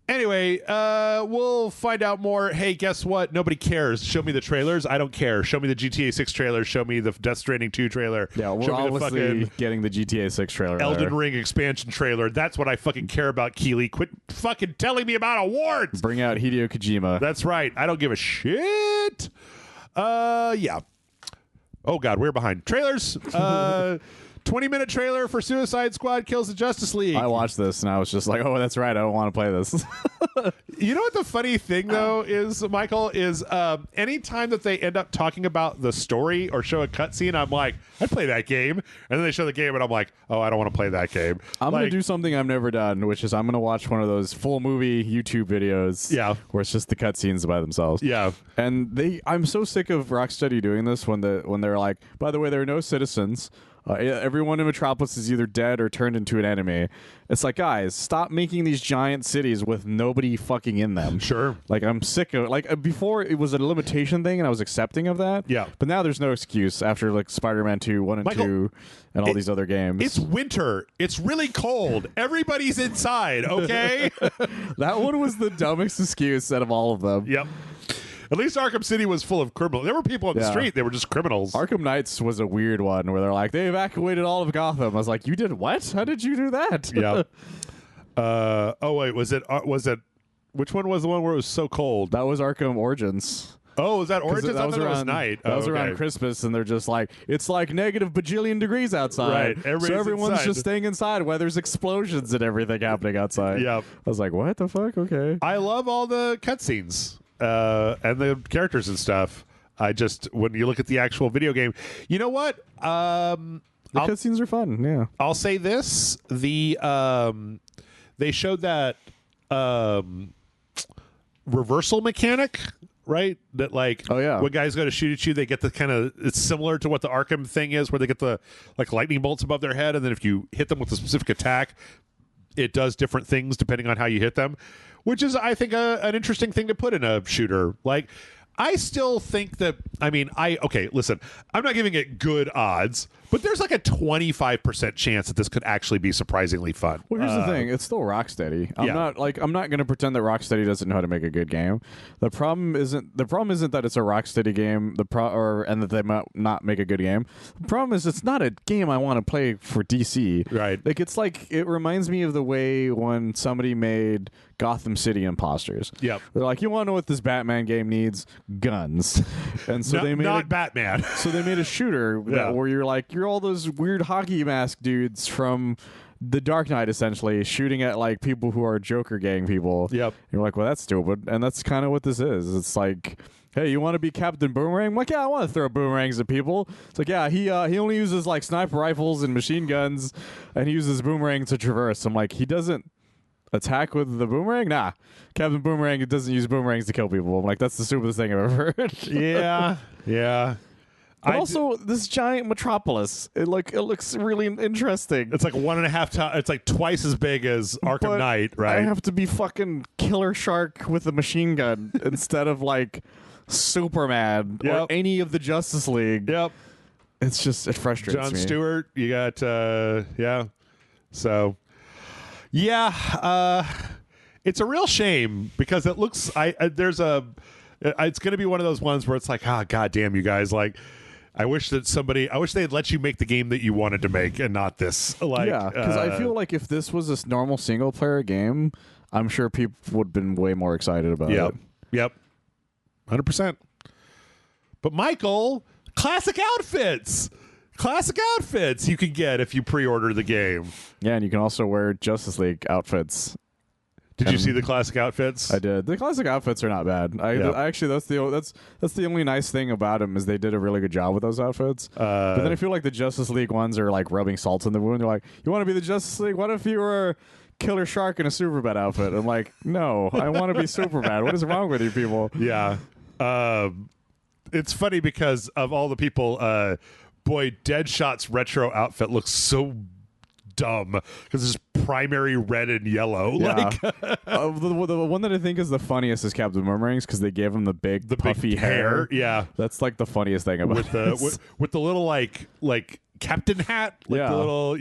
Anyway, we'll find out more. Hey, guess what? Nobody cares. Show me the trailers. I don't care. Show me the GTA 6 trailer. Show me the Death Stranding 2 trailer. Yeah, we're Show me the obviously fucking getting the GTA 6 trailer. Elden Ring expansion trailer. That's what I fucking care about, Keeley. Quit fucking telling me about awards. Bring out Hideo Kojima. That's right. I don't give a shit. Yeah. Oh God, we're behind. Trailers. 20-minute trailer for Suicide Squad Kills the Justice League. I watched this and I was just like, oh, that's right. I don't want to play this. You know what the funny thing though is, Michael, is anytime that they end up talking about the story or show a cutscene, I'm like, I'd play that game. And then they show the game and I'm like, oh, I don't want to play that game. I'm going to do something I've never done, which is I'm going to watch one of those full movie YouTube videos. Yeah. Where it's just the cutscenes by themselves. Yeah. And I'm so sick of Rocksteady doing this when they're like, by the way, there are no citizens. Everyone in Metropolis is either dead or turned into an enemy. It's like, guys, stop making these giant cities with nobody fucking in them. Sure. Like, I'm sick of before it was a limitation thing and I was accepting of that. Yeah. But now there's no excuse after like Spider-Man 2, 1 and Michael, 2 and all these other games. It's winter. It's really cold. Everybody's inside, okay? That one was the dumbest excuse out of all of them. Yep. At least Arkham City was full of criminals. There were people on the street. They were just criminals. Arkham Knights was a weird one where they're like, they evacuated all of Gotham. I was like, you did what? How did you do that? Yeah. Oh, wait. Was it? Which one was the one where it was so cold? That was Arkham Origins. Oh, was that Origins? That was around night. That was around Christmas, and they're just like, it's like negative bajillion degrees outside. Right. So everyone's inside. just staying inside while there's explosions and everything happening outside. Yep. I was like, what the fuck? Okay. I love all the cutscenes and the characters and stuff. When you look at the actual video game, you know what? The cutscenes are fun. Yeah. I'll say this: they showed that reversal mechanic, right? That like, oh yeah, when guys go to shoot at you, they get the kind of, it's similar to what the Arkham thing is, where they get the like lightning bolts above their head, and then if you hit them with a specific attack, it does different things depending on how you hit them, which is, I think, an interesting thing to put in a shooter. Like, I still think that, okay, listen, I'm not giving it good odds, but there's like a 25% chance that this could actually be surprisingly fun. Well, here's the thing. It's still Rocksteady. I'm not going to pretend that Rocksteady doesn't know how to make a good game. The problem isn't that it's a Rocksteady game, and that they might not make a good game. The problem is it's not a game I want to play for DC. Right. Like, it reminds me of the way when somebody made Gotham City Imposters. Yep. They're like, you want to know what this Batman game needs? Guns. And so they made not Batman. So they made a shooter where you're all those weird hockey mask dudes from The Dark Knight, essentially shooting at like people who are Joker gang people. Yep. And you're like, well, that's stupid, and that's kind of what this is. It's like, hey, you want to be Captain Boomerang? I'm like, yeah, I want to throw boomerangs at people. It's like, yeah, he only uses like sniper rifles and machine guns, and he uses boomerangs to traverse. I'm like, he doesn't attack with the boomerang? Nah. Captain Boomerang doesn't use boomerangs to kill people. I'm like, that's the stupidest thing I've ever heard. Yeah. Yeah. But also, this giant metropolis, it looks really interesting. It's like 1.5 times. It's like twice as big as Arkham Knight, right? I have to be fucking Killer Shark with a machine gun instead of like Superman or any of the Justice League. Yep. It's just, it frustrates me. John Stewart, you got yeah. So yeah, it's a real shame because it looks it's going to be one of those ones where it's like, god damn, you guys, like, I wish they'd let you make the game that you wanted to make and not this. Like, yeah, because I feel like if this was a normal single player game, I'm sure people would have been way more excited about it. Yep. 100%. But Michael, classic outfits you can get if you pre-order the game. Yeah, and you can also wear Justice League outfits. Did you see the classic outfits? I did. The classic outfits are not bad. I actually, that's the only nice thing about them is they did a really good job with those outfits. But then I feel like the Justice League ones are like rubbing salt in the wound. They're like, you want to be the Justice League? What if you were Killer Shark in a Superbad outfit? I'm like, no, I want to be Superbad. What is wrong with you people? Yeah. It's funny because of all the people, boy, Deadshot's retro outfit looks so dumb because it's primary red and yellow. Yeah. The one that I think is the funniest is Captain Boomerang's because they gave him the puffy hair. Yeah, that's like the funniest thing about with the little like captain hat. Like Yeah. the little,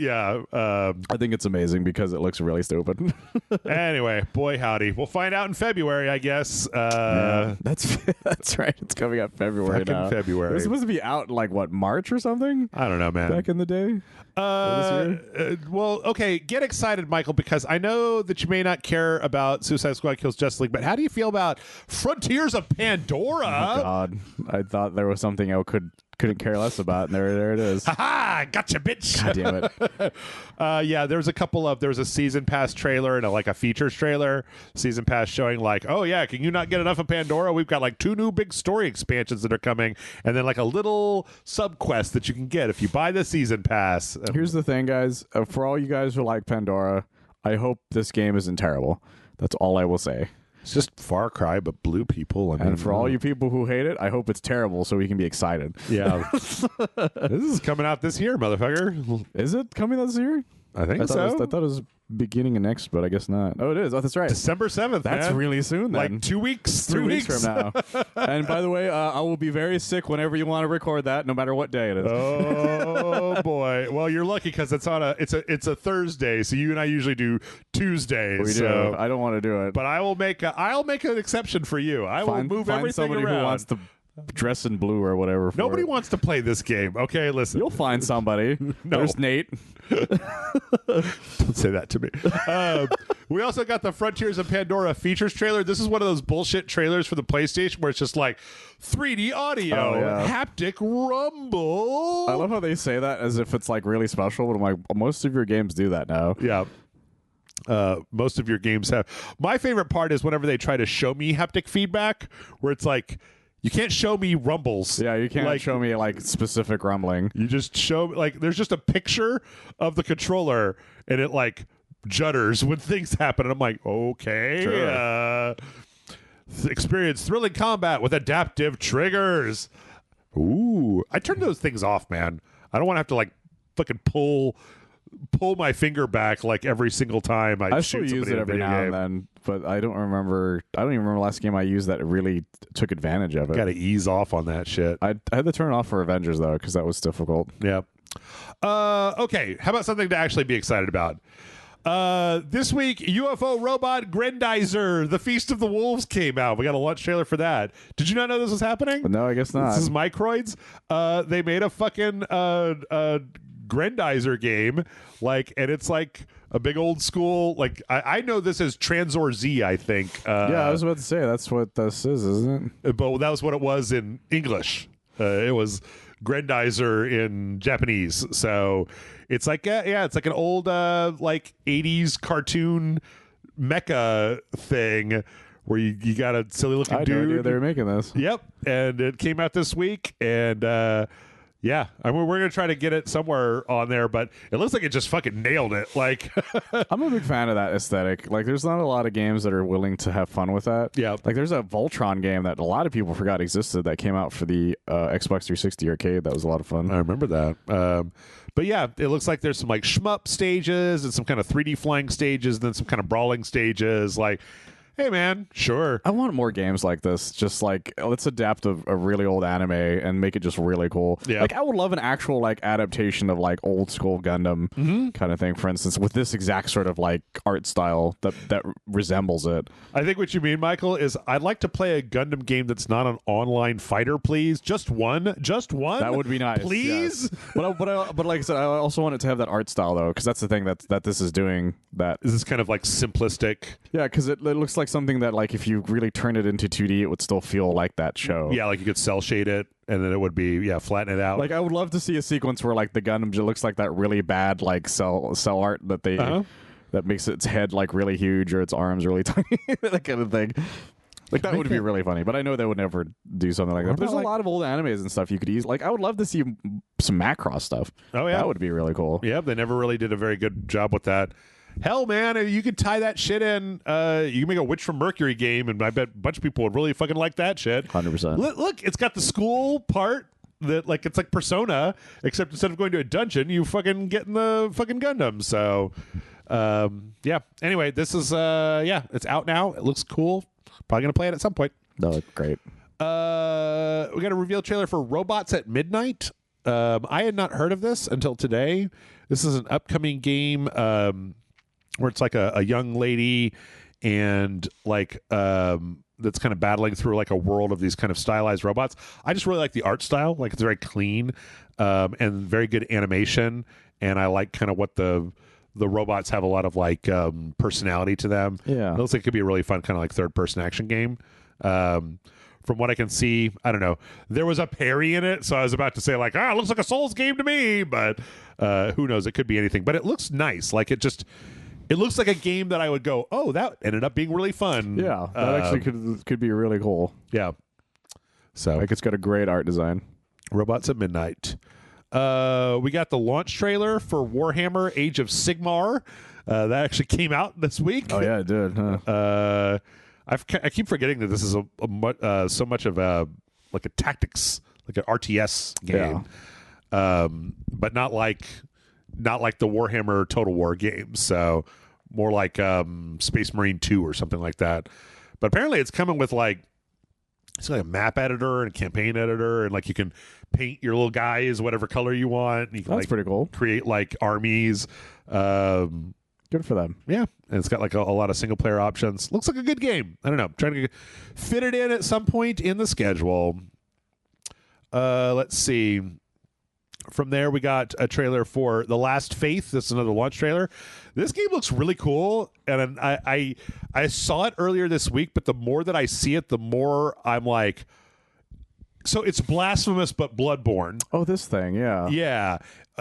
I think it's amazing because it looks really stupid. Anyway, boy howdy. We'll find out in February, I guess. That's right. It's coming out February Fucking now. February. It was supposed to be out in like what, March or something? I don't know, man. Back in the day. Well, okay, get excited, Michael, because I know that you may not care about Suicide Squad Kills Justice League, but how do you feel about Frontiers of Pandora? Oh God, I thought there was something I couldn't care less about, and there it is. Ha! Gotcha, bitch. God damn it. Yeah, there was a season pass trailer and a features trailer. Season pass showing like, oh yeah, can you not get enough of Pandora? We've got like 2 new big story expansions that are coming, and then like a little sub quest that you can get if you buy the season pass. Here's the thing, guys. For all you guys who like Pandora, I hope this game isn't terrible. That's all I will say. It's just Far Cry, but blue people. And for all you people who hate it, I hope it's terrible so we can be excited. Yeah. This is coming out this year, motherfucker. Is it coming this year? I think I so. thought it was beginning of next, but I guess not. Oh, it is. Oh, that's right. December 7th. That's man. really soon then. Like 2 weeks, 3 weeks from now. And by the way, I will be very sick whenever you want to record that, no matter what day it is. Oh boy! Well, you're lucky because it's a Thursday, so you and I usually do Tuesdays. We do. I don't want to do it. But I'll make an exception for you. I will move find everything somebody around. who wants to dress in blue or whatever. Nobody wants to play this game. Okay, listen. You'll find somebody. No. There's Nate. Don't say that to me. We also got the Frontiers of Pandora features trailer. This is one of those bullshit trailers for the PlayStation where it's just like 3D audio, haptic rumble. I love how they say that as if it's like really special, but I'm like, most of your games do that now. Yeah. Most of your games have. My favorite part is whenever they try to show me haptic feedback, where it's like, you can't show me rumbles. Yeah, you can't show me like specific rumbling. You just show like there's just a picture of the controller and it like judders when things happen. And I'm like, okay. Sure. Experience thrilling combat with adaptive triggers. Ooh. I turn those things off, man. I don't want to have to like fucking pull my finger back like every single time I shoot still somebody use in it a every video now game. and then, but I don't even remember the last game I used that really took advantage of it. Got to ease off on that shit. I had to turn it off for Avengers though, because that was difficult. Yeah. Okay. How about something to actually be excited about? This week, UFO robot Grendizer, The Feast of the Wolves came out. We got a launch trailer for that. Did you not know this was happening? But no, I guess not. This is Microids. They made a fucking Grendizer game, and it's like a big old school. Like I know this as Transor Z. I think. Yeah, I was about to say that's what this is, isn't it? But that was what it was in English. It was Grendizer in Japanese. So it's like it's like an old like 80s cartoon mecha thing where you got a silly looking dude. I had no idea they were making this. Yep, and it came out this week, and yeah, I mean, we're gonna try to get it somewhere on there, but it looks like it just fucking nailed it. Like, I'm a big fan of that aesthetic. Like, there's not a lot of games that are willing to have fun with that. Yeah, like there's a Voltron game that a lot of people forgot existed that came out for the Xbox 360 arcade. That was a lot of fun. I remember that. But yeah, it looks like there's some like shmup stages and some kind of 3D flying stages, and then some kind of brawling stages. Like, hey man, sure. I want more games like this. Just like, let's adapt a really old anime and make it just really cool. Yeah. Like, I would love an actual like adaptation of like old school Gundam kind of thing, for instance, with this exact sort of like art style that resembles it. I think what you mean, Michael, is I'd like to play a Gundam game that's not an online fighter, please. Just one. That would be nice, please. Yes. But like I said, I also want it to have that art style though, because that's the thing that this is doing. That is this kind of like simplistic. Yeah, because it looks like something that like if you really turn it into 2D, it would still feel like that show. Yeah, like you could cell shade it, and then it would be flatten it out. Like I would love to see a sequence where like the Gundam just looks like that really bad like cell art that they that makes its head like really huge or its arms really tiny, that kind of thing. Like that would be really funny, but I know they would never do something like that. But there's a lot of old animes and stuff you could use. Like I would love to see some Macross stuff. Oh yeah, that would be really cool. Yeah, they never really did a very good job with that. Hell, man, you could tie that shit in. You can make a Witch from Mercury game, and I bet a bunch of people would really fucking like that shit. 100%. Look, it's got the school part that, like, it's like Persona, except instead of going to a dungeon, you fucking get in the fucking Gundam. So, yeah. Anyway, this is, it's out now. It looks cool. Probably going to play it at some point. That looked great. We got a reveal trailer for Robots at Midnight. I had not heard of this until today. This is an upcoming game where it's like a young lady and like that's kind of battling through like a world of these kind of stylized robots. I just really like the art style. Like it's very clean and very good animation. And I like kind of what the robots have a lot of like personality to them. Yeah. It looks like it could be a really fun kind of like third person action game. From what I can see, I don't know. There was a parry in it, so I was about to say like, it looks like a Souls game to me, but who knows? It could be anything. But it looks nice. Like it looks like a game that I would go, oh, that ended up being really fun. Yeah, that actually could be really cool. Yeah. So Like it's got a great art design. Robots at Midnight. We got the launch trailer for Warhammer Age of Sigmar. That actually came out this week. Oh yeah, it did. Huh? I keep forgetting that this is so much of a like a tactics, like an RTS game, but not like the Warhammer Total War games. So more like Space Marine 2 or something like that. But apparently it's coming with like it's like a map editor and a campaign editor, and like you can paint your little guys whatever color you want. And you can That's pretty cool. Create like armies. Good for them. Yeah, and it's got like a lot of single player options. Looks like a good game. I don't know. Trying to fit it in at some point in the schedule. Let's see. From there, we got a trailer for The Last Faith. This is another launch trailer. This game looks really cool, and I saw it earlier this week, but the more that I see it, the more I'm like, so it's Blasphemous but Bloodborne. Oh, this thing, yeah. Yeah.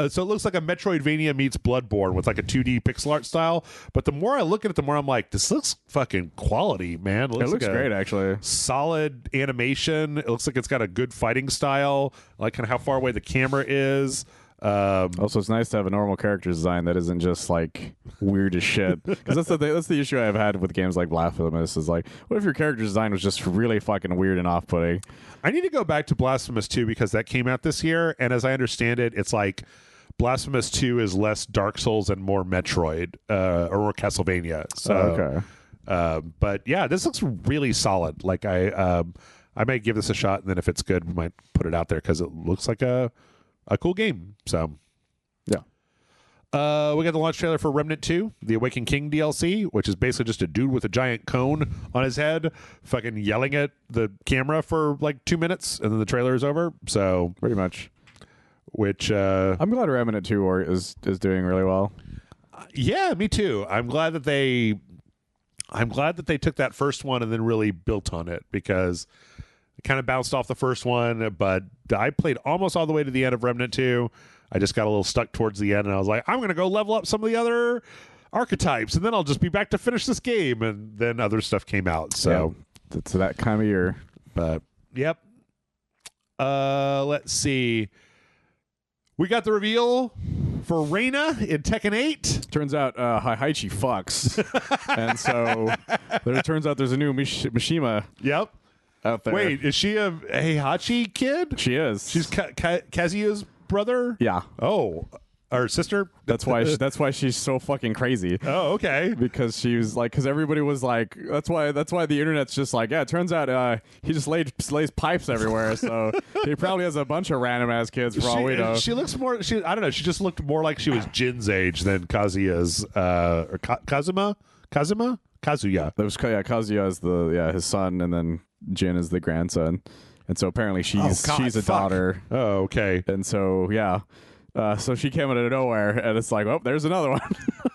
So it looks like a Metroidvania meets Bloodborne with like a 2D pixel art style. But the more I look at it, the more I'm like, this looks fucking quality, man. It looks like great, actually. Solid animation. It looks like it's got a good fighting style. I like kind of how far away the camera is. Also, it's nice to have a normal character design that isn't just like weird as shit. Because that's the issue I've had with games like Blasphemous is like, what if your character design was just really fucking weird and off-putting? I need to go back to Blasphemous 2 because that came out this year, and as I understand it, it's like Blasphemous 2 is less Dark Souls and more Metroid or more Castlevania. So, okay. But yeah, this looks really solid. Like I might give this a shot, and then if it's good, we might put it out there because it looks like a cool game. So yeah. We got the launch trailer for Remnant 2, the Awakened King DLC, which is basically just a dude with a giant cone on his head fucking yelling at the camera for like 2 minutes, and then the trailer is over. So pretty much. Which I'm glad Remnant 2 is doing really well. Yeah, me too. I'm glad that they took that first one and then really built on it, because it kind of bounced off the first one, but I played almost all the way to the end of Remnant 2. I just got a little stuck towards the end, and I was like, I'm going to go level up some of the other archetypes, and then I'll just be back to finish this game, and then other stuff came out. So yeah, it's that kind of year. But yep. Let's see. We got the reveal for Reina in Tekken 8. Turns out Haichi fucks. And so it turns out there's a new Mishima Yep. out there. Wait, is she a Heihachi kid? She is. She's Kazuya's brother? Yeah. Oh, or sister? That's why she's so fucking crazy. Oh, okay. Because she was like, because everybody was like, that's why the internet's just like, yeah, it turns out he just lays pipes everywhere, so he probably has a bunch of random ass kids for all we know. She looks more. I don't know. She just looked more like she was Jin's age than Kazuya's. Or Kazuya. That was Kazuya is his son, and then Jin is the grandson, and so apparently she's a daughter. Oh, okay. And so yeah. So she came out of nowhere, and it's like, oh, there's another one.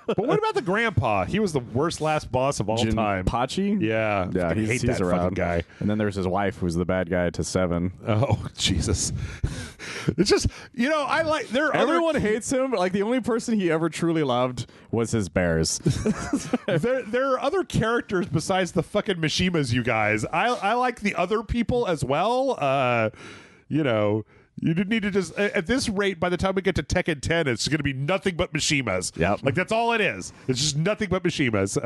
But what about the grandpa? He was the worst last boss of all time. Pachi? Yeah. Yeah, I hate he's that around. fucking guy. And then there's his wife, who's the bad guy to 7. Oh, Jesus. It's just, I like, everyone hates him, but like the only person he ever truly loved was his bears. there are other characters besides the fucking Mishimas, you guys. I like the other people as well. You didn't need to just... At this rate, by the time we get to Tekken 10, it's going to be nothing but Mishimas. Yep. Like, that's all it is. It's just nothing but Mishimas.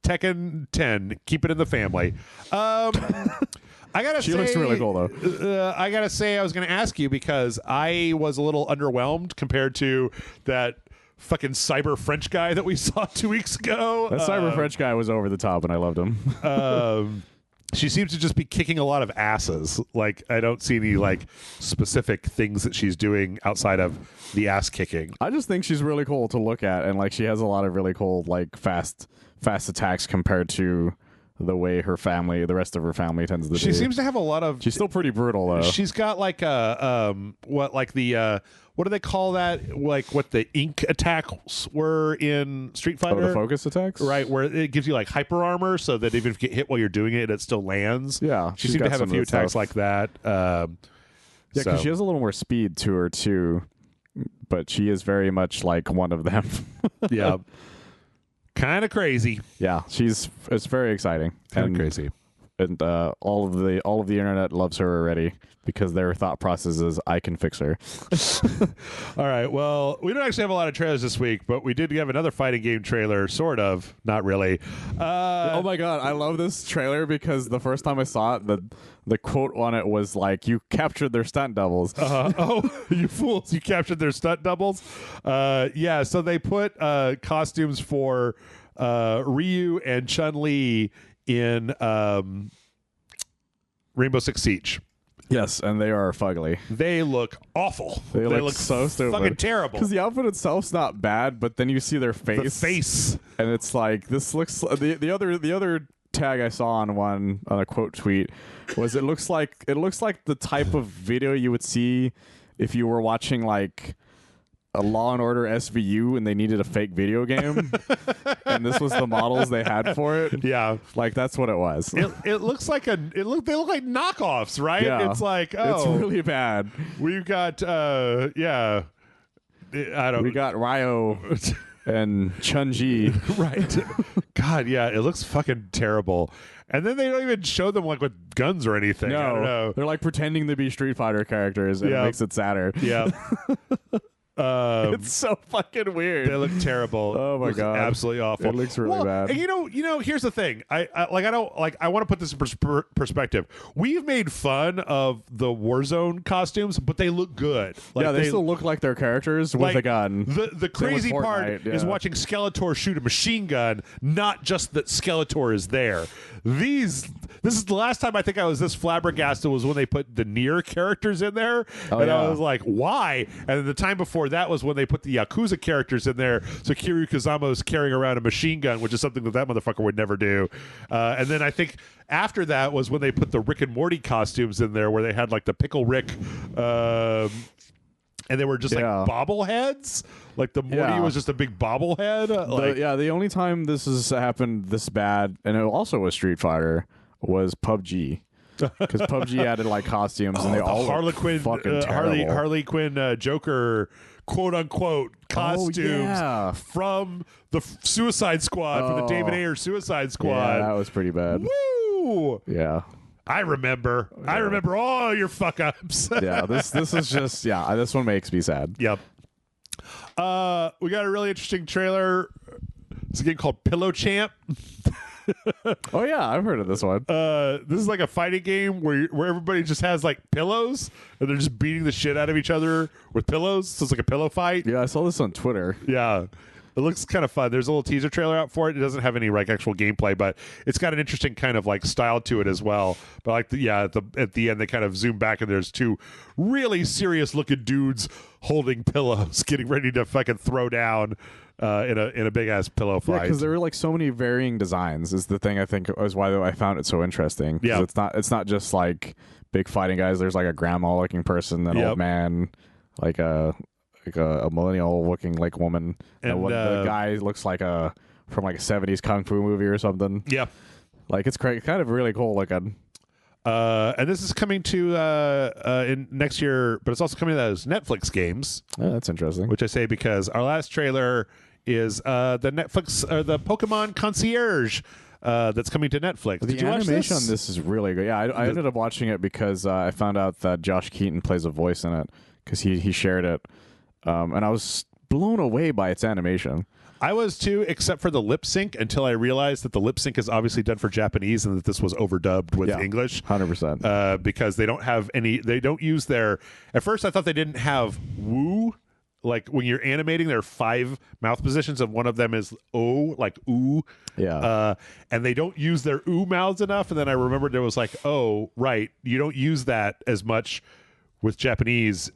Tekken 10, keep it in the family. I gotta say... She looks really cool, though. I gotta say, I was going to ask you, because I was a little underwhelmed compared to that fucking cyber French guy that we saw 2 weeks ago. That cyber French guy was over the top, and I loved him. She seems to just be kicking a lot of asses. Like, I don't see any like specific things that she's doing outside of the ass kicking. I just think she's really cool to look at, and like she has a lot of really cool like fast attacks compared to the way the rest of her family tends to be. She seems to have a lot of. She's still pretty brutal though. She's got like a what do they call that? Like what the ink attacks were in Street Fighter? The focus attacks? Right, where it gives you like hyper armor so that even if you get hit while you're doing it, it still lands. Yeah. She seemed to have a few attacks like that. Yeah, because she has a little more speed to her too, but she is very much like one of them. Yeah. Kind of crazy. Yeah, it's very exciting. Kind of crazy. And all of the internet loves her already because their thought process is, I can fix her. All right. Well, we don't actually have a lot of trailers this week, but we did have another fighting game trailer, sort of. Not really. Oh my god, I love this trailer because the first time I saw it, the quote on it was like, "You captured their stunt doubles." Oh, you fools! You captured their stunt doubles. Yeah. So they put costumes for Ryu and Chun-Li in Rainbow Six Siege. Yes, and they are fugly. They look awful. They look so stupid. Fucking terrible. Because the outfit itself's not bad, but then you see their face. The face. And it's like, this looks... The other tag I saw on a quote tweet was it looks like the type of video you would see if you were watching like a Law and Order SVU and they needed a fake video game, and this was the models they had for it. Yeah, like that's what it was. It looks like they look like knockoffs, right? Yeah. It's like, it's really bad. We've got yeah, we got Ryo and Chun-Ji. Right. God, yeah, it looks fucking terrible. And then they don't even show them like with guns or anything. No, I don't know. They're like pretending to be Street Fighter characters, and it makes it sadder. Yeah. It's so fucking weird. They look terrible. Oh my god, absolutely awful. It looks really bad. And you know. Here's the thing. I want to put this in perspective. We've made fun of the Warzone costumes, but they look good. Like, yeah, they still look like their characters with a gun. The crazy part is watching Skeletor shoot a machine gun, not just that Skeletor is there. This is the last time I think I was this flabbergasted was when they put the Nier characters in there, and I was like, why? And then the time before that was when they put the Yakuza characters in there, so Kiryu Kazamo's carrying around a machine gun, which is something that motherfucker would never do. And then I think after that was when they put the Rick and Morty costumes in there, where they had like the Pickle Rick, and they were just like bobbleheads. Like the Morty was just a big bobblehead. The only time this has happened this bad, and it also was Street Fighter, was PUBG. Because PUBG added like costumes, and they all Harlequin, fucking terrible. Harley Quinn Joker, quote unquote, costumes from the Suicide Squad, from the David Ayer Suicide Squad. Yeah, that was pretty bad. Woo! Yeah. I remember all your fuck ups. Yeah, this is just this one makes me sad. Yep. We got a really interesting trailer. It's a game called Pillow Champ. Oh yeah, I've heard of this one. This is like a fighting game where everybody just has like pillows and they're just beating the shit out of each other with pillows. So it's like a pillow fight. Yeah, I saw this on Twitter. Yeah. It looks kind of fun. There's a little teaser trailer out for it. It doesn't have any like actual gameplay, but it's got an interesting kind of like style to it as well. But like at the end they kind of zoom back and there's two really serious looking dudes holding pillows, getting ready to fucking throw down in a big ass pillow fight. Yeah, because there were like so many varying designs. Is the thing I think is why I found it so interesting. Yeah, it's not just like big fighting guys. There's like a grandma looking person, an old man, like a millennial looking like woman, and the guy looks like from like a 70s kung fu movie or something. Yeah, like it's kind of really cool looking. And this is coming to in next year, but it's also coming to those Netflix games. Oh, that's interesting. Which I say because our last trailer is the Netflix the Pokemon Concierge that's coming to Netflix. The animation on this is really good. Yeah, I ended up watching it because I found out that Josh Keaton plays a voice in it because he shared it. And I was blown away by its animation. I was too, except for the lip sync, until I realized that the lip sync is obviously done for Japanese and that this was overdubbed with English. 100%. Because they don't have any, they don't use their, at first I thought they didn't have woo like when you're animating, there are 5 mouth positions, and one of them is oh, like ooh. Yeah. And they don't use their ooh mouths enough. And then I remembered there was like, oh, right, you don't use that as much with Japanese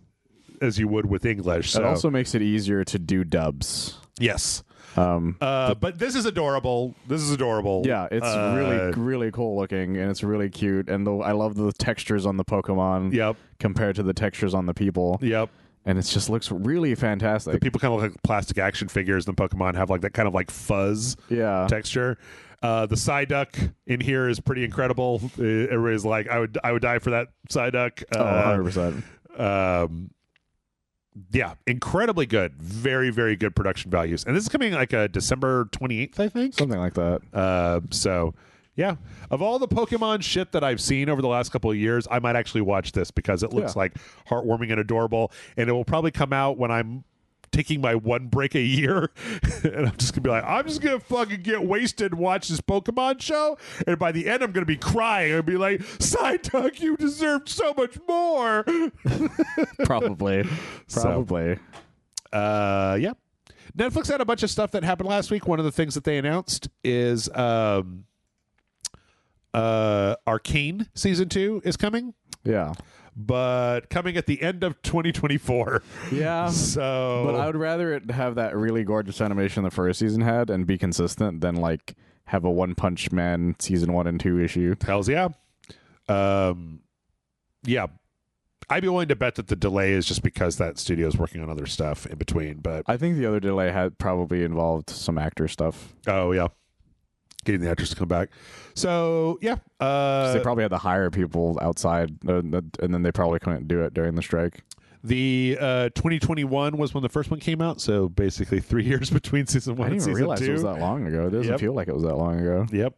as you would with English. So It also makes it easier to do dubs. yes. But this is adorable. This is adorable. Yeah, it's really, really cool looking, and it's really cute. And I love the textures on the Pokemon Yep. compared to the textures on the people. Yep. And it just looks really fantastic. The people kind of look like plastic action figures, and the Pokemon have like that kind of like fuzz texture. The Psyduck in here is pretty incredible. Everybody's like, I would die for that Psyduck. 100%. Yeah, incredibly good. Very, very good production values. And this is coming like December 28th, I think. Something like that. So, yeah. Of all the Pokemon shit that I've seen over the last couple of years, I might actually watch this because it looks like heartwarming and adorable. And it will probably come out when I'm taking my 1 break a year. And I'm just going to be like, I'm just going to fucking get wasted and watch this Pokemon show. And by the end, I'm going to be crying. I'll be like, Psyduck, you deserved so much more. Probably. Yeah. Netflix had a bunch of stuff that happened last week. One of the things that they announced is Arcane Season 2 is coming. Yeah. But coming at the end of 2024. Yeah. So, but I would rather it have that really gorgeous animation the first season had and be consistent than like have a One Punch Man season 1 and 2 issue. Hells yeah. Yeah. I'd be willing to bet that the delay is just because that studio is working on other stuff in between. But I think the other delay had probably involved some actor stuff. Oh yeah. Getting the actors to come back. So yeah, they probably had to hire people outside, and then they probably couldn't do it during the strike. The 2021 was when the first one came out, so basically 3 years between season 1 and season 2. I didn't realize it was that long ago. It doesn't feel like it was that long ago. Yep.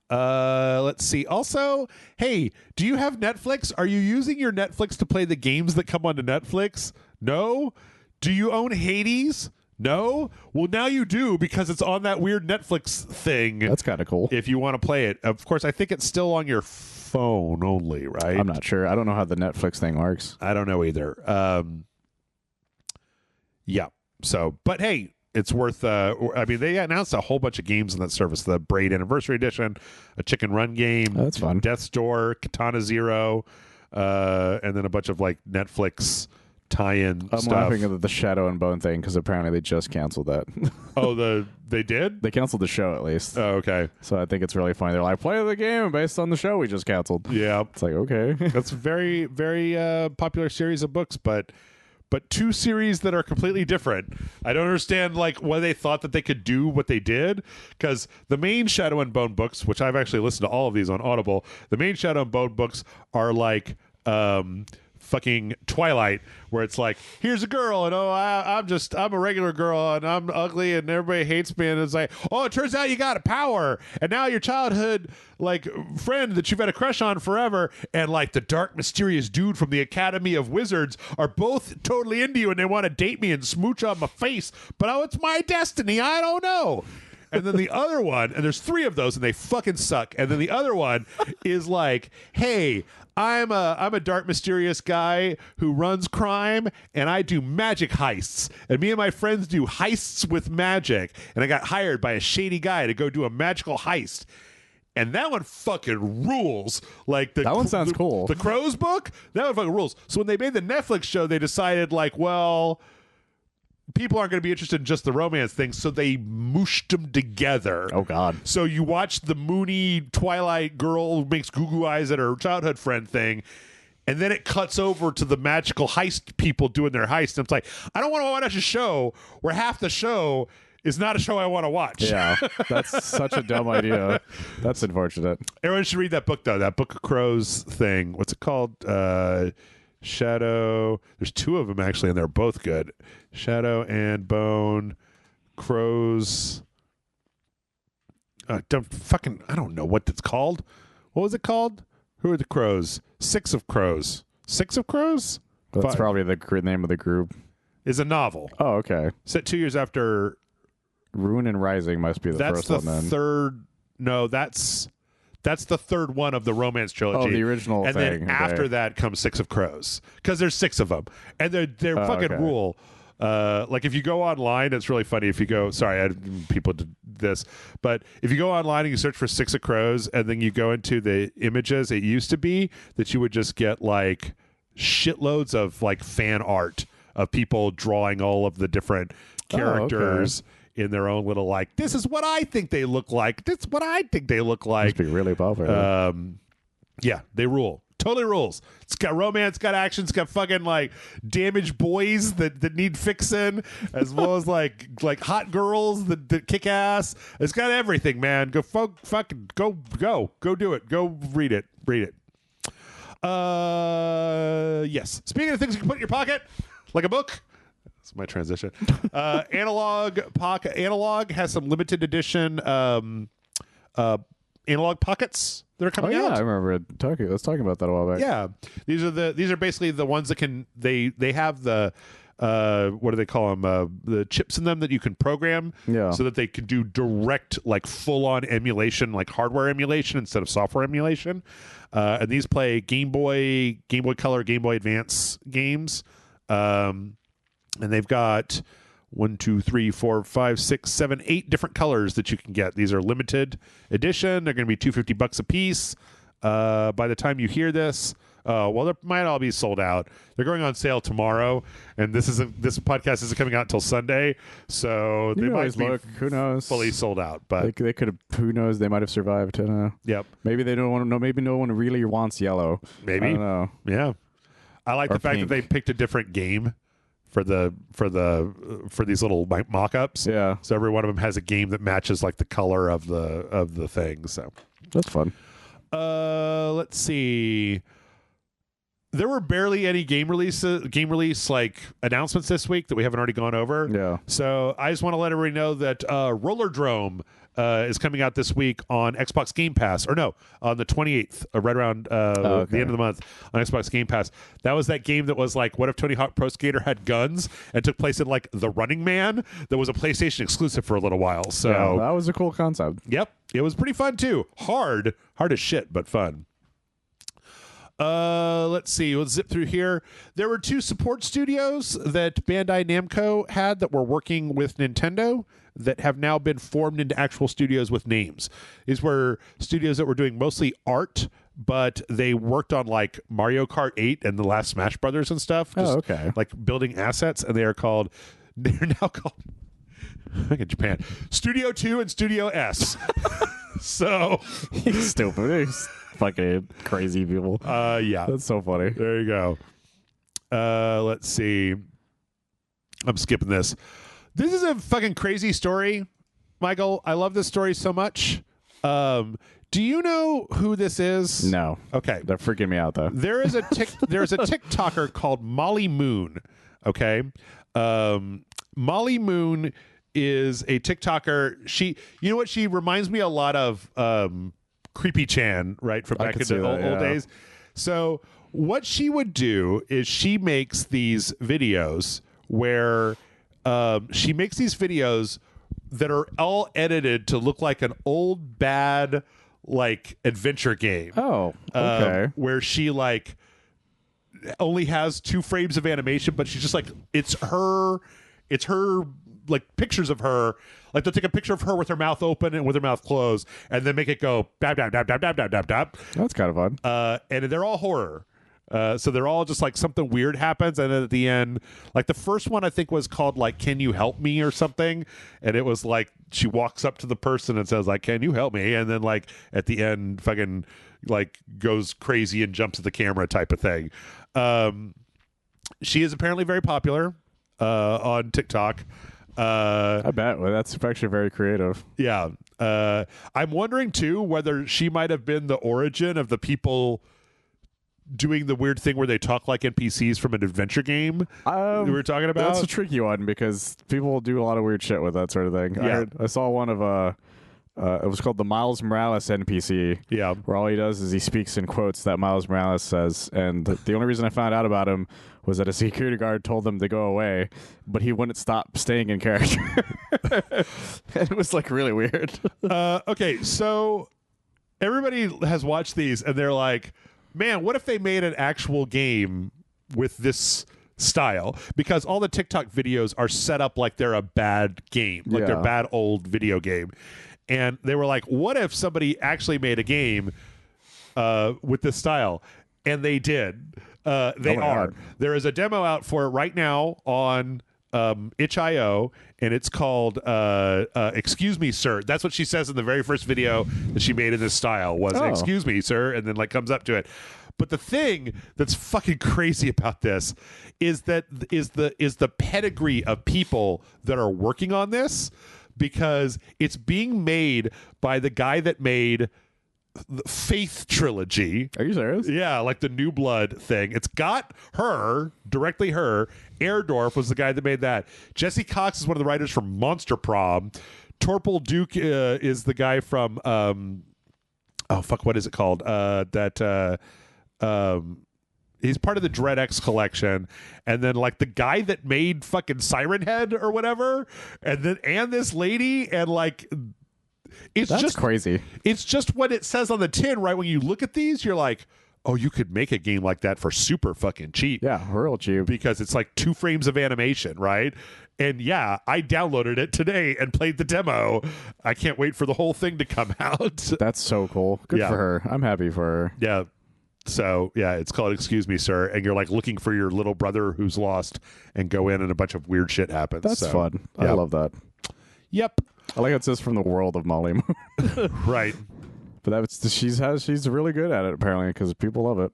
Let's see. Also, hey, do you have Netflix? Are you using your Netflix to play the games that come onto Netflix? No. Do you own Hades? No? Well, now you do because it's on that weird Netflix thing. That's kind of cool. If you want to play it. Of course, I think it's still on your phone only, right? I'm not sure. I don't know how the Netflix thing works. I don't know either. Yeah. So, but hey, it's worth, I mean, they announced a whole bunch of games on that service. The Braid Anniversary Edition, a Chicken Run game. Oh, that's fun. Death's Door, Katana Zero, and then a bunch of like Netflix tie-in I'm stuff. laughing at the Shadow and Bone thing because apparently they just canceled that. Oh, they did? They canceled the show at least. Oh, okay. So I think it's really funny. They're like, play the game based on the show we just canceled. Yeah. It's like, okay. That's a very, very popular series of books, but 2 series that are completely different. I don't understand like why they thought that they could do what they did, because the main Shadow and Bone books, which I've actually listened to all of these on Audible, the main Shadow and Bone books are like fucking Twilight, where it's like, here's a girl, and I'm a regular girl, and I'm ugly, and everybody hates me, and it's like, oh, it turns out you got a power, and now your childhood like friend that you've had a crush on forever, and like the dark mysterious dude from the Academy of Wizards are both totally into you, and they want to date me and smooch on my face, but oh, it's my destiny, I don't know. And then the other one, and there's 3 of those, and they fucking suck. And then the other one is like, hey, I'm a dark, mysterious guy who runs crime, and I do magic heists. And me and my friends do heists with magic. And I got hired by a shady guy to go do a magical heist. And that one fucking rules. Like that one sounds cool. The Crows book, that one fucking rules. So when they made the Netflix show, they decided like, well, people aren't going to be interested in just the romance thing, so they mooshed them together. Oh, God. So you watch the moony Twilight girl who makes goo-goo eyes at her childhood friend thing, and then it cuts over to the magical heist people doing their heist. And it's like, I don't want to watch a show where half the show is not a show I want to watch. Yeah, that's such a dumb idea. That's unfortunate. Everyone should read that book, though. That Book of Crows thing. What's it called? Shadow. There's 2 of them, actually, and they're both good. Shadow and Bone. Crows. I don't know what it's called. What was it called? Who are the crows? 6 of Crows. 6 of Crows? That's 5. probably the name of the group. Is a novel. Oh, okay. Set 2 years after. Ruin and Rising must be the first one then. Third. No, that's the third one of the romance trilogy. Oh, the original and thing. Then after that comes 6 of Crows, because there's 6 of them, and they're fucking okay. rule. Like if you go online, it's really funny. If you go, sorry, I had people did this, but if you go online and you search for Six of Crows, and then you go into the images, it used to be that you would just get like shitloads of like fan art of people drawing all of the different characters in their own little like, this is what I think they look like. This is what I think they look like. Must be really popular. Yeah, they rule. Totally rules. It's got romance, got action, it's got fucking like damaged boys that need fixing, as well as like hot girls that kick ass. It's got everything, man. Go fucking go do it. Go read it. Yes. Speaking of things you can put in your pocket, like a book. That's my transition. Analog has some limited edition analog pockets that are coming out. I remember us talking about that a while back. Yeah, these are basically the ones that can they have the what do they call them, the chips in them that you can program, so that they can do direct like full on emulation, like hardware emulation instead of software emulation. And these play Game Boy Color, Game Boy Advance games, and they've got 1, 2, 3, 4, 5, 6, 7, 8 different colors that you can get. These are limited edition. They're going to be $250 a piece. By the time you hear this, well, they might all be sold out. They're going on sale tomorrow, and this podcast isn't coming out until Sunday, so they might be who knows, fully sold out. But they could have. Who knows? They might have survived. Yep. Maybe they don't want to know. Maybe no one really wants yellow. Maybe. I don't know. Yeah. I like the fact that they picked a different game for these little mock-ups. Yeah. So every one of them has a game that matches like the color of the thing. So that's fun. Let's see. There were barely any game release like announcements this week that we haven't already gone over. Yeah. So I just want to let everybody know that Roller Drome is coming out this week on Xbox Game Pass, or no, on the 28th, right around the end of the month on Xbox Game Pass. That was that game that was like, what if Tony Hawk Pro Skater had guns, and took place in like The Running Man, that was a PlayStation exclusive for a little while. So yeah, that was a cool concept. Yep, it was pretty fun too. Hard as shit, but fun. Let's see. We'll zip through here. There were 2 support studios that Bandai Namco had that were working with Nintendo that have now been formed into actual studios with names. These were studios that were doing mostly art, but they worked on like Mario Kart 8 and the last Smash Brothers and stuff. Just, like building assets, and they're now called look at Japan, Studio 2 and Studio S. So stupid. Fucking crazy people. Yeah. That's so funny. There you go. Let's see. I'm skipping this. This is a fucking crazy story, Michael. I love this story so much. Do you know who this is? No. Okay. They're freaking me out though. There's a TikToker called Molly Moon. Okay. Molly Moon is a TikToker. You know what? She reminds me a lot of Creepy Chan, right, from back in the old days. So what she would do is she makes these videos where she makes these videos that are all edited to look like an old bad like adventure game. Oh, okay. Where she like only has 2 frames of animation, but she's just like it's her like pictures of her. Like they'll take a picture of her with her mouth open and with her mouth closed, and then make it go dab dab dab dab dab dab dab dab. That's kind of fun. And they're all horror. So they're all just like something weird happens, and then at the end, like the first one I think was called like "Can you help me" or something, and it was like she walks up to the person and says like "Can you help me," and then like at the end, fucking like goes crazy and jumps at the camera type of thing. She is apparently very popular on TikTok. I bet. Well, that's actually very creative. Yeah. I'm wondering too whether she might have been the origin of the people doing the weird thing where they talk like NPCs from an adventure game we were talking about. That's a tricky one because people do a lot of weird shit with that sort of thing. Yeah. I saw one of it was called the Miles Morales NPC. Yeah. Where all he does is he speaks in quotes that Miles Morales says. And the only reason I found out about him was that a security guard told him to go away, but he wouldn't stop staying in character. And it was like really weird. Okay, so everybody has watched these and they're like, man, what if they made an actual game with this style, because all the TikTok videos are set up like they're a bad game, like they're bad old video game. And they were like, what if somebody actually made a game with this style? And they did. They are. God. There is a demo out for it right now on itch.io, and it's called Excuse Me, Sir. That's what she says in the very first video that she made in this style was, Excuse me, sir, and then like comes up to it. But the thing that's fucking crazy about this is the pedigree of people that are working on this, because it's being made by the guy that made the Faith trilogy. Are you serious? Yeah, like the New Blood thing. It's got directly her. Airdorf was the guy that made that. Jesse Cox is one of the writers from Monster Prom. Torpal Duke is the guy from what is it called? He's part of the Dread X collection, and then like the guy that made fucking Siren Head or whatever, and this lady, and like that's just crazy. It's just what it says on the tin, right? When you look at these, you're like, oh, you could make a game like that for super fucking cheap. Yeah, real cheap. Because it's like 2 frames of animation, right? And yeah, I downloaded it today and played the demo. I can't wait for the whole thing to come out. That's so cool. Good for her. I'm happy for her. Yeah. So, yeah, it's called Excuse Me, Sir. And you're like looking for your little brother who's lost and go in and a bunch of weird shit happens. That's fun. I love that. Yep. I like it says from the world of Molly Moon. Right. But she's really good at it, apparently, because people love it.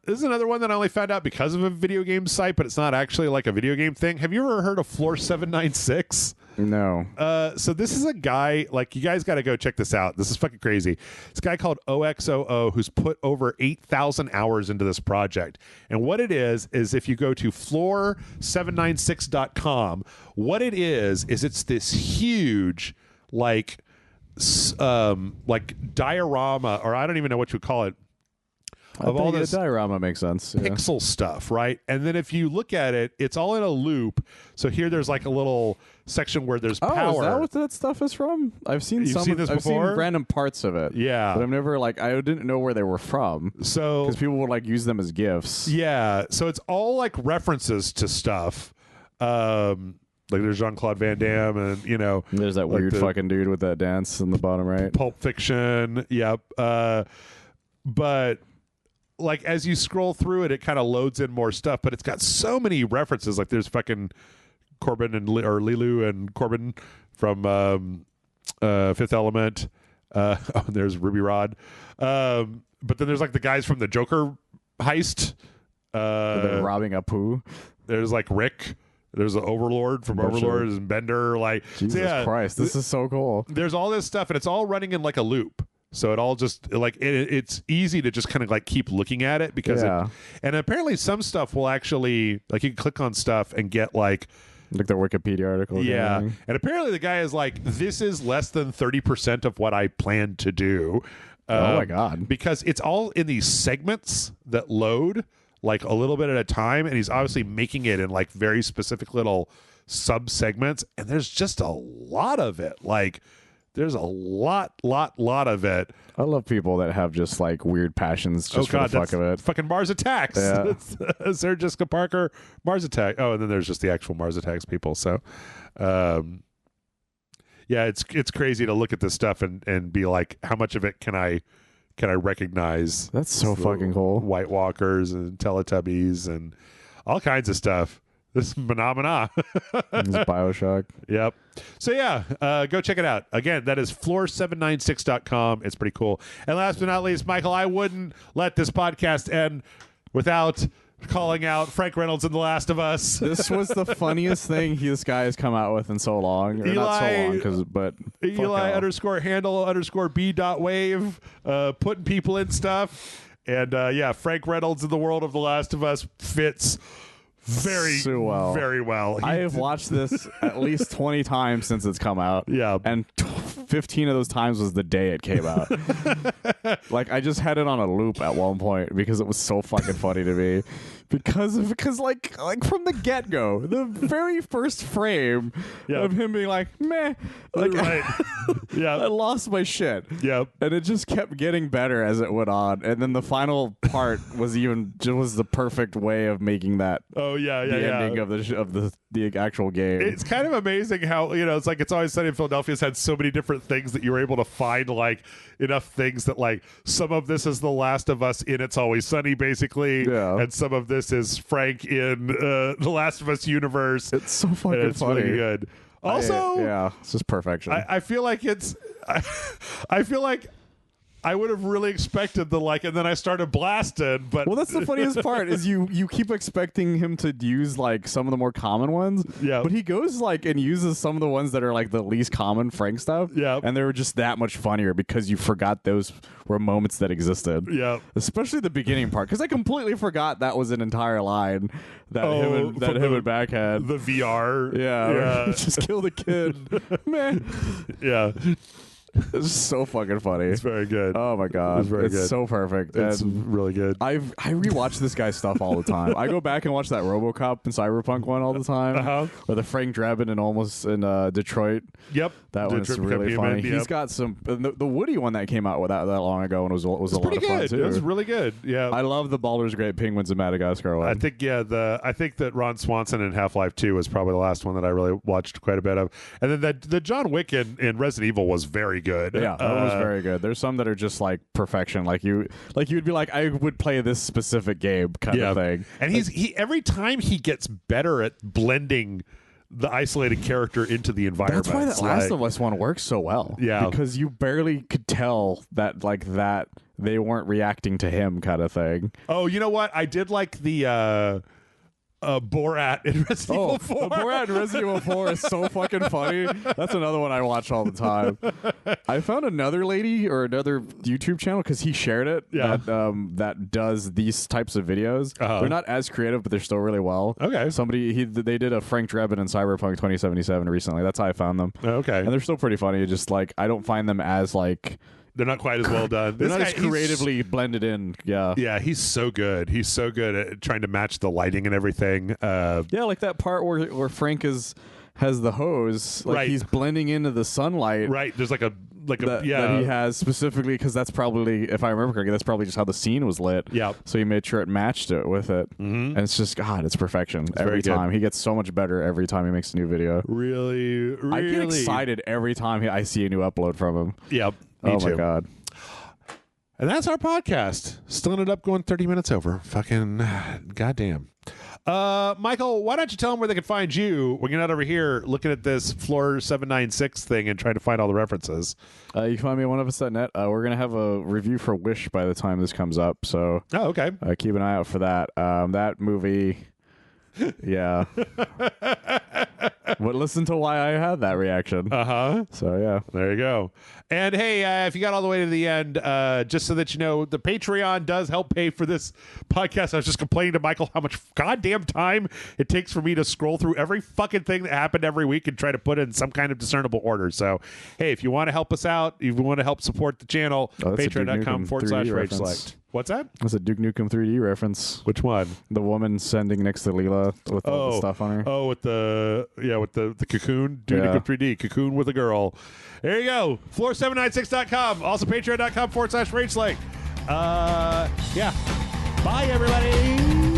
This is another one that I only found out because of a video game site, but it's not actually like a video game thing. Have you ever heard of Floor 796? No. So this is a guy, like, you guys got to go check this out. This is fucking crazy. It's a guy called OXOO who's put over 8,000 hours into this project. And what it is if you go to floor796.com, what it is it's this huge, like diorama, or I don't even know what you call it, of all this diorama makes sense. Pixel stuff, right? And then if you look at it, it's all in a loop. So here there's like a little section where there's power. Is that what that stuff is from? I've seen You've seen this before? I've seen random parts of it. Yeah. But I've never I didn't know where they were from. So because people would use them as GIFs. Yeah. So it's all like references to stuff. Like there's Jean-Claude Van Damme, and there's that weird fucking dude with that dance in the bottom right. Pulp Fiction. Yep. But like as you scroll through it, it kind of loads in more stuff, but it's got so many references. Like there's fucking Corbin and Lilu and Corbin from Fifth Element. There's Ruby Rod. But then there's like the guys from the Joker heist. They're robbing a poo. There's like Rick. There's the Overlord from Overlord and Bender. Like Jesus Christ, this is so cool. There's all this stuff, and it's all running in like a loop. So it all just like it's easy to just kind of like keep looking at it because and apparently some stuff will actually like you can click on stuff and get like the Wikipedia article. Yeah. And apparently the guy is like, this is less than 30% of what I planned to do. Oh my God. Because it's all in these segments that load like a little bit at a time. And he's obviously making it in like very specific little sub segments. And there's just a lot of it. Like there's a lot of it. I love people that have just like weird passions just for the fuck of it. Fucking Mars Attacks. Yeah. Sarah Jessica Parker, Mars Attack. Oh, and then there's just the actual Mars Attacks people. So, yeah, it's crazy to look at this stuff and be like, how much of it can I recognize? That's so fucking cool. White Walkers and Teletubbies and all kinds of stuff. This phenomena. This is BioShock. Yep. So yeah, go check it out. Again, that is floor796.com. It's pretty cool. And last but not least, Michael, I wouldn't let this podcast end without calling out Frank Reynolds in The Last of Us. This was the funniest thing this guy has come out with in so long. Or not so long, but Eli _handle_b.wave, putting people in stuff. And yeah, Frank Reynolds in the world of The Last of Us fits very well. I have watched this at least 20 times since it's come out. Yeah. And 15 of those times was the day it came out. Like, I just had it on a loop at one point because it was so fucking funny to me. because like from the get-go, the very first frame of him being like, meh, like, right. Yeah. I lost my shit. Yep. And it just kept getting better as it went on. And then the final part was the perfect way of making that the ending of the actual game. It's kind of amazing how, it's like It's Always Sunny in Philadelphia has had so many different things that you were able to find, like, enough things that, like, some of this is The Last of Us in It's Always Sunny, basically, and some of this is Frank in The Last of Us universe. It's so fucking funny. Really good. Also, it's just perfection. I feel like I feel like I would have really expected and then I started blasting, but that's the funniest part is you keep expecting him to use like some of the more common ones, but he goes like and uses some of the ones that are like the least common Frank stuff, and they were just that much funnier because you forgot those were moments that existed, especially the beginning part, because I completely forgot that was an entire line that him and Back had. The VR, just killed a kid, man, It's so fucking funny. It's very good. Oh my god, it's so perfect. It's really good. I rewatch this guy's stuff all the time. I go back and watch that RoboCop and Cyberpunk one all the time, or the Frank Drebin and Almost in Detroit. Yep, that one's really funny. He's got some the Woody one that came out with that long ago and was a lot of fun too. It was really good. Yeah, I love the Baldur's Great Penguins in Madagascar one. I think that Ron Swanson in Half-Life 2 was probably the last one that I really watched quite a bit of, and then the John Wick in Resident Evil was very good. Yeah, that was very good. There's some that are just like perfection. Like you'd be like, I would play this specific game kind of thing. And he every time he gets better at blending the isolated character into the environment. That's why that Last of Us one works so well. Yeah, because you barely could tell that they weren't reacting to him kind of thing. Oh, you know what? I did like the Borat in Resident Evil 4. Borat in Resident Evil 4 is so fucking funny. That's another one I watch all the time. I found another lady or another YouTube channel because he shared it that does these types of videos. They're not as creative, but they're still really well. Okay. They did a Frank Drebin in Cyberpunk 2077 recently. That's how I found them. Okay. And they're still pretty funny. Just like I don't find them as like. They're not quite as well done. They're not as creatively blended in. Yeah. Yeah, he's so good. He's so good at trying to match the lighting and everything. Like that part where Frank has the hose. Like he's blending into the sunlight. Right. There's that he has specifically because that's probably, if I remember correctly, that's probably just how the scene was lit. Yeah. So he made sure it matched it with it. And it's just, God, it's perfection. Every time. He gets so much better every time he makes a new video. Really? I get excited every time I see a new upload from him. Yep. Me too. My God. And that's our podcast. Still ended up going 30 minutes over. Fucking goddamn. Michael, why don't you tell them where they can find you when you're not over here looking at this Floor 796 thing and trying to find all the references? You can find me at oneofus.net. We're going to have a review for Wish by the time this comes up. So okay. Keep an eye out for that. That movie... Yeah. But listen to why I had that reaction. So yeah, there you go. And hey, if you got all the way to the end, just so that you know, the Patreon does help pay for this podcast. I was just complaining to Michael how much goddamn time it takes for me to scroll through every fucking thing that happened every week and try to put it in some kind of discernible order. So hey, if you want to help us out, if you want to help support the channel, patreon.com/RageSelect. What's that? That's a Duke Nukem 3D reference. Which one? The woman standing next to Leela with all the stuff on her. Oh, with the cocoon. Duke Nukem 3D. Cocoon with a girl. There you go. Floor796.com. Also patreon.com/RageSelect. Bye, everybody.